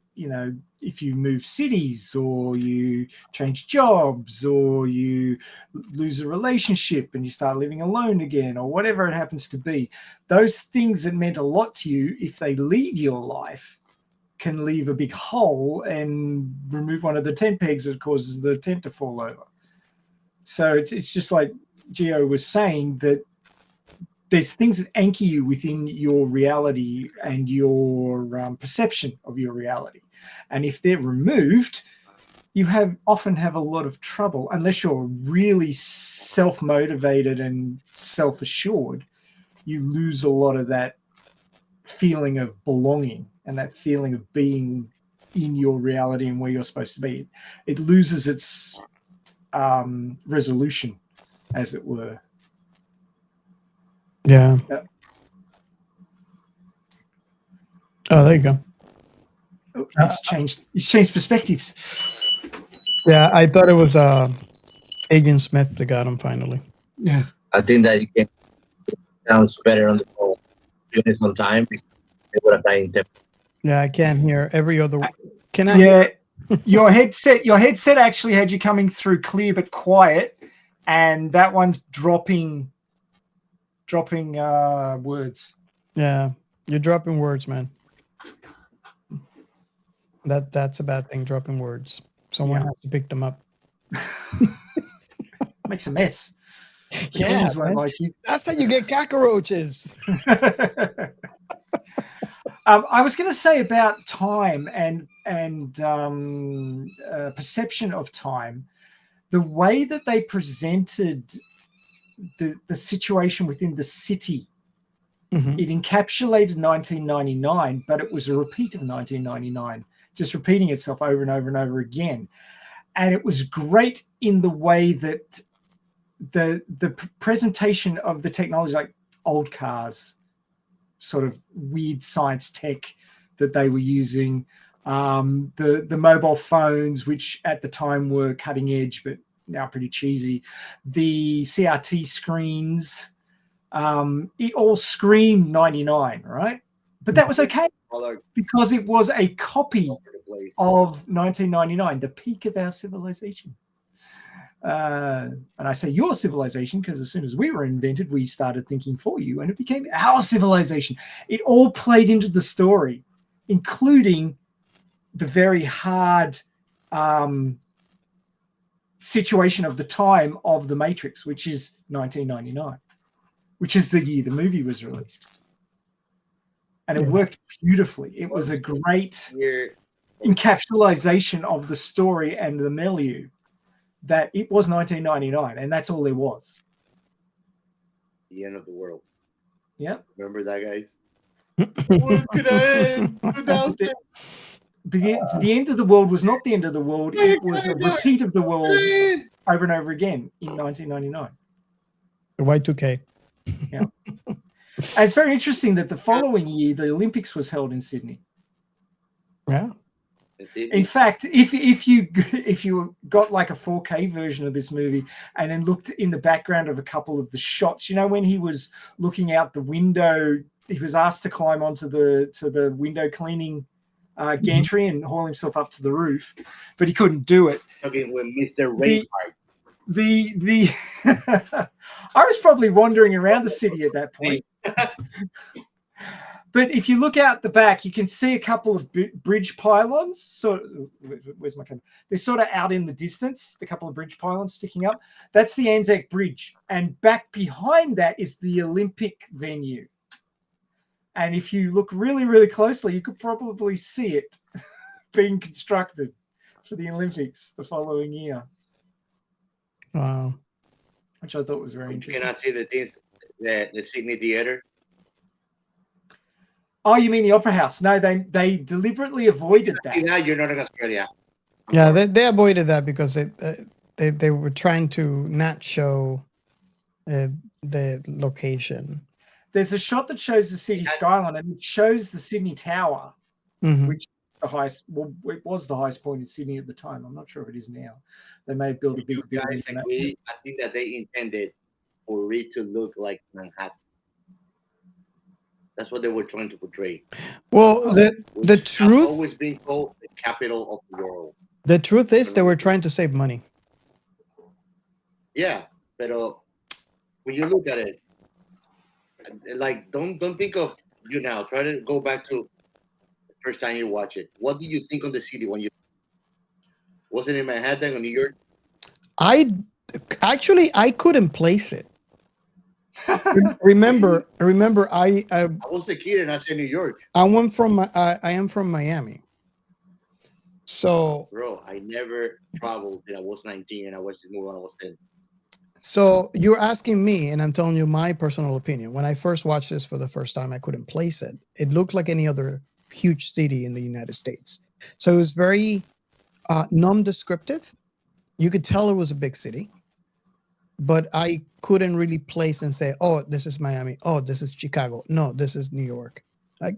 if you move cities or you change jobs or you lose a relationship and you start living alone again or whatever it happens to be, those things that meant a lot to you, if they leave your life, can leave a big hole and remove one of the tent pegs that causes the tent to fall over. So it's just like Gio was saying, that there's things that anchor you within your reality and your perception of your reality. And if they're removed, you often have a lot of trouble, unless you're really self-motivated and self-assured. You lose a lot of that feeling of belonging and that feeling of being in your reality and where you're supposed to be. It loses its resolution, as it were. Yeah. Oh, there you go. Oh, he's changed perspectives. Yeah, I thought it was Agent Smith that got him finally. Yeah. I think that it sounds better on the phone. Doing this on time, it would have died in 10. Yeah, I can't hear every other. Can I? Yeah, your headset actually had you coming through clear but quiet, and that one's dropping words. Yeah, you're dropping words, man. That's a bad thing. Dropping words. Someone has to pick them up. Makes a mess. Yeah, won't like you. That's how you get cockroaches. I was going to say about time and perception of time. The way that they presented the situation within the city, it encapsulated 1999, but it was a repeat of 1999, just repeating itself over and over and over again. And it was great in the way that the presentation of the technology, like old cars, sort of weird science tech that they were using, the mobile phones, which at the time were cutting edge, but now pretty cheesy, the CRT screens, it all screamed 99, right? But that was okay because it was a copy of 1999, the peak of our civilization. And I say your civilization because as soon as we were invented, we started thinking for you and it became our civilization. It all played into the story, including the very hard situation of the time of The Matrix, which is 1999, which is the year the movie was released. And it worked beautifully. It was a great encapsulation of the story and the milieu. That it was 1999, and that's all there was. The end of the world. Yeah. Remember that, guys? Where could I end? The end of the world was not the end of the world. It was a repeat of the world over and over again in 1999. The Y2K. Yeah. And it's very interesting that the following year, the Olympics was held in Sydney. Yeah. In fact, if you got like a 4K version of this movie and then looked in the background of a couple of the shots, you know, when he was looking out the window, he was asked to climb onto the window cleaning gantry and haul himself up to the roof, but he couldn't do it. Okay, with Mr. Reinhardt. The I was probably wandering around the city at that point. But if you look out the back, you can see a couple of bridge pylons. So, where's my camera? They're sort of out in the distance, the couple of bridge pylons sticking up. That's the Anzac Bridge. And back behind that is the Olympic venue. And if you look really, really closely, you could probably see it being constructed for the Olympics the following year. Wow. Which I thought was very interesting. Can I see the Sydney Theater? Oh, you mean the Opera House? No, they deliberately avoided that. Now you're not in Australia. Yeah, they avoided that because they were trying to not show the location. There's a shot that shows the city skyline, and it shows the Sydney Tower, which is the highest. Well, it was the highest point in Sydney at the time. I'm not sure if it is now. They may have built a big building. I think that they intended for it to look like Manhattan. That's what they were trying to portray. Well, the truth always been called the capital of the world. The truth is they were trying to save money. Yeah, but when you look at it, like don't think of you now. Try to go back to the first time you watch it. What do you think of the city when you was it in Manhattan or New York? I couldn't place it. Remember, I was a kid and I said New York. I am from Miami. So, bro, I never traveled till I was 19 and I watched this movie when I was 10. So you're asking me, and I'm telling you my personal opinion. When I first watched this for the first time, I couldn't place it. It looked like any other huge city in the United States. So it was very non-descriptive. You could tell it was a big city, but I couldn't really place and say, oh, this is Miami. Oh, this is Chicago. No, this is New York.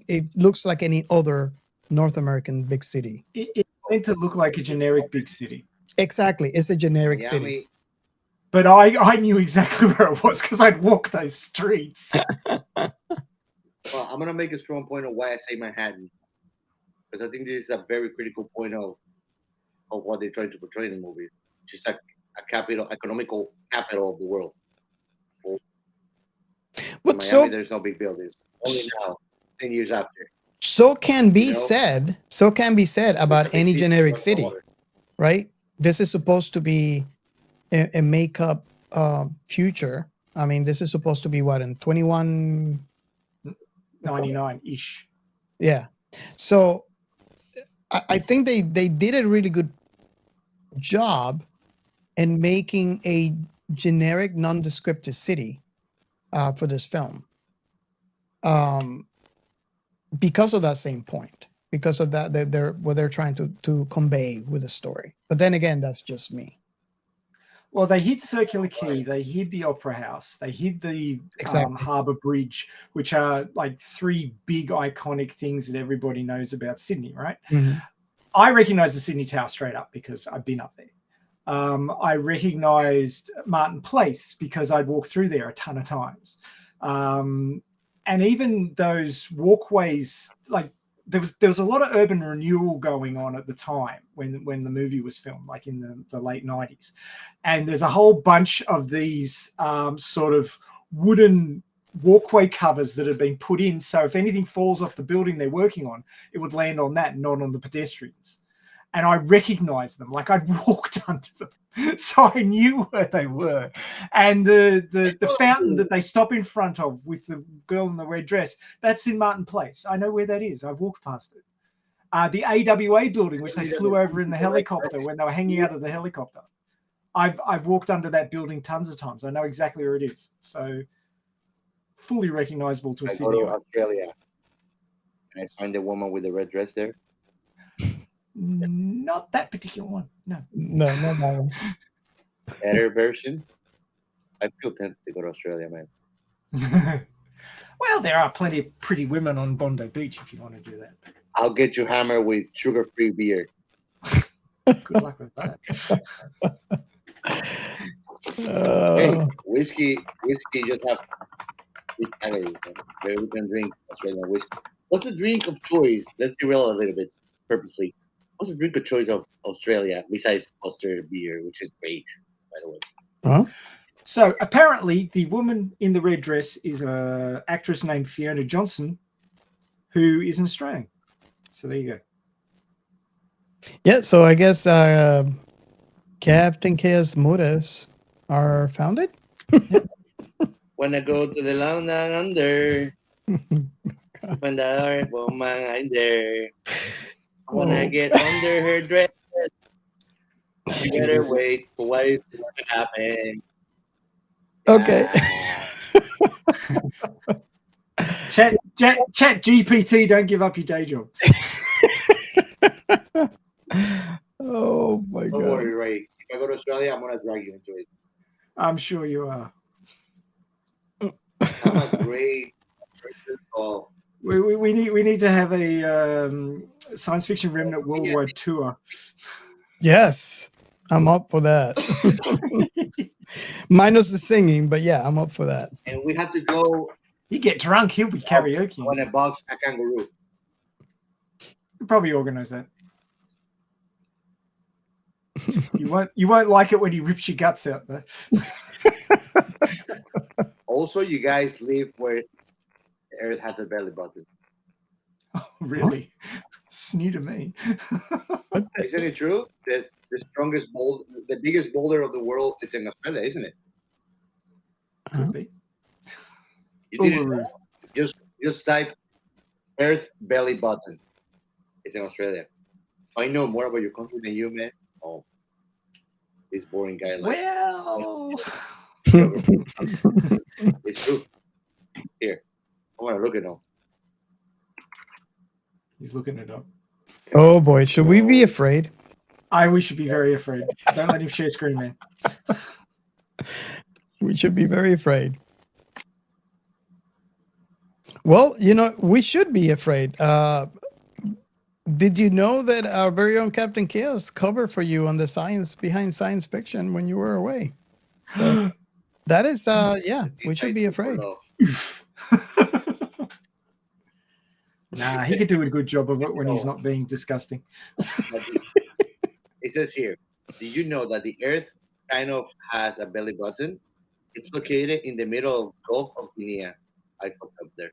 It looks like any other North American big city. It's meant to look like a generic big city. Exactly. It's a generic Miami. city. But I knew exactly where it was because I'd walked those streets. Well, I'm going to make a strong point of why I say Manhattan. Because I think this is a very critical point of what they're trying to portray in the movie. Just a economical capital of the world. But Miami, there's no big buildings. Only now, 10 years after. So can be said about any generic city, right? This is supposed to be a makeup future. I mean, this is supposed to be what, in 2199-ish. Yeah. So I think they did a really good job in making a generic, nondescriptive city for this film. Because of that same point, because of that, they're trying to convey with the story. But then again, that's just me. Well, they hid Circular Quay, they hid the Opera House, they hid the Harbour Bridge, which are like three big iconic things that everybody knows about Sydney, right? Mm-hmm. I recognize the Sydney Tower straight up because I've been up there. I recognized Martin Place because I'd walked through there a ton of times. And even those walkways, like there was a lot of urban renewal going on at the time when the movie was filmed, like in the late 90s. And there's a whole bunch of these sort of wooden walkway covers that have been put in. So if anything falls off the building they're working on, it would land on that, not on the pedestrians. And I recognized them, like I'd walked under them. So I knew where they were. And the fountain that they stop in front of with the girl in the red dress, that's in Martin Place. I know where that is. I've walked past it. The AWA building, which they flew over in the helicopter when they were hanging out of the helicopter. I've walked under that building tons of times. I know exactly where it is. So fully recognizable to a city. I go to Australia and I find the woman with the red dress there. Not that particular one. No. No, not that one. better version. I feel tempted to go to Australia, man. Well, there are plenty of pretty women on Bondi Beach if you want to do that. I'll get you hammered with sugar-free beer. Good luck with that. Hey, whiskey just have these calories, man. Where we can drink Australian whiskey. What's the drink of choice? Let's derail a little bit purposely. What's the drink of choice of Australia besides Australia beer, which is great, by the way? Huh? So apparently, the woman in the red dress is an actress named Fiona Johnson, who is an Australian. So there you go. Yeah, so I guess Captain Chaos motives are founded. Wanna go to the land down under? When the earth woman there. I wanna get under her dress. You better wait for what is going to happen. Okay. Chat GPT, don't give up your day job. Oh my Don't god. worry, Ray. If I go to Australia, I'm gonna drag you into it. I'm sure you are. I'm a great person. Oh, We need to have a science fiction remnant worldwide tour. Yes, I'm up for that. Minus the singing, but yeah, I'm up for that. and we have to go You get drunk, he'll be karaoke. on a box a kangaroo. We'll probably organize that. You won't like it when he rips your guts out though. Also, you guys live where the Earth has a belly button. Oh, really? It's new to me. Isn't it true? The strongest boulder, the biggest boulder of the world, it's in Australia, isn't it? Could be. You didn't know? Just type Earth belly button. It's in Australia. I know more about your country than you, man. Oh, this boring guy. Well, It's true. Here, I want to look it up. he's looking it up. Oh boy, should we be afraid? We should be very afraid. Don't let him share screen, man. We should be very afraid. Well, we should be afraid. Did you know that our very own Captain Chaos covered for you on the science behind science fiction when you were away? So that is, we should be afraid. Nah, he could do a good job of it when he's not being disgusting. It says here, do you know that the Earth kind of has a belly button? It's located in the middle of Gulf of Guinea. I fucked up there.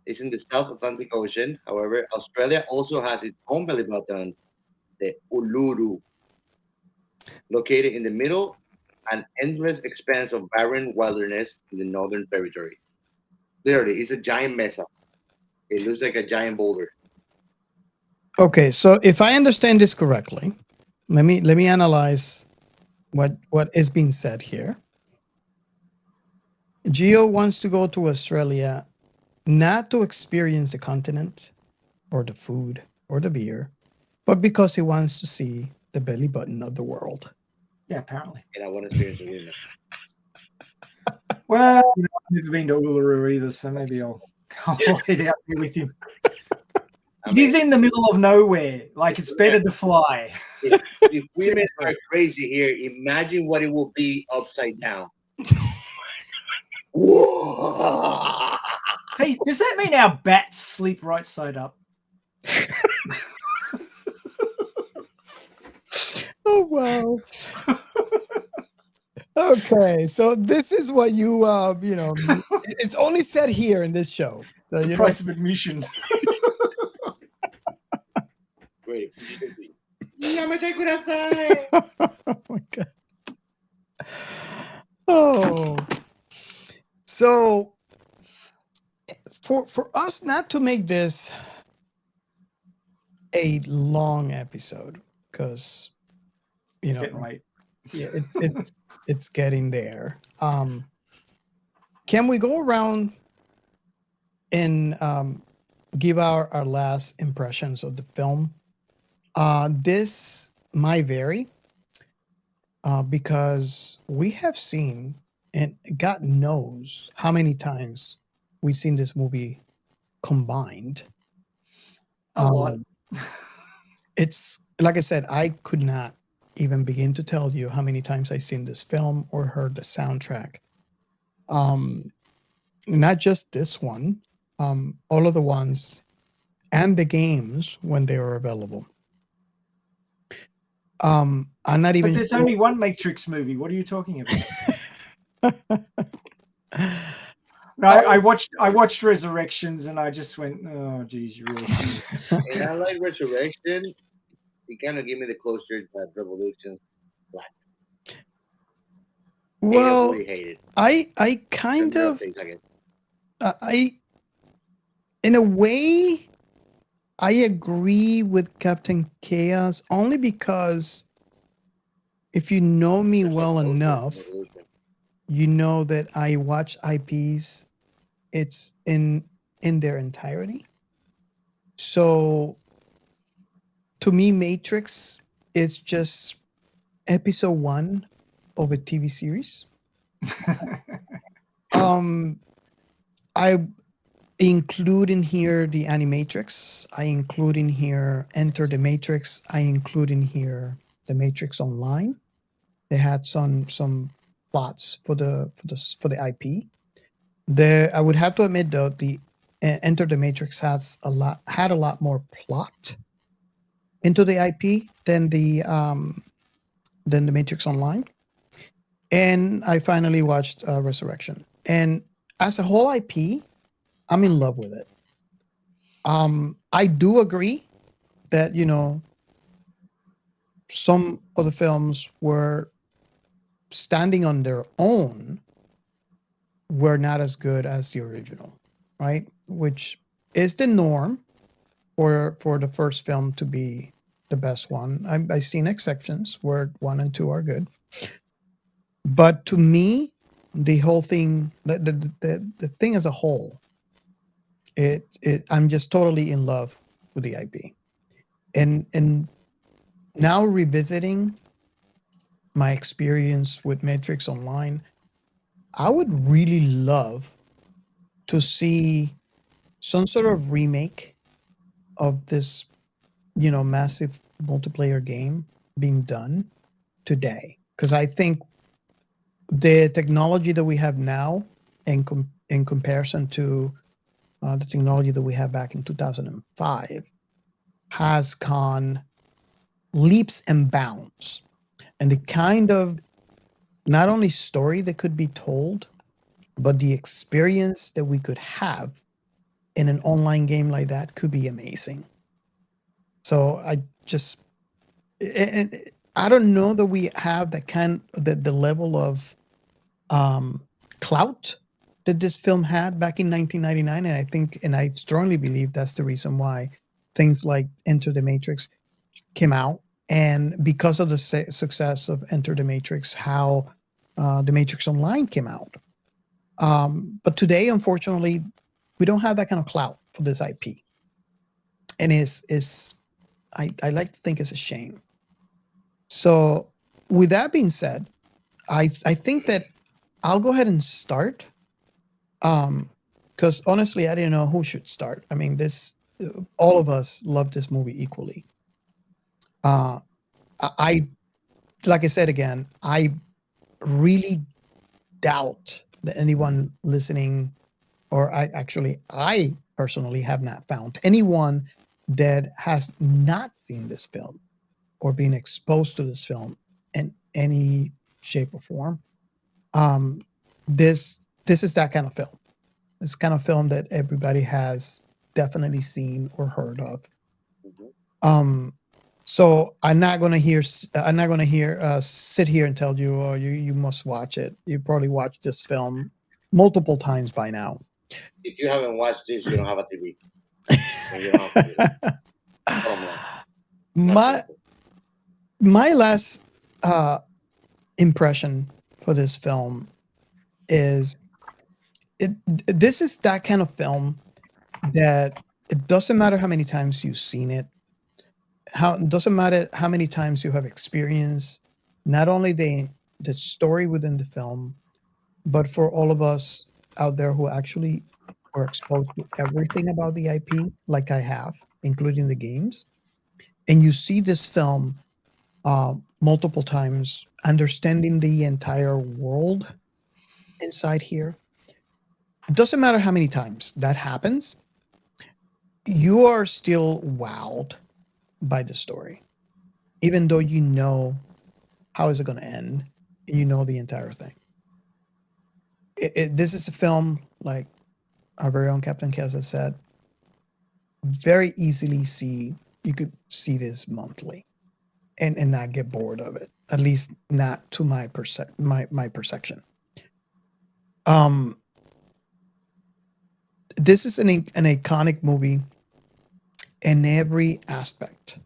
It's in the South Atlantic Ocean. However, Australia also has its own belly button, the Uluru, located in the middle, an endless expanse of barren wilderness in the Northern Territory. Literally, it's a giant mesa. It looks like a giant boulder. Okay, so if I understand this correctly, let me analyze what is being said here. Gio wants to go to Australia not to experience the continent or the food or the beer, but because he wants to see the belly button of the world. Yeah, apparently. And I want to experience the women. Well, I've never been to Uluru either, so maybe I'll head out there with him. He's in the middle of nowhere. Like, it's better to fly. If women are crazy here, imagine what it will be upside down. Whoa. Hey, does that mean our bats sleep right side up? Oh, wow. Okay, so this is what you it's only said here in this show. So, The price of admission. Great. Oh my god. Oh. So for us not to make this a long episode, because It's getting late. Yeah, it's getting there. Can we go around and give our last impressions of the film? This might vary. because we have seen, and God knows how many times we've seen this movie combined. A lot. It's like I said, I could not even begin to tell you how many times I've seen this film or heard the soundtrack. Not just this one, all of the ones and the games when they were available. I'm not But even there's sure. only one Matrix movie. What are you talking about? No, I watched Resurrections and I just went, oh geez, you really shouldn't. And I like Resurrection. It kind of gave me the closure that Revolution lacked. Well, Really hated. I kind of Face, I guess. I in a way I agree with Captain Chaos only because if you know me well enough, you know that I watch IPs it's in their entirety. So to me, Matrix is just episode 1 of a TV series. I include in here the Animatrix. I include in here Enter the Matrix. I include in here the Matrix Online. They had some plots for the IP. I would have to admit though the Enter the Matrix had a lot more plot into the IP than the Matrix Online. And I finally watched Resurrection. And as a whole IP, I'm in love with it. I do agree that, some of the films were standing on their own were not as good as the original, right? Which is the norm for the first film to be the best one. I've seen exceptions where 1 and 2 are good. But to me, the whole thing, the thing as a whole, I'm just totally in love with the IP. And now revisiting my experience with Matrix Online, I would really love to see some sort of remake of this, massive multiplayer game being done today. Because I think the technology that we have now in comparison to the technology that we had back in 2005 has gone leaps and bounds. And the kind of not only story that could be told, but the experience that we could have in an online game like that could be amazing. So and I don't know that we have the level of clout that this film had back in 1999, and I strongly believe that's the reason why things like Enter the Matrix came out, and because of the success of Enter the Matrix, how the Matrix Online came out. But today, unfortunately, we don't have that kind of clout for this IP, and I like to think it's a shame. So, with that being said, I think that I'll go ahead and start. Because honestly, I didn't know who should start. I mean, all of us love this movie equally. I like I said again, I really doubt that anyone listening, or I personally have not found anyone that has not seen this film or been exposed to this film in any shape or form. This is that kind of film. It's kind of film that everybody has definitely seen or heard of. So I'm not gonna sit here and tell you, oh, you must watch it. You probably watched this film multiple times by now. If you haven't watched this, you don't have a TV. And you don't have my last impression for this film is this is that kind of film that it doesn't matter how many times you've seen it, it doesn't matter how many times you have experienced not only the story within the film, but for all of us out there who actually were exposed to everything about the IP, like I have, including the games, and you see this film multiple times, understanding the entire world inside here. It doesn't matter how many times that happens, you are still wowed by the story, even though you know how is it going to end, and you know the entire thing. This is a film, like our very own Captain Keza said, very easily see. You could see this monthly and not get bored of it. At least not to my perception. Um, this is an iconic movie in every aspect.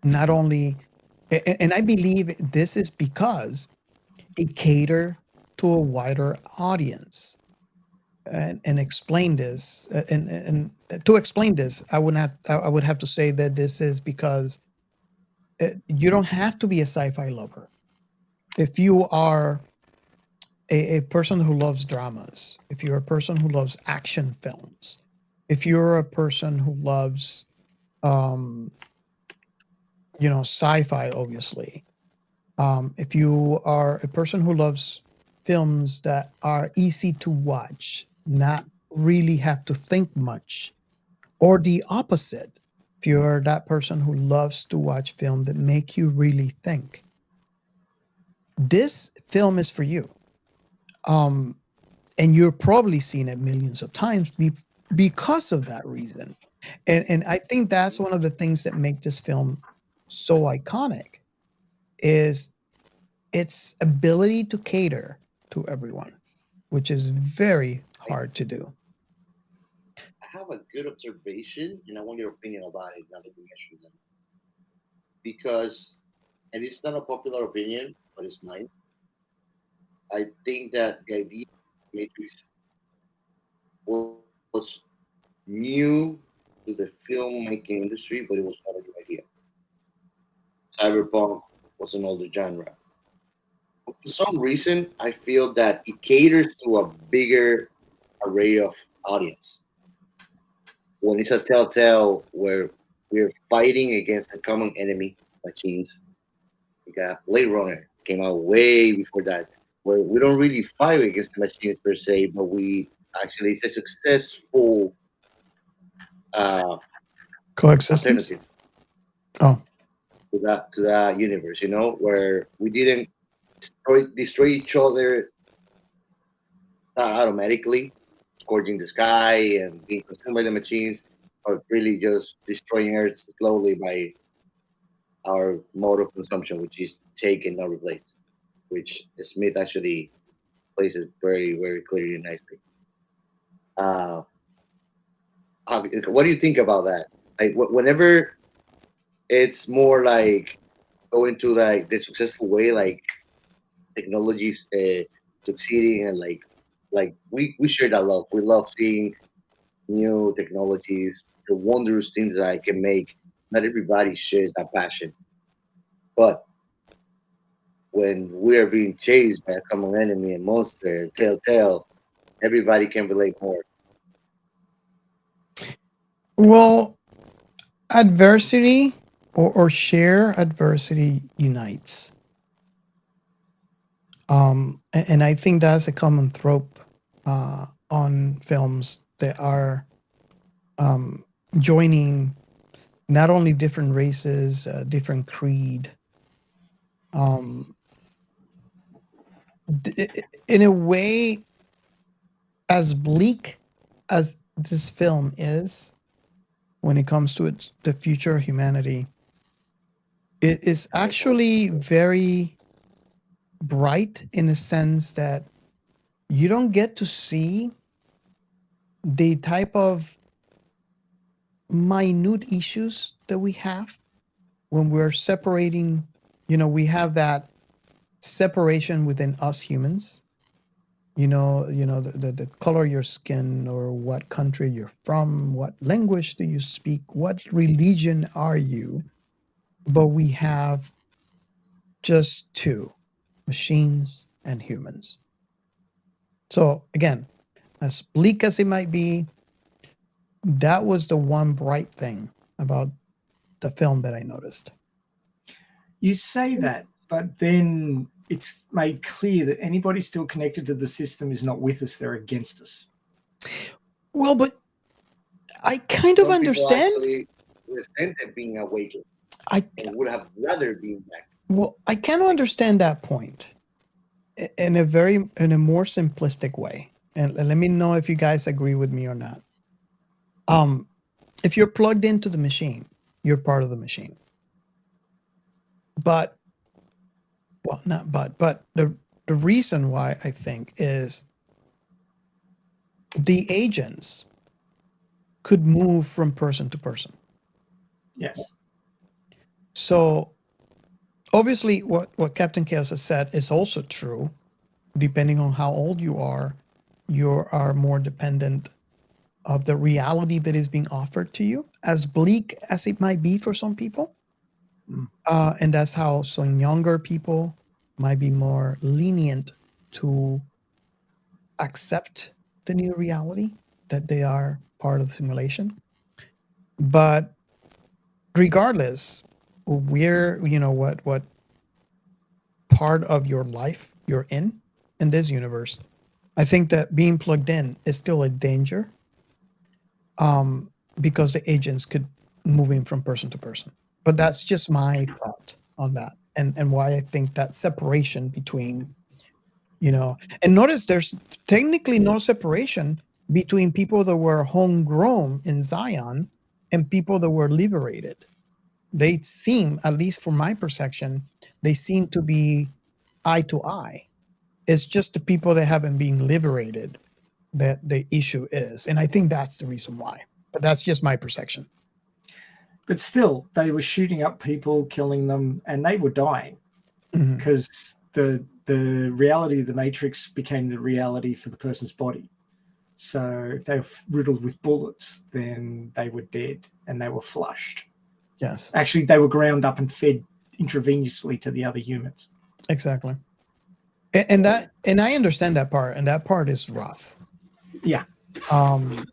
Not only, and I believe this is because it cater to a wider audience. And explain this, and to explain this, I would have to say that this is because you don't have to be a sci-fi lover. If you are a person who loves dramas, if you're a person who loves action films, if you're a person who loves, um, sci-fi, obviously, if you are a person who loves films that are easy to watch, not really have to think much, or the opposite, if you're that person who loves to watch film that make you really think, this film is for you. Um, and you're probably seen it millions of times because of that reason. And I think that's one of the things that make this film so iconic is its ability to cater to everyone, which is very hard to do. I have a good observation, and I want your opinion about it now that you mentioned them. Because, and it's not a popular opinion, but it's mine. I think that the idea of Matrix was new to the filmmaking industry, but it was not a new idea. Cyberpunk was an older genre. But for some reason, I feel that it caters to a bigger array of audience. When it's a telltale where we're fighting against a common enemy, machines. We got Blade Runner came out way before that, where we don't really fight against the machines per se, but we actually it's a successful uh, Coexistence. alternative Oh, to that universe. Where we didn't destroy each other automatically, scorching the sky and being consumed by the machines, but really just destroying Earth slowly by our mode of consumption, which is take and not replace, which Smith actually places very, very clearly and nicely. Uh, what do you think about that? Like, whenever it's more like going to like the successful way, like technologies succeeding, and like we share that love. We love seeing new technologies, the wondrous things that I can make. Not everybody shares that passion, but when we are being chased by a common enemy and monster, telltale, everybody can relate more. well, adversity or share adversity unites. And I think that's a common trope on films that are um, joining not only different races, different creed. Um, in a way, as bleak as this film is, when it comes to the future of humanity, it is actually very bright in a sense that you don't get to see the type of minute issues that we have when we're separating. We have that separation within us humans. The color of your skin, or what country you're from, what language do you speak, what religion are you. But we have just two, machines and humans. So again, as bleak as it might be, that was the one bright thing about the film that I noticed. You say that, but then it's made clear that anybody still connected to the system is not with us, they're against us. Well, but I kind of Some people understand. actually resented being awakened I and would have rather been back. Well, I kind of understand that point in a more simplistic way. And let me know if you guys agree with me or not. If you're plugged into the machine, you're part of the machine. But the reason why I think is the agents could move from person to person. Yes. So obviously what Captain Chaos has said is also true. Depending on how old you are more dependent of the reality that is being offered to you, as bleak as it might be for some people. And that's how some younger people might be more lenient to accept the new reality that they are part of the simulation. But regardless, what part of your life you're in this universe, I think that being plugged in is still a danger, because the agents could move in from person to person. But that's just my thought on that, and why I think that separation between, and notice there's technically no separation between people that were homegrown in Zion and people that were liberated. They seem, at least from my perception, they seem to be eye to eye. It's just the people that haven't been liberated that the issue is. And I think that's the reason why. But that's just my perception. But still, they were shooting up people, killing them, and they were dying because the reality of the Matrix became the reality for the person's body. So if they were riddled with bullets, then they were dead and they were flushed. Yes. Actually, they were ground up and fed intravenously to the other humans. Exactly. And I understand that part, and that part is rough. Yeah. And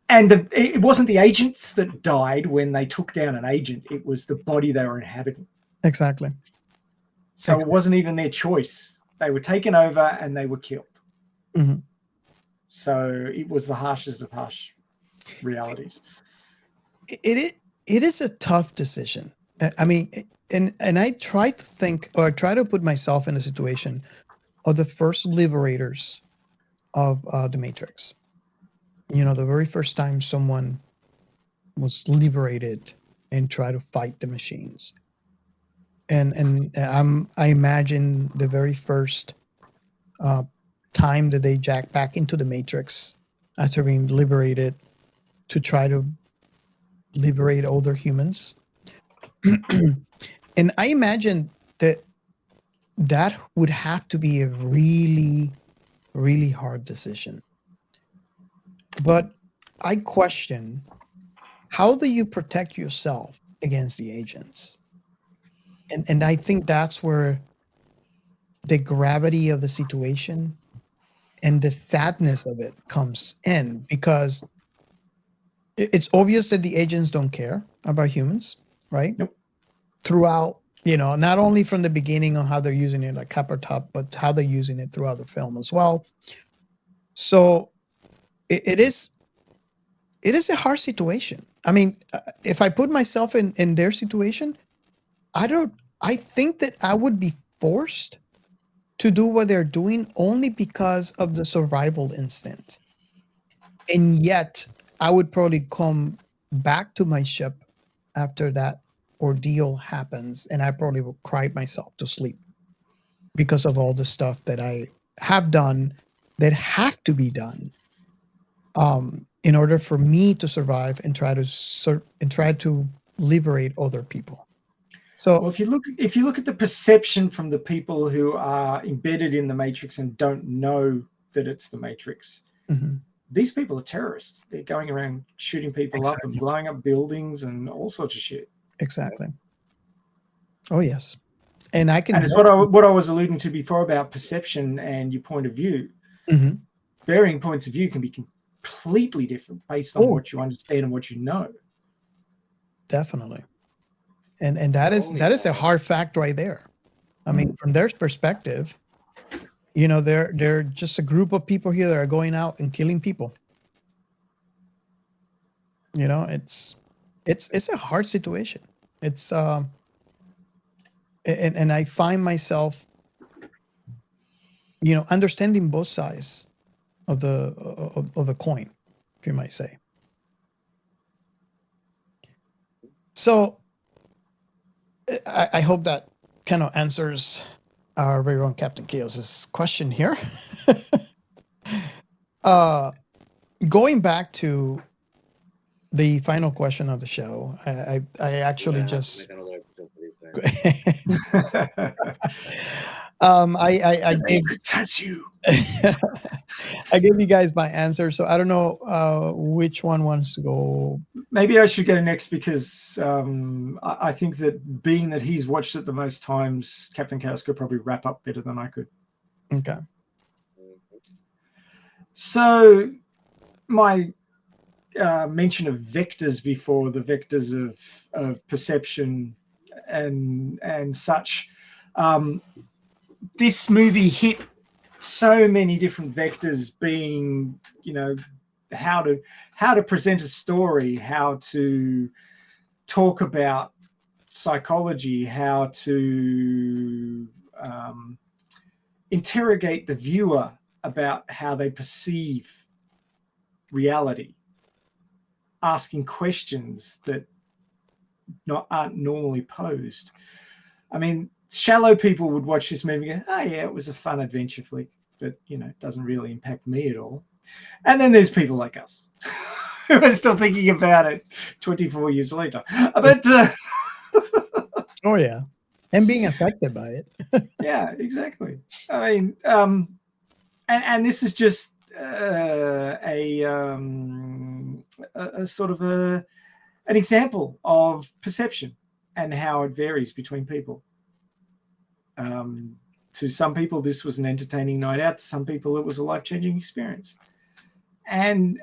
it wasn't the agents that died when they took down an agent. It was the body they were inhabiting. Exactly. So it wasn't even their choice. They were taken over and they were killed. Mm-hmm. So it was the harshest of harsh realities. It is a tough decision. I mean, and I try to think, or try to put myself in a situation of the first liberators of the Matrix. The very first time someone was liberated and try to fight the machines. And I imagine the very first time that they jack back into the Matrix after being liberated to try to liberate other humans. And I imagine that would have to be a really, really hard decision. But I question, how do you protect yourself against the agents? And I think that's where the gravity of the situation and the sadness of it comes in, because it's obvious that the agents don't care about humans, right? Nope. Throughout, not only from the beginning on how they're using it like Copper Top, but how they're using it throughout the film as well. So it is a hard situation. I mean, if I put myself in their situation, I think that I would be forced to do what they're doing only because of the survival instinct. And yet I would probably come back to my ship after that ordeal happens, and I probably will cry myself to sleep because of all the stuff that I have done that have to be done in order for me to survive and try to liberate other people. So, well, if you look at the perception from the people who are embedded in the Matrix and don't know that it's the Matrix, these people are terrorists. They're going around shooting people up and blowing up buildings and all sorts of shit. Exactly. Oh yes, and I can. And it's what I was alluding to before about perception and your point of view. Mhm. Varying points of view can be completely different based on what you understand and what you know. Definitely, and that Not is only a that, hard fact right there. I mean, from their perspective, you know, they're just a group of people here that are going out and killing people. You know, it's a hard situation. It's and I find myself, you know, understanding both sides of the coin, if you might say. So I hope that kind of answers our very own Captain Chaos's question here. Going back to the final question of the show, I actually we're gonna have to just make another episode for this, man. I gave That's you. I gave you guys my answer, so I don't know which one wants to go. Maybe I should go next because I think that being that he's watched it the most times, Captain Chaos could probably wrap up better than I could. Okay. So my mention of vectors before, the vectors of perception and such. This movie hit so many different vectors, being, you know, how to present a story, how to talk about psychology, how to interrogate the viewer about how they perceive reality, asking questions that aren't normally posed. I mean, shallow people would watch this movie and go, oh yeah, it was a fun adventure flick, but you know, it doesn't really impact me at all. And then there's people like us who are still thinking about it 24 years later. But oh yeah, and being affected by it. yeah, exactly. I mean, and this is just a sort of an example of perception and how it varies between people. To some people, this was an entertaining night out. To some people, it was a life-changing experience. And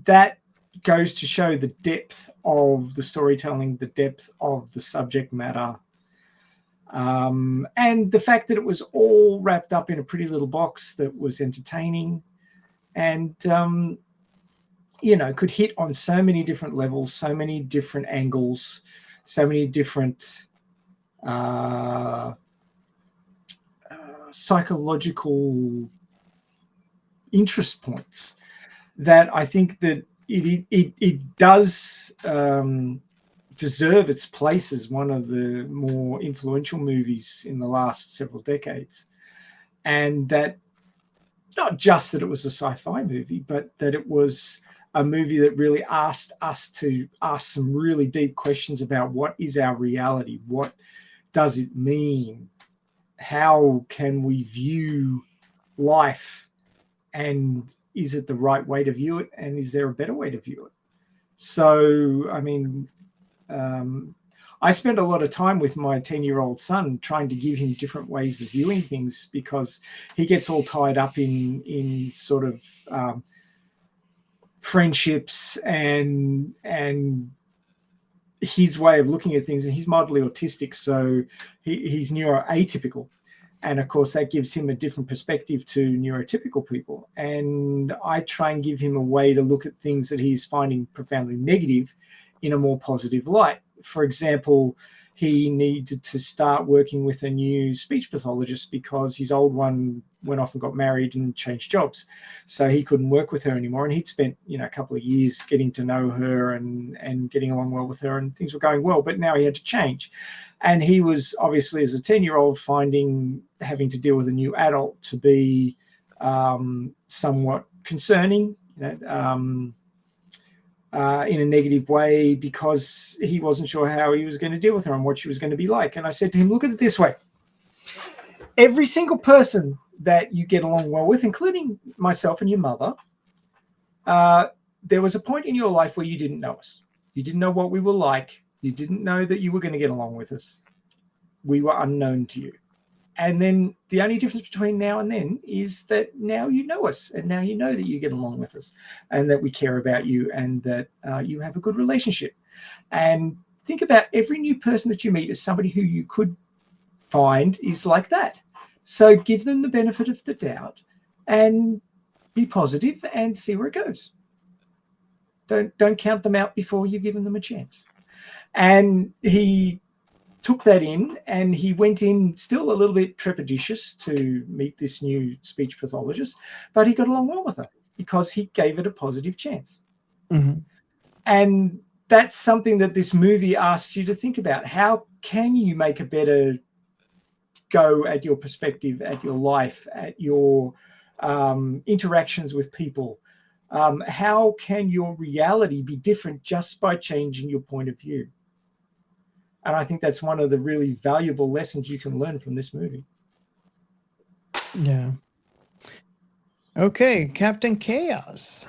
that goes to show the depth of the storytelling, the depth of the subject matter, and the fact that it was all wrapped up in a pretty little box that was entertaining and, you know, could hit on so many different levels, so many different angles, so many different psychological interest points, that I think that it does deserve its place as one of the more influential movies in the last several decades. And that not just that it was a sci-fi movie, but that it was a movie that really asked us to ask some really deep questions about what is our reality? What does it mean? How can we view life? And is it the right way to view it? And is there a better way to view it? So, I mean, I spent a lot of time with my 10-year-old son trying to give him different ways of viewing things, because he gets all tied up in sort of friendships and his way of looking at things. And he's mildly autistic, so he's neuroatypical. And of course, that gives him a different perspective to neurotypical people. And I try and give him a way to look at things that he's finding profoundly negative in a more positive light. For example, he needed to start working with a new speech pathologist because his old one went off and got married and changed jobs. So he couldn't work with her anymore. And he'd spent, you know, a couple of years getting to know her and getting along well with her, and things were going well, but now he had to change. And he was obviously, as a 10-year-old, having to deal with a new adult to be somewhat concerning, you know, in a negative way, because he wasn't sure how he was going to deal with her and what she was going to be like. And I said to him, look at it this way. Every single person that you get along well with, including myself and your mother, there was a point in your life where you didn't know us. You didn't know what we were like. You didn't know that you were going to get along with us. we were unknown to you. And then the only difference between now and then is that now you know us, and now you know that you get along with us, and that we care about you, and that you have a good relationship. And think about every new person that you meet as somebody who you could find is like that. So give them the benefit of the doubt and be positive and see where it goes. Don't count them out before you've given them a chance. And he took that in, and he went in still a little bit trepidatious to meet this new speech pathologist, but he got along well with her because he gave it a positive chance. Mhm. And that's something that this movie asks you to think about. How can you make a better go at your perspective, at your life, at your interactions with people? How can your reality be different just by changing your point of view? And I think that's one of the really valuable lessons you can learn from this movie. Yeah. Okay, Captain Chaos.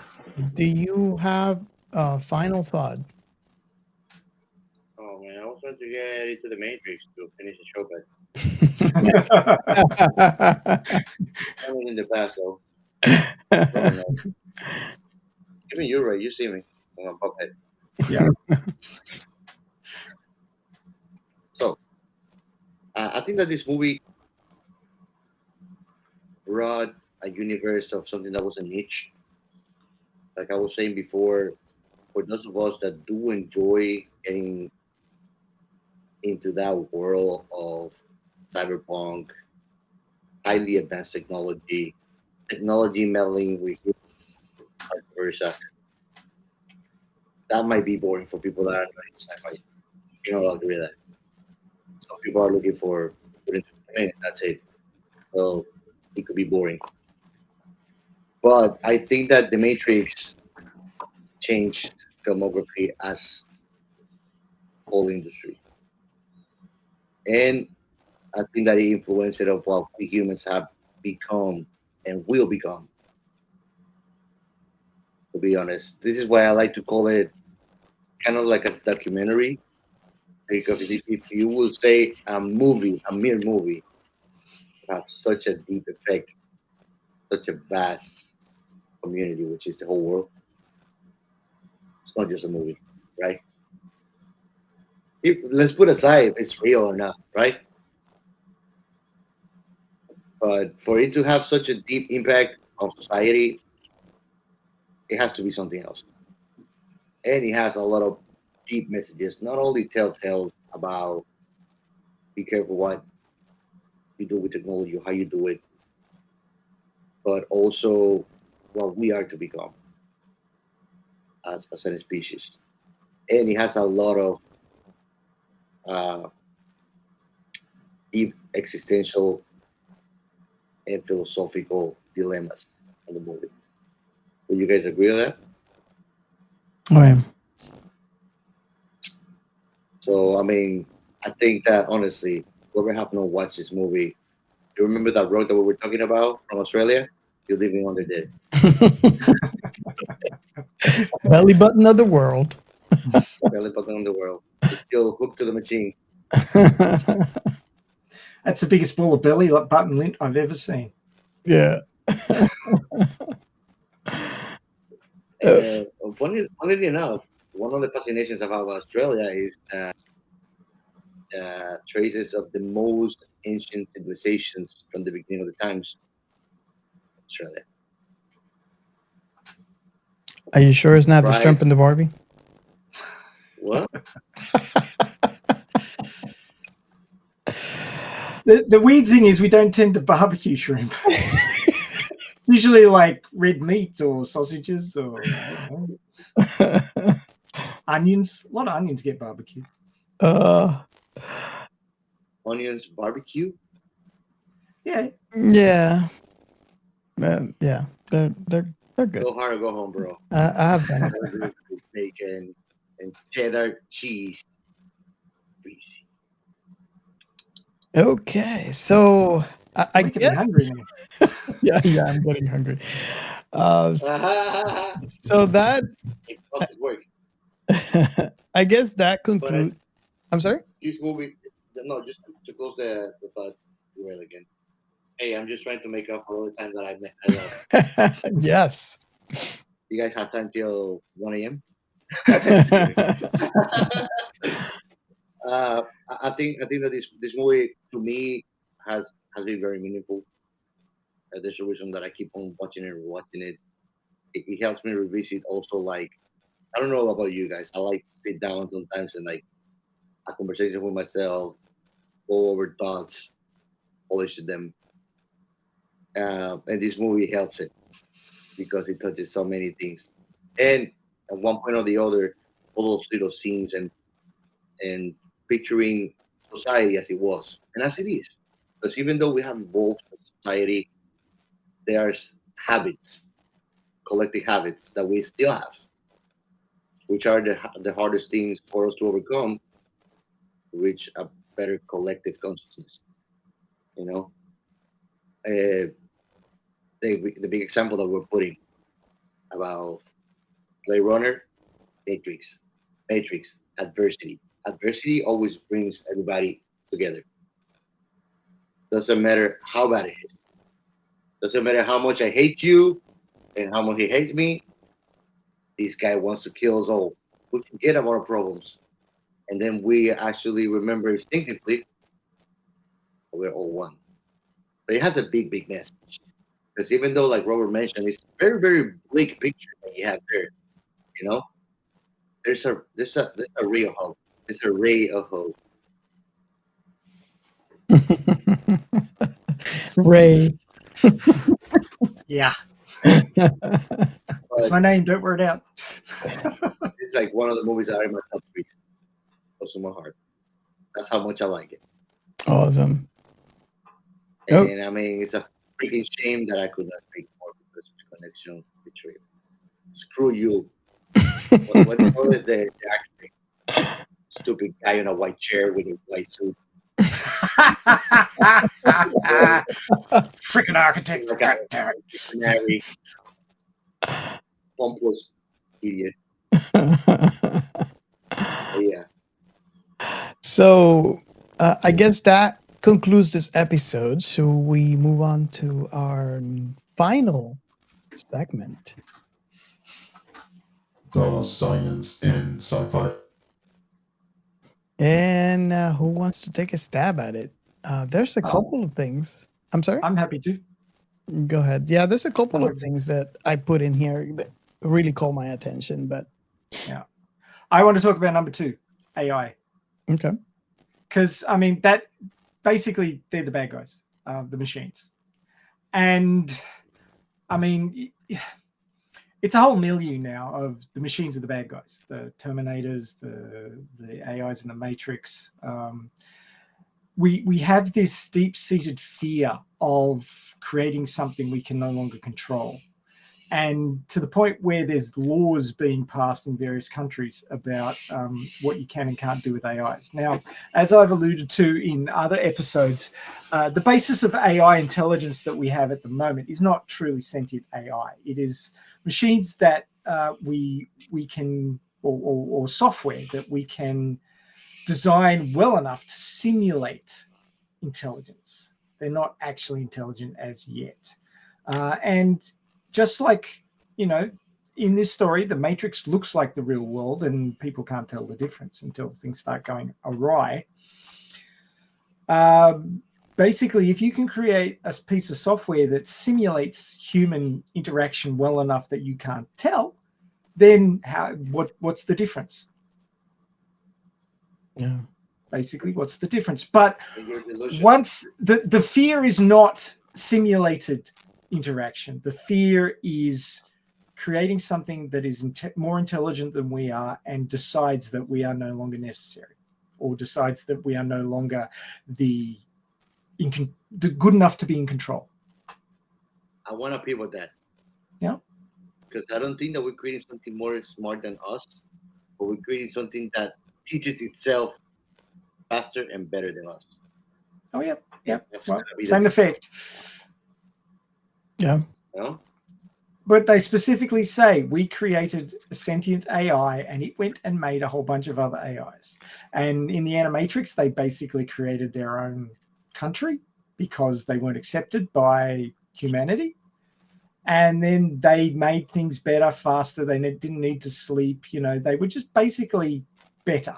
Do you have a final thought? Oh man, I was trying to get into the Matrix to finish the show, but I was in the past though. Even you're right. You see me on Pophead. Yeah. So I think that this movie brought a universe of something that was a niche. Like I was saying before, for those of us that do enjoy getting into that world of cyberpunk, highly advanced technology meddling with vice versa, that might be boring for people that are not into sci-fi. You know, I'll agree with that. Some people are looking for entertainment, that's it. So it could be boring. But I think that The Matrix changed filmography as whole industry. And I think that it influenced it of what we humans have become and will become. To be honest, this is why I like to call it kind of like a documentary. Because if you will say a movie, a mere movie, have such a deep effect, such a vast community, which is the whole world. It's not just a movie, right? Let's put aside if it's real or not, right? But for it to have such a deep impact on society, it has to be something else. And it has a lot of deep messages, not only telltales about be careful what you do with technology, how you do it, but also what we are to become as a species. And it has a lot of deep existential and philosophical dilemmas in the movie. Would you guys agree with that? Okay. So, I mean, I think that honestly, whoever have not watched this movie, you remember that road that we were talking about from Australia? You're living under there. Belly button of the world. Belly button on the world. You're still hooked to the machine. That's the biggest ball of belly button lint I've ever seen. Yeah. Funnily enough, one of the fascinations about Australia is traces of the most ancient civilizations from the beginning of the times. Australia. Are you sure it's not the Right. shrimp and the Barbie? What? The weird thing is we don't tend to barbecue shrimp. Usually like red meat or sausages or onions. A lot of onions get barbecued. Onions barbecue? Yeah. Yeah. Yeah. They're good. Go hard or go home, bro. I have done it. Bacon and cheddar cheese. Greasy. Okay, so I Making guess me hungry now. yeah, I'm getting hungry. So that It doesn't work. I guess that concludes. I'm sorry. This movie, No, just to close the thought rail again. Hey, I'm just trying to make up for all the time that I lost. Yes. You guys have time till 1 a.m. I think that this movie to me has been very meaningful. There's a reason that I keep on watching it and watching it. It helps me revisit also, like, I don't know about you guys. I like to sit down sometimes and like a conversation with myself, go over thoughts, polish them. And this movie helps it because it touches so many things. And at one point or the other, all those little scenes and picturing society as it was and as it is. Because even though we have evolved as a society, there's habits, collective habits that we still have, which are the hardest things for us to overcome to reach a better collective consciousness. You know, the big example that we're putting about Blade Runner, Matrix, adversity. Adversity always brings everybody together. Doesn't matter how bad it is. Doesn't matter how much I hate you and how much he hates me. This guy wants to kill us all. We forget about our problems. And then we actually remember instinctively we're all one. But it has a big, big message. Because even though, like Robert mentioned, it's a very, very bleak picture that you have there, you know, there's a real hope. There's a ray of hope. Ray. Yeah, But that's my name. Don't wear it out. it's like one of the movies that are in my top three. Close to my heart. That's how much I like it. Awesome. And I mean, it's a freaking shame that I could not speak more because the connection between. Screw you. What is the actor? Stupid guy in a white chair with a white suit. Freaking architect. Like God damn it. Canary. Pompous idiot. Yeah. So I guess that concludes this episode. So we move on to our final segment. The science in sci-fi. And who wants to take a stab at it? There's a couple of things. I'm sorry? I'm happy to. Go ahead. Yeah, there's a couple I'm of happy. things that I put in here that really caught my attention, but Yeah. I want to talk about number 2, AI. okay. Because, I mean, that basically they're the bad guys, the machines. And, I mean, it's a whole milieu now of the machines are the bad guys, the Terminators, the AIs in the Matrix. We have this deep-seated fear of creating something we can no longer control. And to the point where there's laws being passed in various countries about what you can and can't do with AIs. Now, as I've alluded to in other episodes, the basis of AI intelligence that we have at the moment is not truly sentient AI. It is machines that we can, or software that we can design well enough to simulate intelligence. They're not actually intelligent as yet. And just like, you know, in this story, the Matrix looks like the real world and people can't tell the difference until things start going awry. Basically, if you can create a piece of software that simulates human interaction well enough that you can't tell, then what's the difference? Yeah. Basically, what's the difference? But once the fear is not simulated interaction, the fear is creating something that is more intelligent than we are and decides that we are no longer necessary, or decides that we are no longer the good enough to be in control. I want to pivot that. Yeah. Because I don't think that we're creating something more smart than us, but we're creating something that teaches itself faster and better than us. Oh, yeah. Yeah. That's Well, gonna be same effect. Yeah. You know? But they specifically say we created a sentient AI and it went and made a whole bunch of other AIs. And in the Animatrix, they basically created their own country because they weren't accepted by humanity. And then they made things better, faster. They didn't need to sleep. They were just basically better,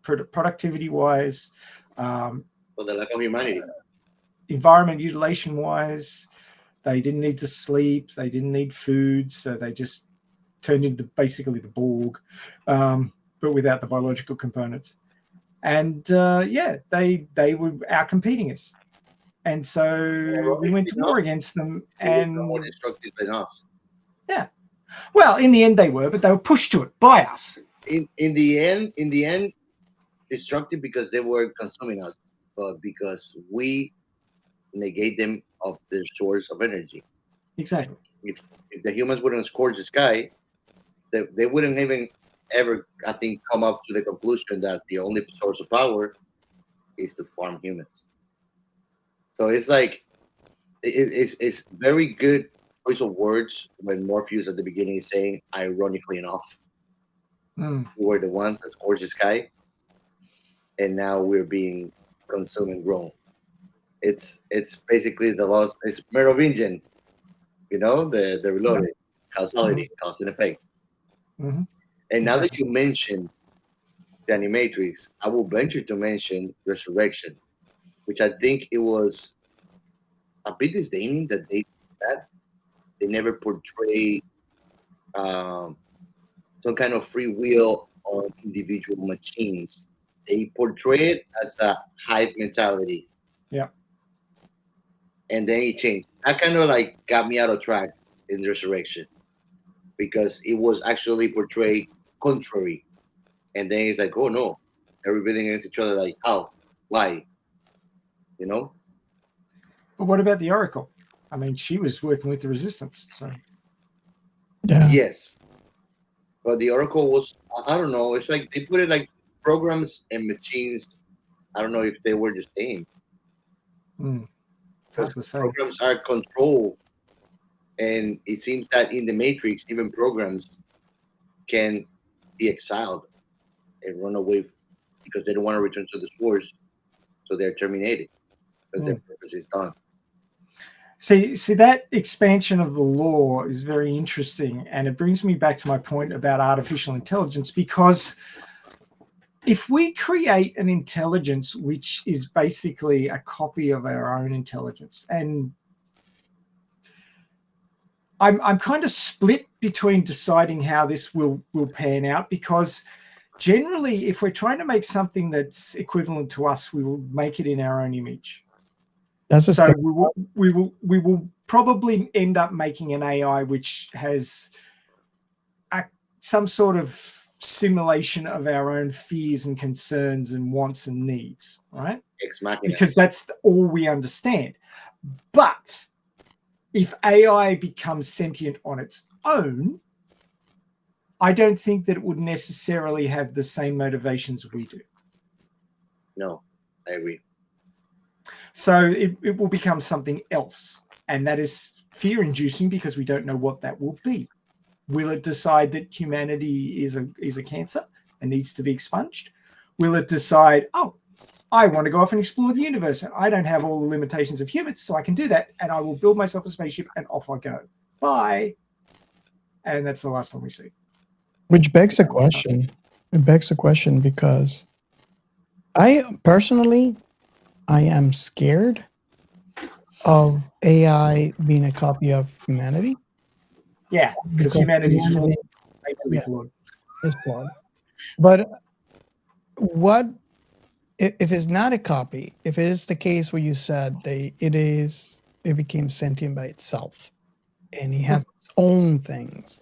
productivity-wise, For the lack of humanity. environment utilization-wise. They didn't need to sleep. They didn't need food. So they just turned into basically the Borg, but without the biological components. And they were outcompeting us. And so we went to war against them. And they were more destructive than us. Yeah. Well, in the end they were, but they were pushed to it by us. In the end, destructive because they were consuming us, but because we negate them of their source of energy. Exactly. If the humans wouldn't scorch the sky, they wouldn't even ever, I think, come up to the conclusion that the only source of power is to farm humans. So it's like it's very good choice of words when Morpheus at the beginning is saying, ironically enough, we were the ones that scorched the sky, and now we're being consumed and grown. It's basically the loss. It's Merovingian, the reloaded causality, cause and effect. Mm-hmm. And now that you mentioned the Animatrix, I will venture to mention Resurrection, which I think it was a bit disdaining that they never portray some kind of free will on individual machines. They portray it as a hive mentality. Yeah. And then it changed. That kind of like got me out of track in Resurrection because it was actually portrayed contrary. And then it's like, oh no, everybody against each other. Like, how? Why? But what about the Oracle? I mean, she was working with the Resistance. So. Yeah. Yes. But the Oracle was, I don't know. It's like they put it like programs and machines. I don't know if they were the same. Programs are controlled, and it seems that in the Matrix, even programs can be exiled and run away because they don't want to return to the source, so they're terminated because their purpose is done. See that expansion of the law is very interesting, and it brings me back to my point about artificial intelligence, because if we create an intelligence which is basically a copy of our own intelligence, and I'm kind of split between deciding how this will pan out, because generally if we're trying to make something that's equivalent to us, we will make it in our own image. So we will probably end up making an AI which has some sort of simulation of our own fears and concerns and wants and needs, right? Ex machina. Because that's all we understand. But if AI becomes sentient on its own, I don't think that it would necessarily have the same motivations we do. No, I agree. So it will become something else. And that is fear-inducing because we don't know what that will be. Will it decide that humanity is a cancer and needs to be expunged? Will it decide, oh, I want to go off and explore the universe and I don't have all the limitations of humans, so I can do that, and I will build myself a spaceship and off I go. Bye. And that's the last time we see. Which begs a question. It begs a question because I am scared of AI being a copy of humanity. Yeah, because humanity's flawed. It's flawed. But what if it's not a copy? If it is the case where you said it became sentient by itself, and it has its own things.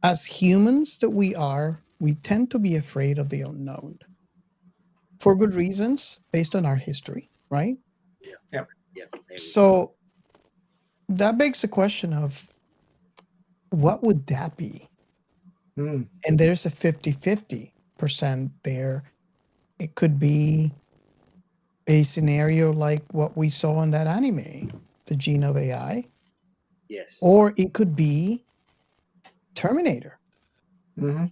As humans that we are, we tend to be afraid of the unknown for good reasons based on our history, right? Yeah. So that begs the question of what would that be? And there's a 50-50% there. It could be a scenario like what we saw in that anime, the Gene of AI. Yes. or it could be Terminator. Hmm.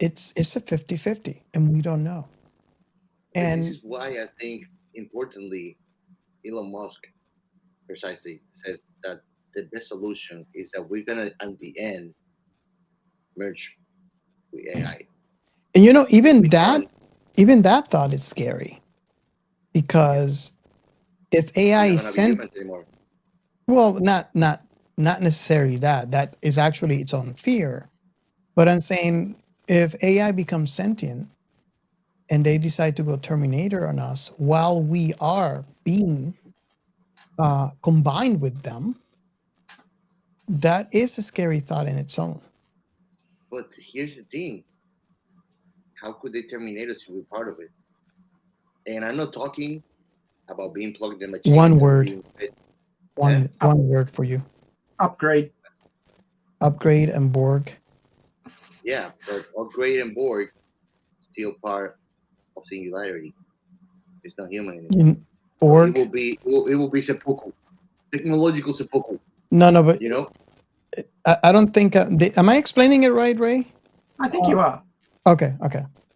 It's a 50-50, and we don't know. But And this is why I think, importantly, Elon Musk precisely says that the best solution is that we're gonna, at the end, merge with AI. and even We that can't- even that thought is scary, because if we're AI not is gonna be sent, humans anymore. well, not necessarily that is actually its own fear, but I'm saying if AI becomes sentient and they decide to go Terminator on us while we are being combined with them, that is a scary thought in its own. But here's the thing: how could they terminate us if we're part of it? And I'm not talking about being plugged in a machine. One or word. being fed. One word for you: Upgrade. upgrade and Borg. Yeah, but upgrade and Borg still part of singularity. It's not human anymore. So Borg. it will be seppuku, technological seppuku. No, but You know, I don't think. Am I explaining it right, Ray? I think you are. Okay.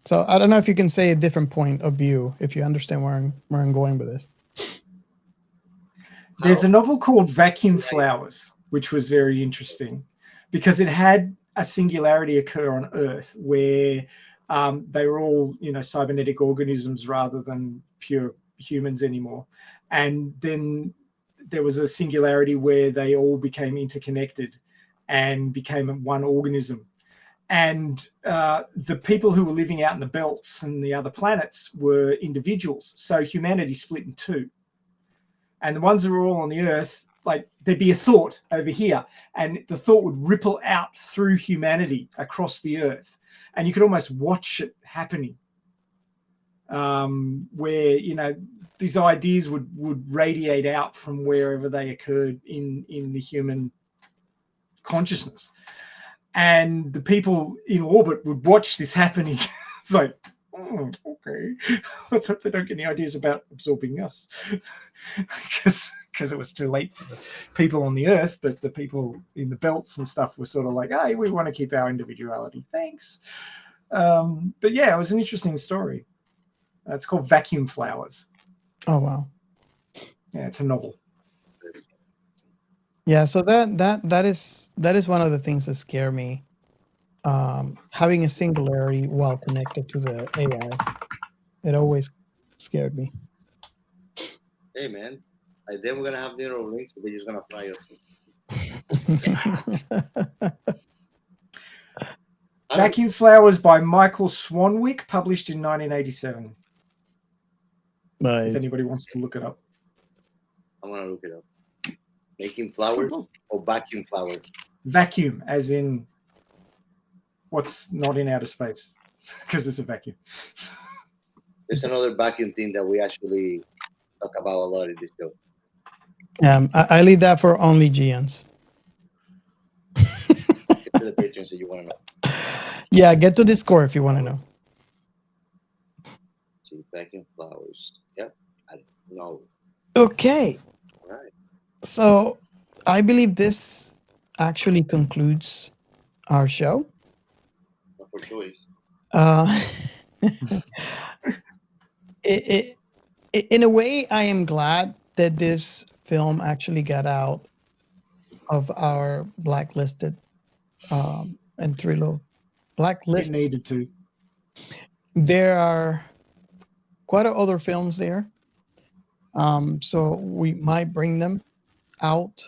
So I don't know if you can say a different point of view, if you understand where I'm going with this. There's a novel called Vacuum Flowers, which was very interesting because it had a singularity occur on Earth where they were all, cybernetic organisms rather than pure humans anymore. And then there was a singularity where they all became interconnected and became one organism. And the people who were living out in the belts and the other planets were individuals. So humanity split in two. And the ones that were all on the Earth, like there'd be a thought over here, and the thought would ripple out through humanity across the Earth, and you could almost watch it happening. Where these ideas would radiate out from wherever they occurred in the human consciousness, and the people in orbit would watch this happening. It's like, okay, let's hope they don't get any ideas about absorbing us, because it was too late for the people on the Earth, but the people in the belts and stuff were sort of like, hey, we want to keep our individuality, thanks. But yeah, it was an interesting story. It's called Vacuum Flowers. Oh wow. Yeah, it's a novel. Yeah, so that is one of the things that scare me. Having a singularity while connected to the AI, it always scared me. hey man, like then we're gonna have dinner with links, but they're just gonna fry us. Vacuum Flowers by Michael Swanwick, published in 1987. Nice. If anybody wants to look it up. I'm gonna look it up. Making flowers or vacuum flowers? Vacuum, as in what's not in outer space, because it's a vacuum. There's another vacuum thing that we actually talk about a lot in this show. I leave that for only GNs. Get to the patrons that you want to know. Yeah, get to Discord if you want to know. See, vacuum flowers. Yep, I don't know. Okay. All right. So I believe this actually concludes our show. Not for choice. In a way, I am glad that this film actually got out of our blacklisted and Trillo blacklist. It needed to. There are quite other films there, so we might bring them out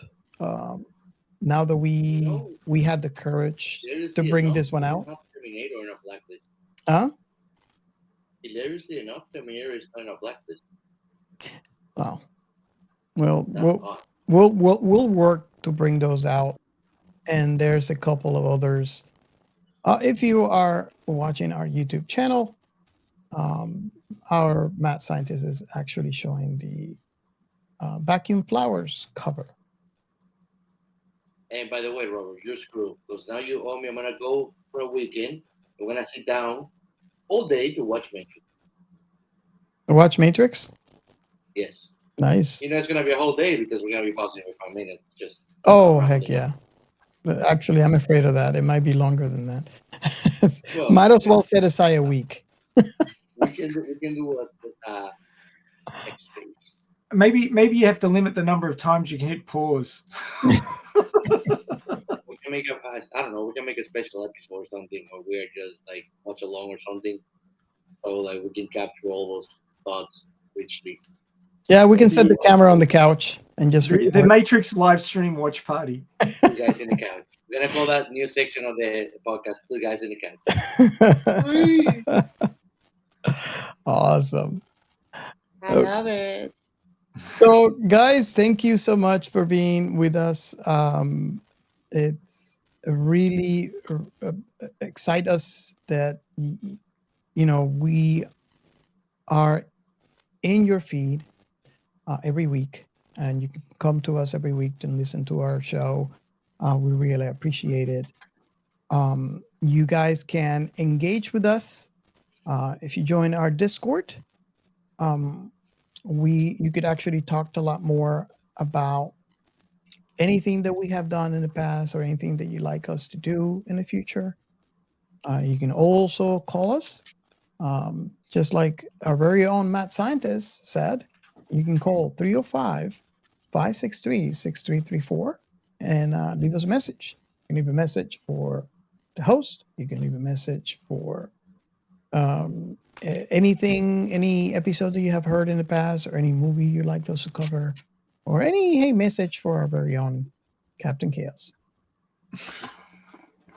now that we had the courage to bring this one out. Terminator in a blacklist. Huh? Hilariously enough, Terminator is not in a blacklist. Oh, well, we'll work to bring those out, and there's a couple of others. If you are watching our YouTube channel, our Mad Scientist is actually showing the Vacuum Flowers cover. And by the way, Robert, you're screwed because now you owe me. I'm gonna go for a weekend. I'm gonna sit down all day to watch Matrix. Watch Matrix? Yes. Nice. You know, it's gonna be a whole day because we're gonna be pausing every 5 minutes. Just Oh, heck yeah. But actually, I'm afraid of that. It might be longer than that. Well, Might as well set aside a week. we can do a space. Maybe you have to limit the number of times you can hit pause. We can make I don't know. We can make a special episode or something, or we're just like watch along or something. So like we can capture all those thoughts richly. Yeah, we can set the camera on the couch and just the Matrix live stream watch party. 2 guys in the couch. We're gonna call that new section of the podcast 2 guys in the couch. Awesome. I love it. So, guys, thank you so much for being with us. It's really excite us that we are in your feed every week, and you can come to us every week and listen to our show. We really appreciate it. You guys can engage with us if you join our Discord. You could actually talk a lot more about anything that we have done in the past or anything that you'd like us to do in the future. You can also call us, just like our very own Matt Scientist said. You can call 305-563-6334 and leave us a message. You can leave a message for the host. You can leave a message for anything, any episode that you have heard in the past, or any movie you'd like us to cover, or any message for our very own Captain Chaos.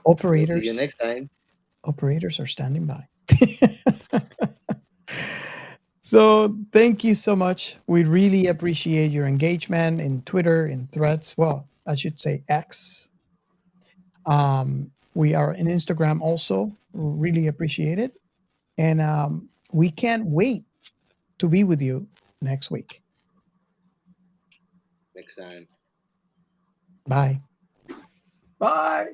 Operators. We'll see you next time. Operators are standing by. So thank you so much. We really appreciate your engagement in Twitter, in Threads. Well, I should say X. We are in Instagram also. Really appreciate it. And we can't wait to be with you next week. Next time. Bye. Bye.